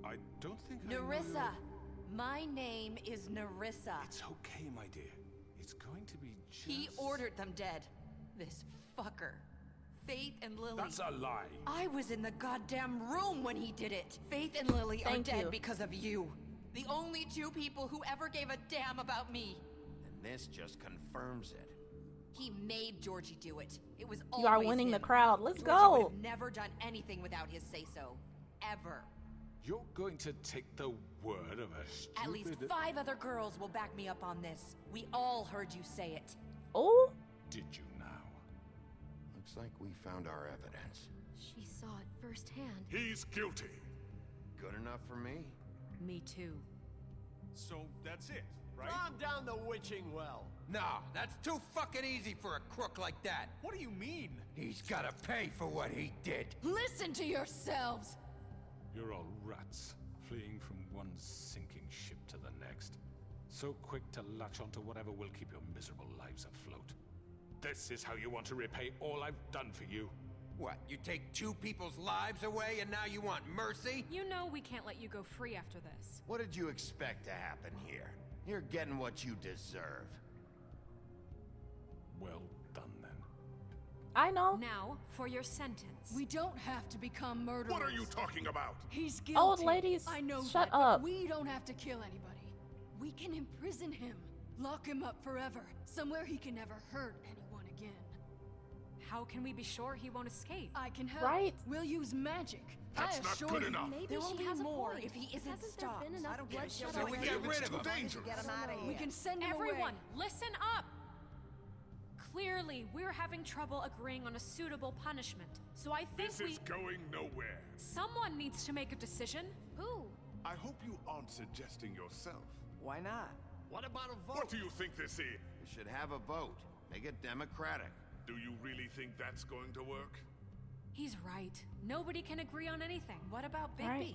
I don't think I know Nerissa! your- My name is Nerissa. It's okay, my dear. It's going to be just... He ordered them dead. This fucker. Faith and Lily. That's a lie. I was in the goddamn room when he did it. Faith and Lily are Thank dead you. because of you. The only two people who ever gave a damn about me. And this just confirms it. He made Georgie do it. It was You are always winning the him. crowd. Let's Georgie go. would have never done anything without his say-so. Ever. You're going to take the word of a stupid... At least 5 other girls will back me up on this. We all heard you say it. Oh. Did you now? Looks like we found our evidence. She saw it firsthand. He's guilty. Good enough for me? Me too. So that's it, right? Calm down the witching well. Nah, that's too fucking easy for a crook like that. What do you mean? He's gotta pay for what he did. Listen to yourselves! You're all rats, fleeing from one sinking ship to the next. So quick to latch onto whatever will keep your miserable lives afloat. This is how you want to repay all I've done for you. What, you take 2 people's lives away and now you want mercy? You know we can't let you go free after this. What did you expect to happen here? You're getting what you deserve. Well done, then. I know. Now, for your sentence. We don't have to become murderers. What are you talking about? He's guilty. Old ladies, I know shut that, but up. we don't have to kill anybody. We can imprison him. Lock him up forever. Somewhere he can never hurt anyone again. How can we be sure he won't escape? I can help. Right. We'll use magic. That's I not assure good you. enough. Maybe There will she be has a more point. if he isn't Hasn't stopped. there been enough I don't care. bloodshed So we already? get rid of him. Dangerous. Get him out of here. We can send him Everyone, away. listen up! Clearly, we're having trouble agreeing on a suitable punishment. So I think This is going nowhere. someone needs to make a decision. Who? I hope you aren't suggesting yourself. Why not? What about a vote? What do you think this is? We should have a vote. Make it democratic. Do you really think that's going to work? He's right. Nobody can agree on anything. What about Bigby? Right.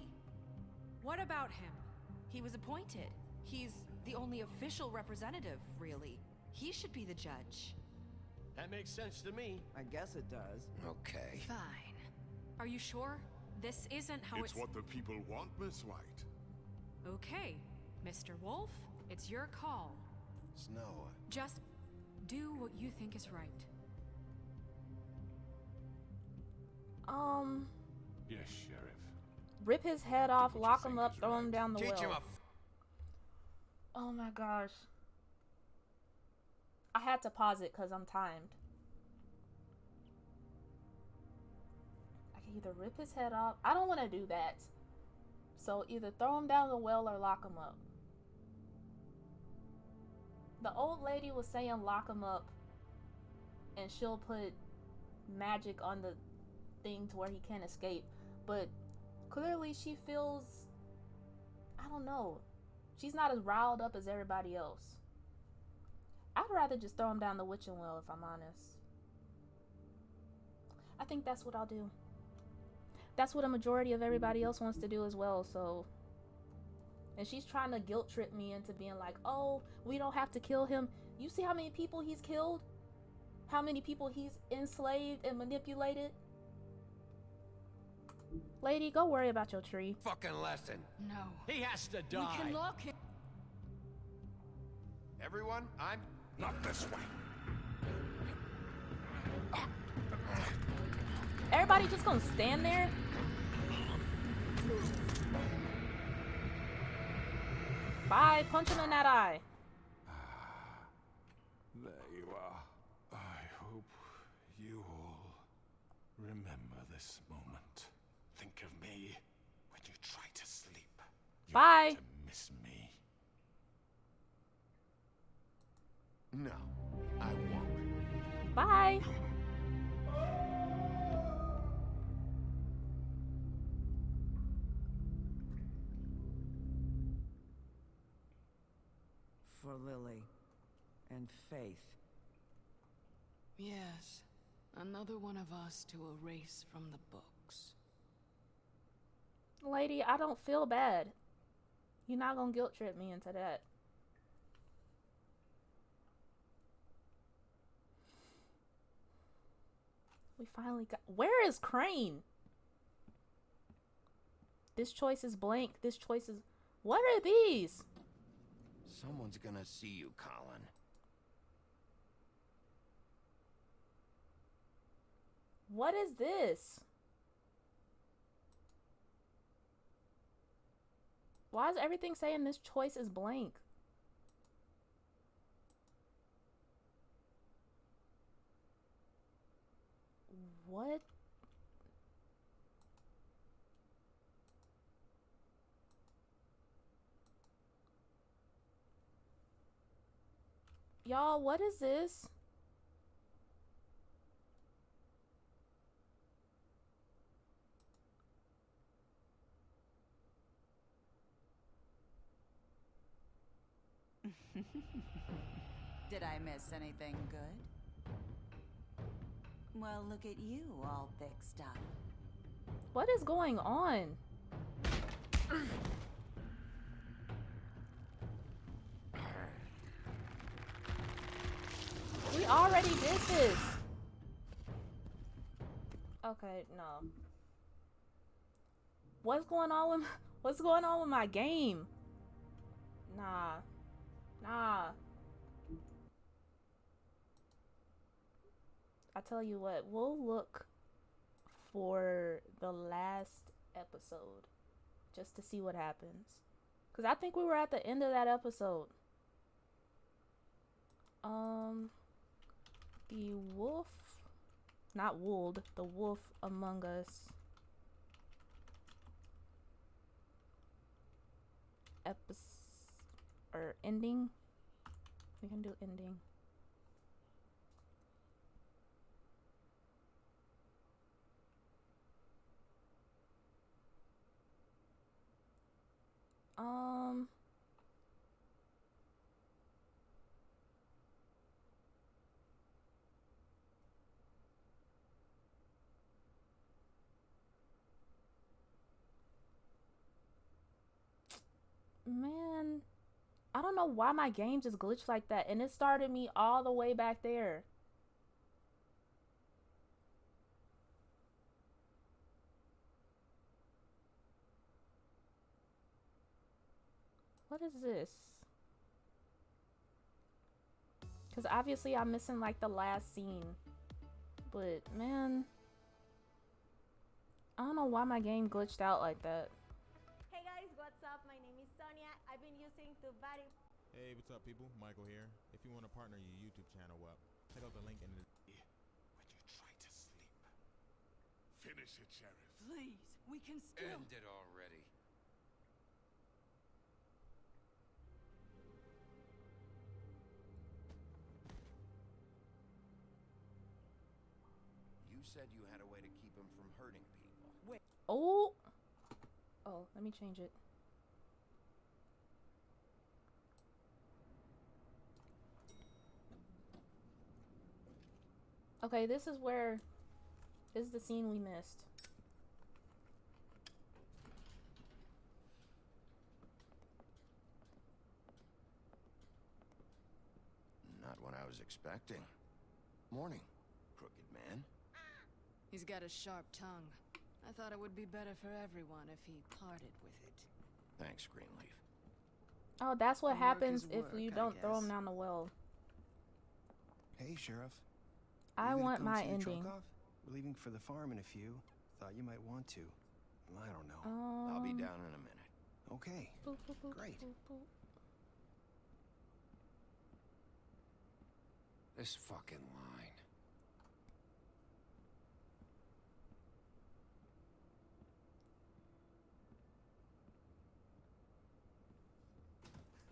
What about him? He was appointed. He's the only official representative, really. He should be the judge. That makes sense to me. I guess it does. Okay. Fine. Are you sure? This isn't how It's what the people want, Miss White. Okay, Mr. Wolf, it's your call. Snow. Just do what you think is right. Yes, Sheriff. Rip his head off, lock him up, throw him down the Teach him well. a Oh my gosh. I had to pause it because I'm timed. I can either rip his head off. I don't want to do that. So either throw him down the well or lock him up. The old lady was saying lock him up. And she'll put magic on the thing to where he can't escape. But clearly she feels... I don't know. She's not as riled up as everybody else. I'd rather just throw him down the witching well, if I'm honest. I think that's what I'll do. That's what a majority of everybody else wants to do as well, so... And she's trying to guilt trip me into being like, oh, we don't have to kill him. You see how many people he's killed? How many people he's enslaved and manipulated? Lady, go worry about your tree. fucking lesson. No. He has to We die. can lock him. everyone, I'm... Not this way. Everybody just gonna stand there? Bye, punch him in that eye. There you are. I hope you all remember this moment. Think of me when you try to sleep. You Bye. to miss me. No, I won't. Bye. For Lily and Faith. Yes, another one of us to erase from the books. Lady, I don't feel bad. You're not gonna guilt trip me into that. We finally got... Where is Crane? This choice is blank. This choice is... What are these? Someone's gonna see you, Colin. What is this? Why is everything saying this choice is blank? What? Y'all, what is this? Did I miss anything good? Well, look at you, all fixed up. What is going on? We already did this. Okay, no. What's going on with my game? Nah. Nah. I tell you what, we'll look for the last episode just to see what happens. Cause I think we were at the end of that episode. The wolf, not Wold, the wolf among us. Or ending. We can do ending. Man, I don't know why my game just glitched like that, and it started me all the way back there. What is this? Because obviously I'm missing like the last scene. But man, I don't know why my game glitched out like that. Hey guys, what's up? My name is Sonia. I've been using Tubari. Hey, what's up, people? Michael here. If you want to partner your YouTube channel up, check out the link in the... When you try to sleep. Finish it, Sheriff. Please, we can still... End it already. You said you had a way to keep him from hurting people. Wait. Oh, let me change it. Okay, this is the scene we missed. Not what I was expecting. Morning, crooked man. He's got a sharp tongue. I thought it would be better for everyone if he parted with it. Thanks, Greenleaf. Oh, that's what Work happens is if work, you I don't throw guess. him down the well. Hey, Sheriff. I You gonna want come my see the truck ending. off? We're leaving for the farm in a few. Thought you might want to. I don't know. I'll be down in a minute. Okay. Boop, boop, boop, Great. boop, boop. This fucking line.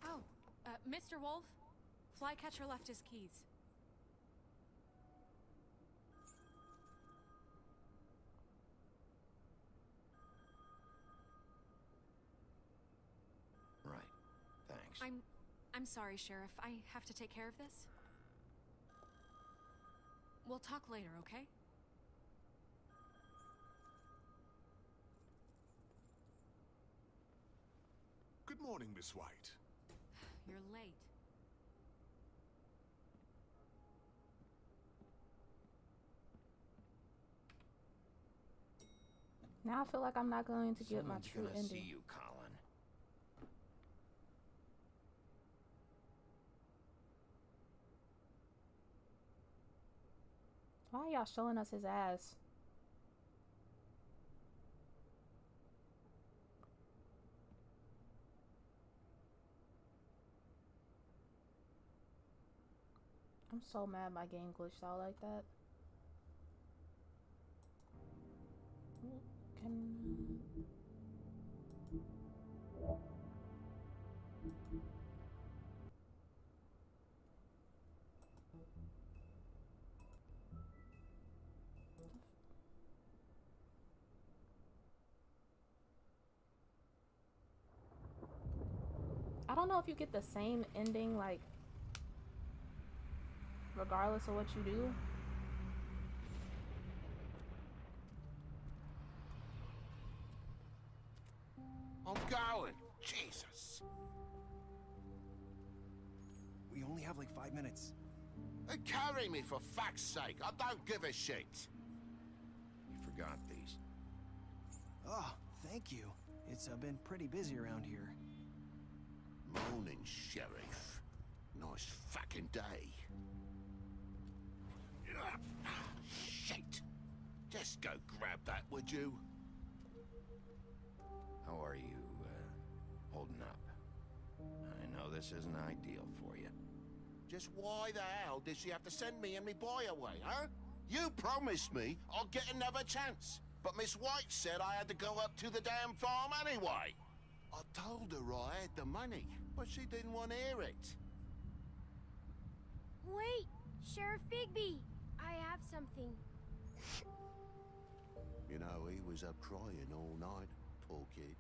Oh, Mr. Wolf? Flycatcher left his keys. Right. Thanks. I'm sorry, Sheriff. I have to take care of this. We'll talk later, okay? Good morning, Miss White. You're late. Now I feel like I'm not going to get my Someone's true gonna ending. see you, Colin. Why are y'all showing us his ass? I'm so mad my game glitched out like that. I don't know if you get the same ending, like, regardless of what you do. I'm going. Jesus. We only have like 5 minutes. Carry me for fuck's sake. I don't give a shit. You forgot these. Oh, thank you. It's been pretty busy around here. Morning, Sheriff. Nice fucking day. Shit. Just go grab that, would you? How are you, holding up? I know this isn't ideal for you. Just why the hell did she have to send me and me boy away, huh? You promised me I'd get another chance. But Miss White said I had to go up to the damn farm anyway. I told her I had the money, but she didn't want to hear it. Wait, Sheriff Bigby, I have something. You know, he was up crying all night, poor kid.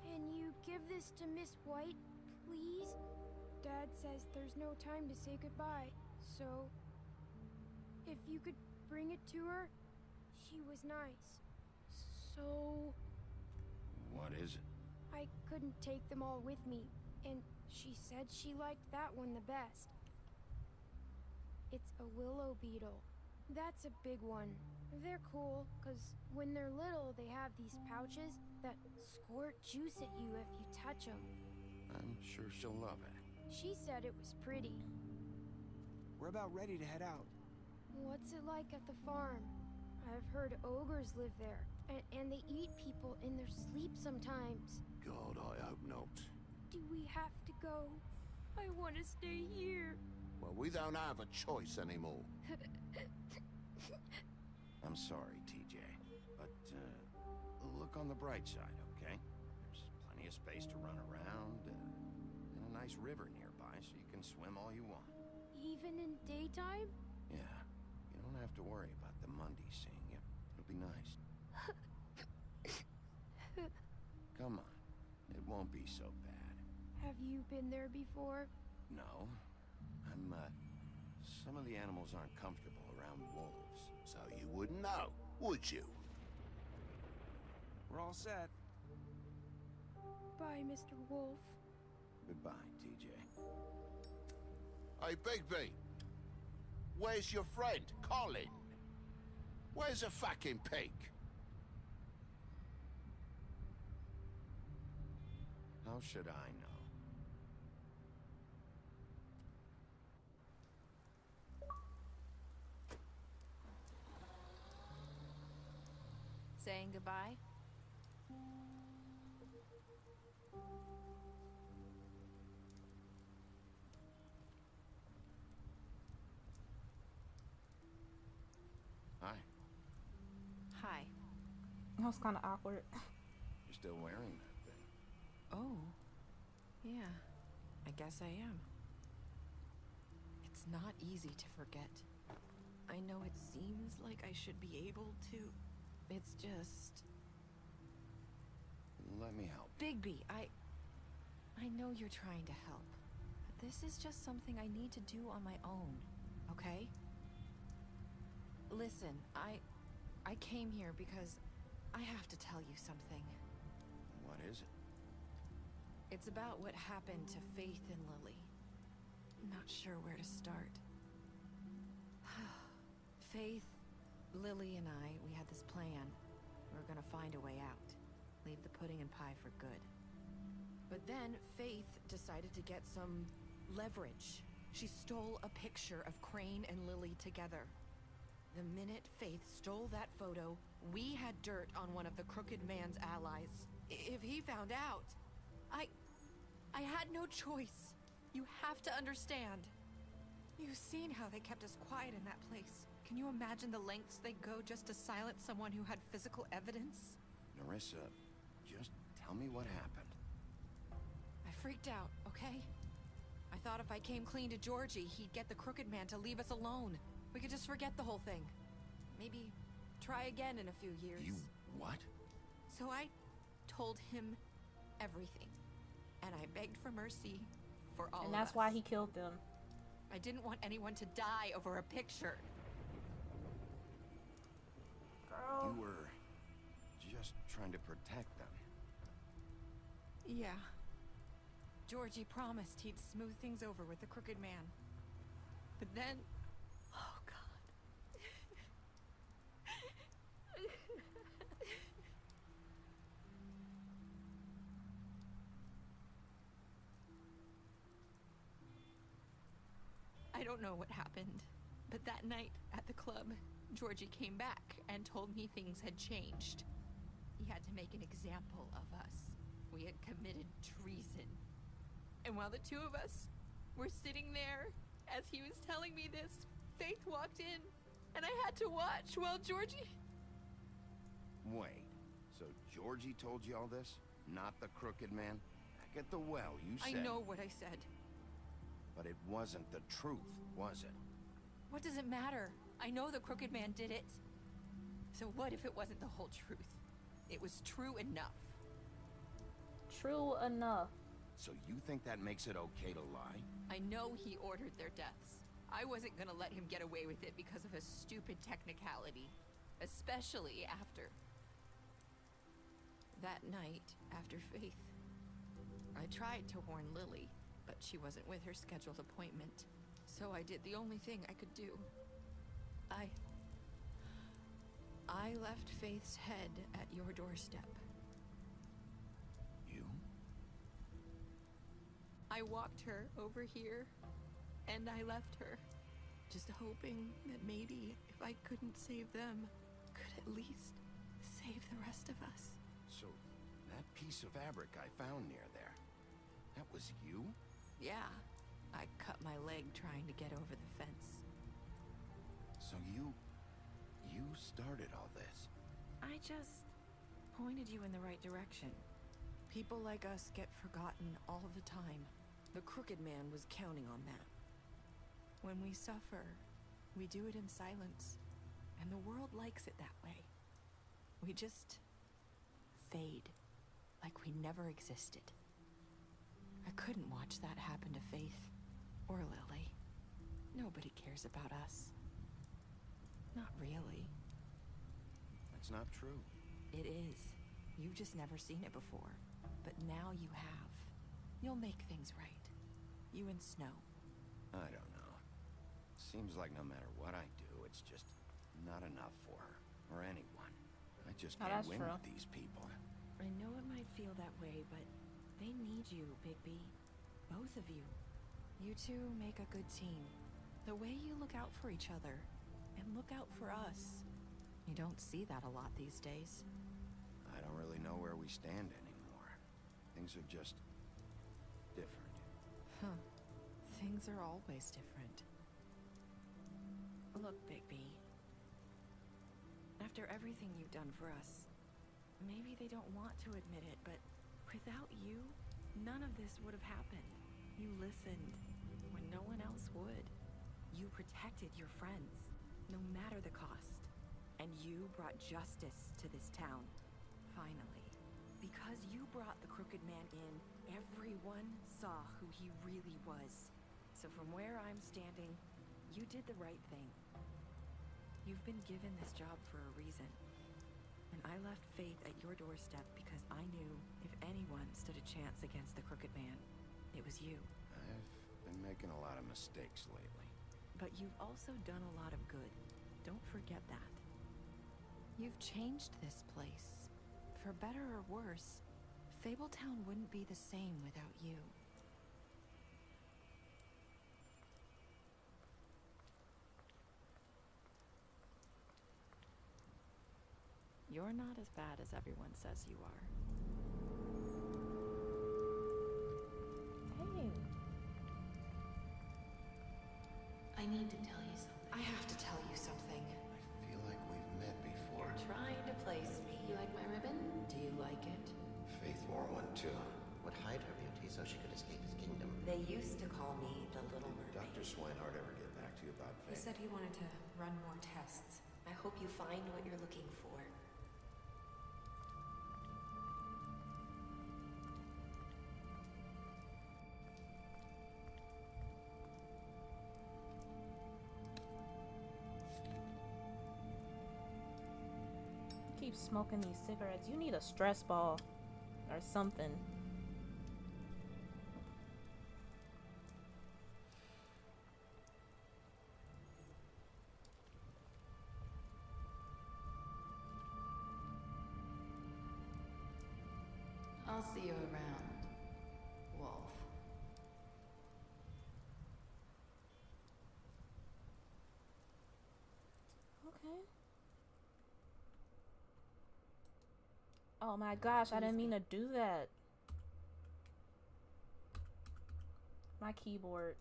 Can you give this to Miss White, please? Dad says there's no time to say goodbye, so if you could bring it to her, she was nice. So What is it? I couldn't take them all with me, and she said she liked that one the best. It's a willow beetle. That's a big one. They're cool, because when they're little, they have these pouches that squirt juice at you if you touch them. I'm sure she'll love it. She said it was pretty. We're about ready to head out. What's it like at the farm? I've heard ogres live there, and they eat people in their sleep sometimes. God, I hope not. Do we have to go? I want to stay here. Well, we don't have a choice anymore. I'm sorry, TJ, but look on the bright side, okay? There's plenty of space to run around, and a nice river nearby, so you can swim all you want. Even in daytime? Yeah, you don't have to worry about the Monday seeing you. It'll be nice. Come on, it won't be so bad. Have you been there before? No, some of the animals aren't comfortable around wolves. So you wouldn't know, would you? We're all set. Bye, Mr. Wolf. Goodbye, TJ. Hey, Bigby. Where's your friend, Colin? Where's a fucking pig? How should I know? Saying goodbye? Hi. Hi. That was kind of awkward. You're still wearing that thing. Oh. Yeah. I guess I am. It's not easy to forget. I know it seems like I should be able to. It's just... Let me help. Bigby, I know you're trying to help. But this is just something I need to do on my own, okay? Listen, I came here because I have to tell you something. What is it? It's about what happened to Faith and Lily. I'm not sure where to start. Faith, Lily, and we had this plan. We were gonna find a way out. Leave the pudding and pie for good. But then Faith decided to get some leverage. She stole a picture of Crane and Lily together. The minute Faith stole that photo, we had dirt on one of the Crooked Man's allies. If he found out, I had no choice. You have to understand. You've seen how they kept us quiet in that place. Can you imagine the lengths they go just to silence someone who had physical evidence? Nerissa, just tell me what happened. I freaked out, okay? I thought if I came clean to Georgie, he'd get the Crooked Man to leave us alone. We could just forget the whole thing. Maybe try again in a few years. You what? So I told him everything. And I begged for mercy for all of us. And that's why he killed them. I didn't want anyone to die over a picture. Girl. You were just trying to protect them. Yeah. Georgie promised he'd smooth things over with the Crooked Man. But then... Oh, God. I don't know what happened, but that night at the club, Georgie came back and told me things had changed. He had to make an example of us. We had committed treason. And while the two of us were sitting there, as he was telling me this, Faith walked in, and I had to watch while Georgie... Wait, so Georgie told you all this? Not the Crooked Man? Back at the well, you said... I know what I said. But it wasn't the truth, was it? What does it matter? I know the Crooked Man did it. So what if it wasn't the whole truth? It was true enough. True enough. So you think that makes it okay to lie? I know he ordered their deaths. I wasn't gonna let him get away with it because of a stupid technicality. Especially after... that night, after Faith. I tried to warn Lily, but she wasn't with her scheduled appointment. So I did the only thing I could do. I left Faith's head at your doorstep. You? I walked her over here, and I left her. Just hoping that maybe if I couldn't save them, could at least save the rest of us. So, that piece of fabric I found near there, that was you? Yeah, I cut my leg trying to get over the fence. So you started all this? I just pointed you in the right direction. People like us get forgotten all the time. The Crooked Man was counting on that. When we suffer, we do it in silence, and the world likes it that way. We just fade, like we never existed. I couldn't watch that happen to Faith or Lily. Nobody cares about us. Not really. That's not true. It is. You've just never seen it before. But now you have. You'll make things right. You and Snow. I don't know. Seems like no matter what I do, it's just not enough for her, or anyone. I just can't win with these people. I know it might feel that way, but They need you, Bigby. Both of you. You two make a good team. The way you look out for each other, and look out for us. You don't see that a lot these days. I don't really know where we stand anymore. Things are just different. Huh. Things are always different. Look, Bigby. After everything you've done for us, maybe they don't want to admit it, but without you, none of this would have happened. You listened when no one else would. You protected your friends, no matter the cost. And you brought justice to this town, finally. Because you brought the Crooked Man in, everyone saw who he really was. So from where I'm standing, you did the right thing. You've been given this job for a reason. And I left Faith at your doorstep because I knew if anyone stood a chance against the Crooked Man, it was you. I've been making a lot of mistakes lately. But you've also done a lot of good. Don't forget that. You've changed this place. For better or worse, Fabletown wouldn't be the same without you. You're not as bad as everyone says you are. Hey. I need to tell you something. I have to tell you something. I feel like we've met before. You're trying to place me. You like my ribbon? Do you like it? Faith wore one too. Would hide her beauty so she could escape his kingdom. They used to call me the Little Mermaid. Dr. Swinehart ever get back to you about He Faith? said he wanted to run more tests. I hope you find what you're looking for. Keep smoking these cigarettes. You need a stress ball or something. I'll see you around, Wolf. Okay. Oh my gosh, I didn't mean to do that. My keyboard.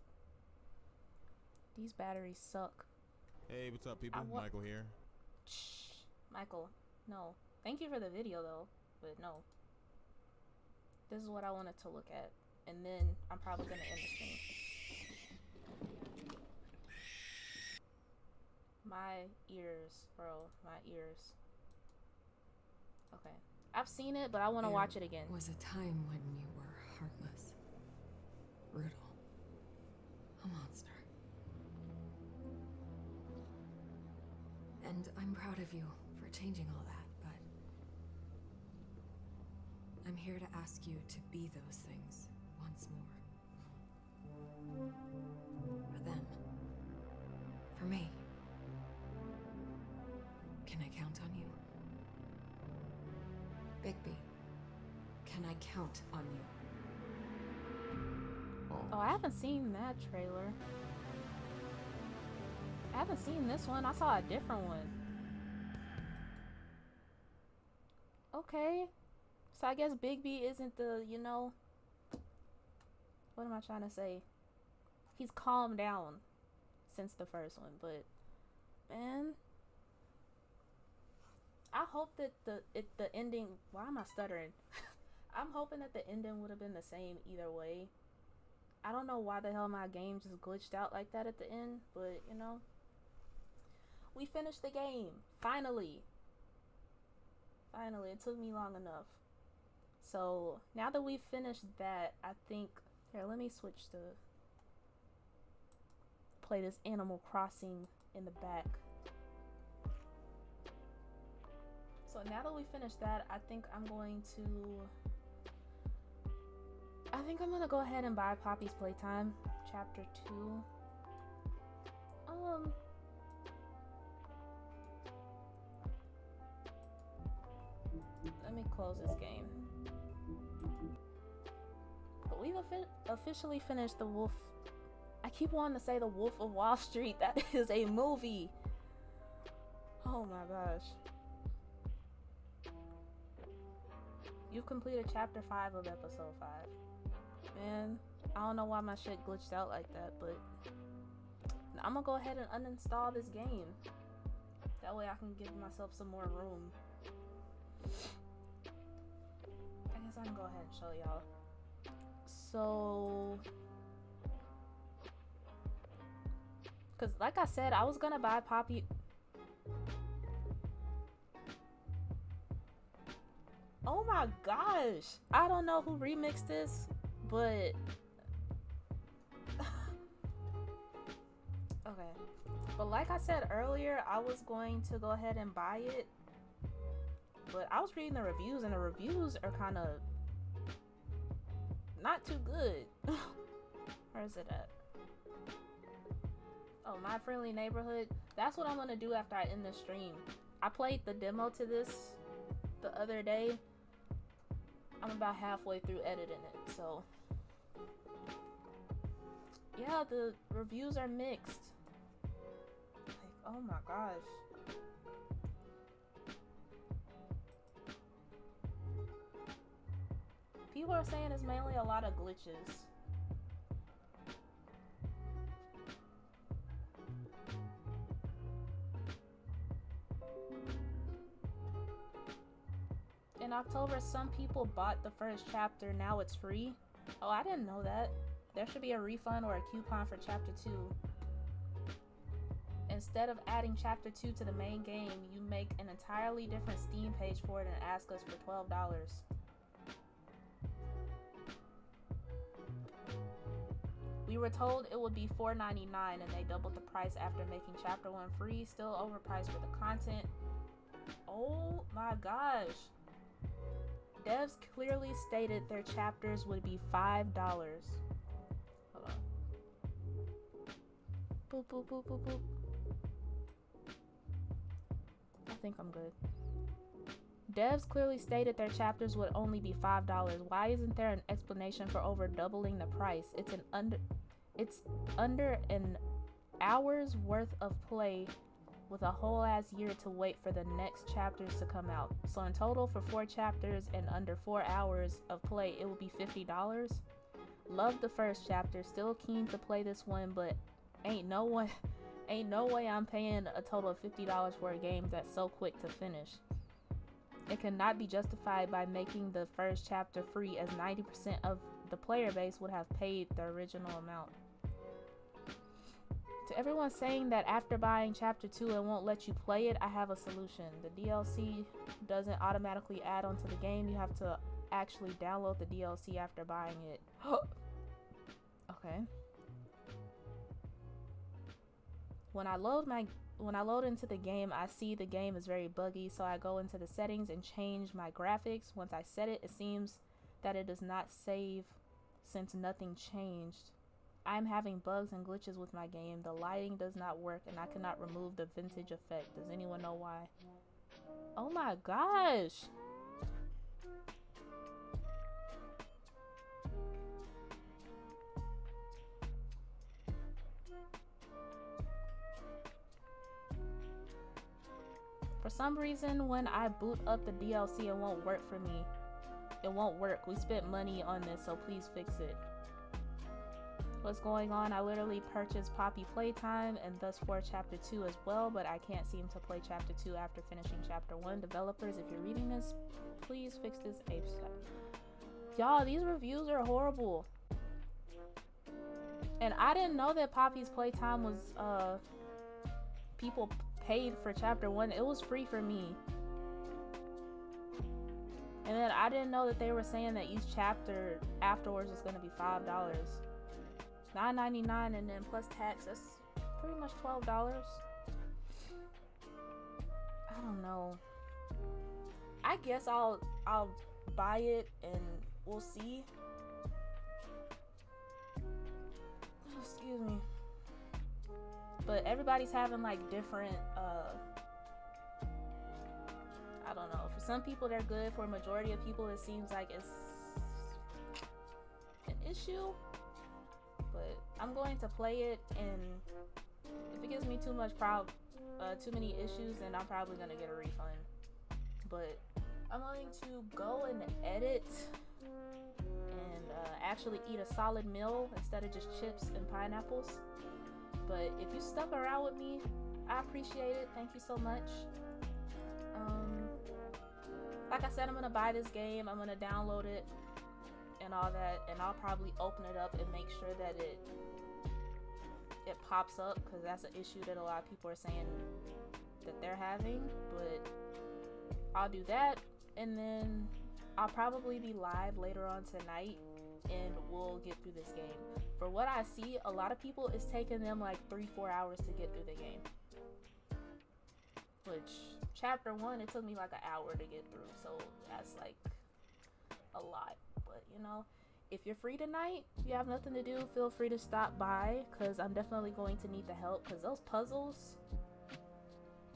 These batteries suck. Hey, what's up, people? Michael here. Shh. Michael, no. Thank you for the video, though, but no. This is what I wanted to look at, and then I'm probably gonna end the stream. My ears, bro. My ears. Okay. I've seen it, but I want to watch it again. Was a time when you were heartless, brutal, a monster. And I'm proud of you for changing all that, but I'm here to ask you to be those things once more. For them. For me. Can I count on you? Bigby, can I count on you? Oh, I haven't seen that trailer. I haven't seen this one. I saw a different one. Okay. So I guess Bigby isn't the, you know... What am I trying to say? He's calmed down since the first one, but... Man... I hope that the ending... Why am I stuttering? I'm hoping that the ending would have been the same either way. I don't know why the hell my game just glitched out like that at the end, but, you know. We finished the game. Finally. Finally. It took me long enough. So, now that we've finished that, I think... Here, let me switch to... Play this Animal Crossing in the back. So now that we finished that, I think I'm going to go ahead and buy Poppy's Playtime, Chapter 2. Let me close this game. But we've officially finished The Wolf. I keep wanting to say The Wolf of Wall Street. That is a movie. Oh my gosh. You've completed chapter 5 of episode 5. Man, I don't know why my shit glitched out like that, but I'm gonna go ahead and uninstall this game. That way I can give myself some more room. I guess I can go ahead and show y'all. So, cause like I said, I was gonna buy Poppy. Oh my gosh, I don't know who remixed this, but okay. But like I said earlier, I was going to go ahead and buy it, but I was reading the reviews, and the reviews are kind of not too good. Where is it at? Oh, My Friendly Neighborhood. That's what I'm gonna do after I end the stream. I played the demo to this the other day. I'm about halfway through editing it, so yeah, the reviews are mixed. Like, oh my gosh. People are saying it's mainly a lot of glitches. In October, some people bought the first chapter, now it's free. Oh, I didn't know that. There should be a refund or a coupon for chapter 2. Instead of adding chapter 2 to the main game, you make an entirely different Steam page for it and ask us for $12. We were told it would be $4.99 and they doubled the price after making chapter 1 free, still overpriced for the content. Oh my gosh. Devs clearly stated their chapters would be $5. Hold on. Boop, boop, boop, boop, boop. I think I'm good. Devs clearly stated their chapters would only be $5. Why isn't there an explanation for over doubling the price? It's under an hour's worth of play with a whole ass year to wait for the next chapters to come out. So in total, for 4 chapters and under 4 hours of play, it will be $50. Love the first chapter, still keen to play this one, but ain't no way I'm paying a total of $50 for a game that's so quick to finish. It cannot be justified by making the first chapter free, as 90% of the player base would have paid the original amount. To everyone saying that after buying chapter 2 it won't let you play it, I have a solution. The DLC doesn't automatically add onto the game. You have to actually download the DLC after buying it. Okay. When I load into the game, I see the game is very buggy, so I go into the settings and change my graphics. Once I set it, it seems that it does not save since nothing changed. I'm having bugs and glitches with my game. The lighting does not work and I cannot remove the vintage effect. Does anyone know why? Oh my gosh! For some reason, when I boot up the DLC, it won't work for me. It won't work. We spent money on this, so please fix it. What's going on? I literally purchased Poppy Playtime and thus for chapter 2 as well, but I can't seem to play chapter 2 after finishing chapter 1. Developers, if you're reading this, please fix this ASAP. Y'all, these reviews are horrible. And I didn't know that Poppy's Playtime was, people paid for chapter 1. It was free for me. And then I didn't know that they were saying that each chapter afterwards is going to be $5. $9.99 and then plus tax, that's pretty much $12. I don't know. I guess I'll buy it and we'll see. Oh, excuse me. But everybody's having like different I don't know. For some people they're good. For a majority of people it seems like it's an issue, but I'm going to play it, and if it gives me too many issues, then I'm probably gonna get a refund. But I'm going to go and edit and actually eat a solid meal instead of just chips and pineapples. But if you stuck around with me, I appreciate it. Thank you so much. Like I said, I'm gonna buy this game, I'm gonna download it and all that, and I'll probably open it up and make sure that it pops up, because that's an issue that a lot of people are saying that they're having. But I'll do that, and then I'll probably be live later on tonight and we'll get through this game. For what I see, a lot of people, it's taking them like 3-4 hours to get through the game, which chapter 1 it took me like an hour to get through, so that's like a lot. But you know, if you're free tonight, you have nothing to do, feel free to stop by, because I'm definitely going to need the help, because those puzzles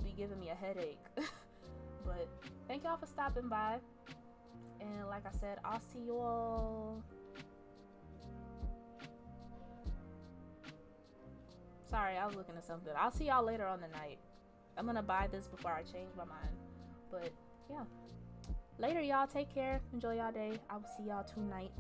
be giving me a headache. But thank y'all for stopping by, and like I said, I'll see you all. Sorry, I was looking at something. I'll see y'all later on the night. I'm gonna buy this before I change my mind. But yeah, later y'all, take care, enjoy y'all day. I will see y'all tonight.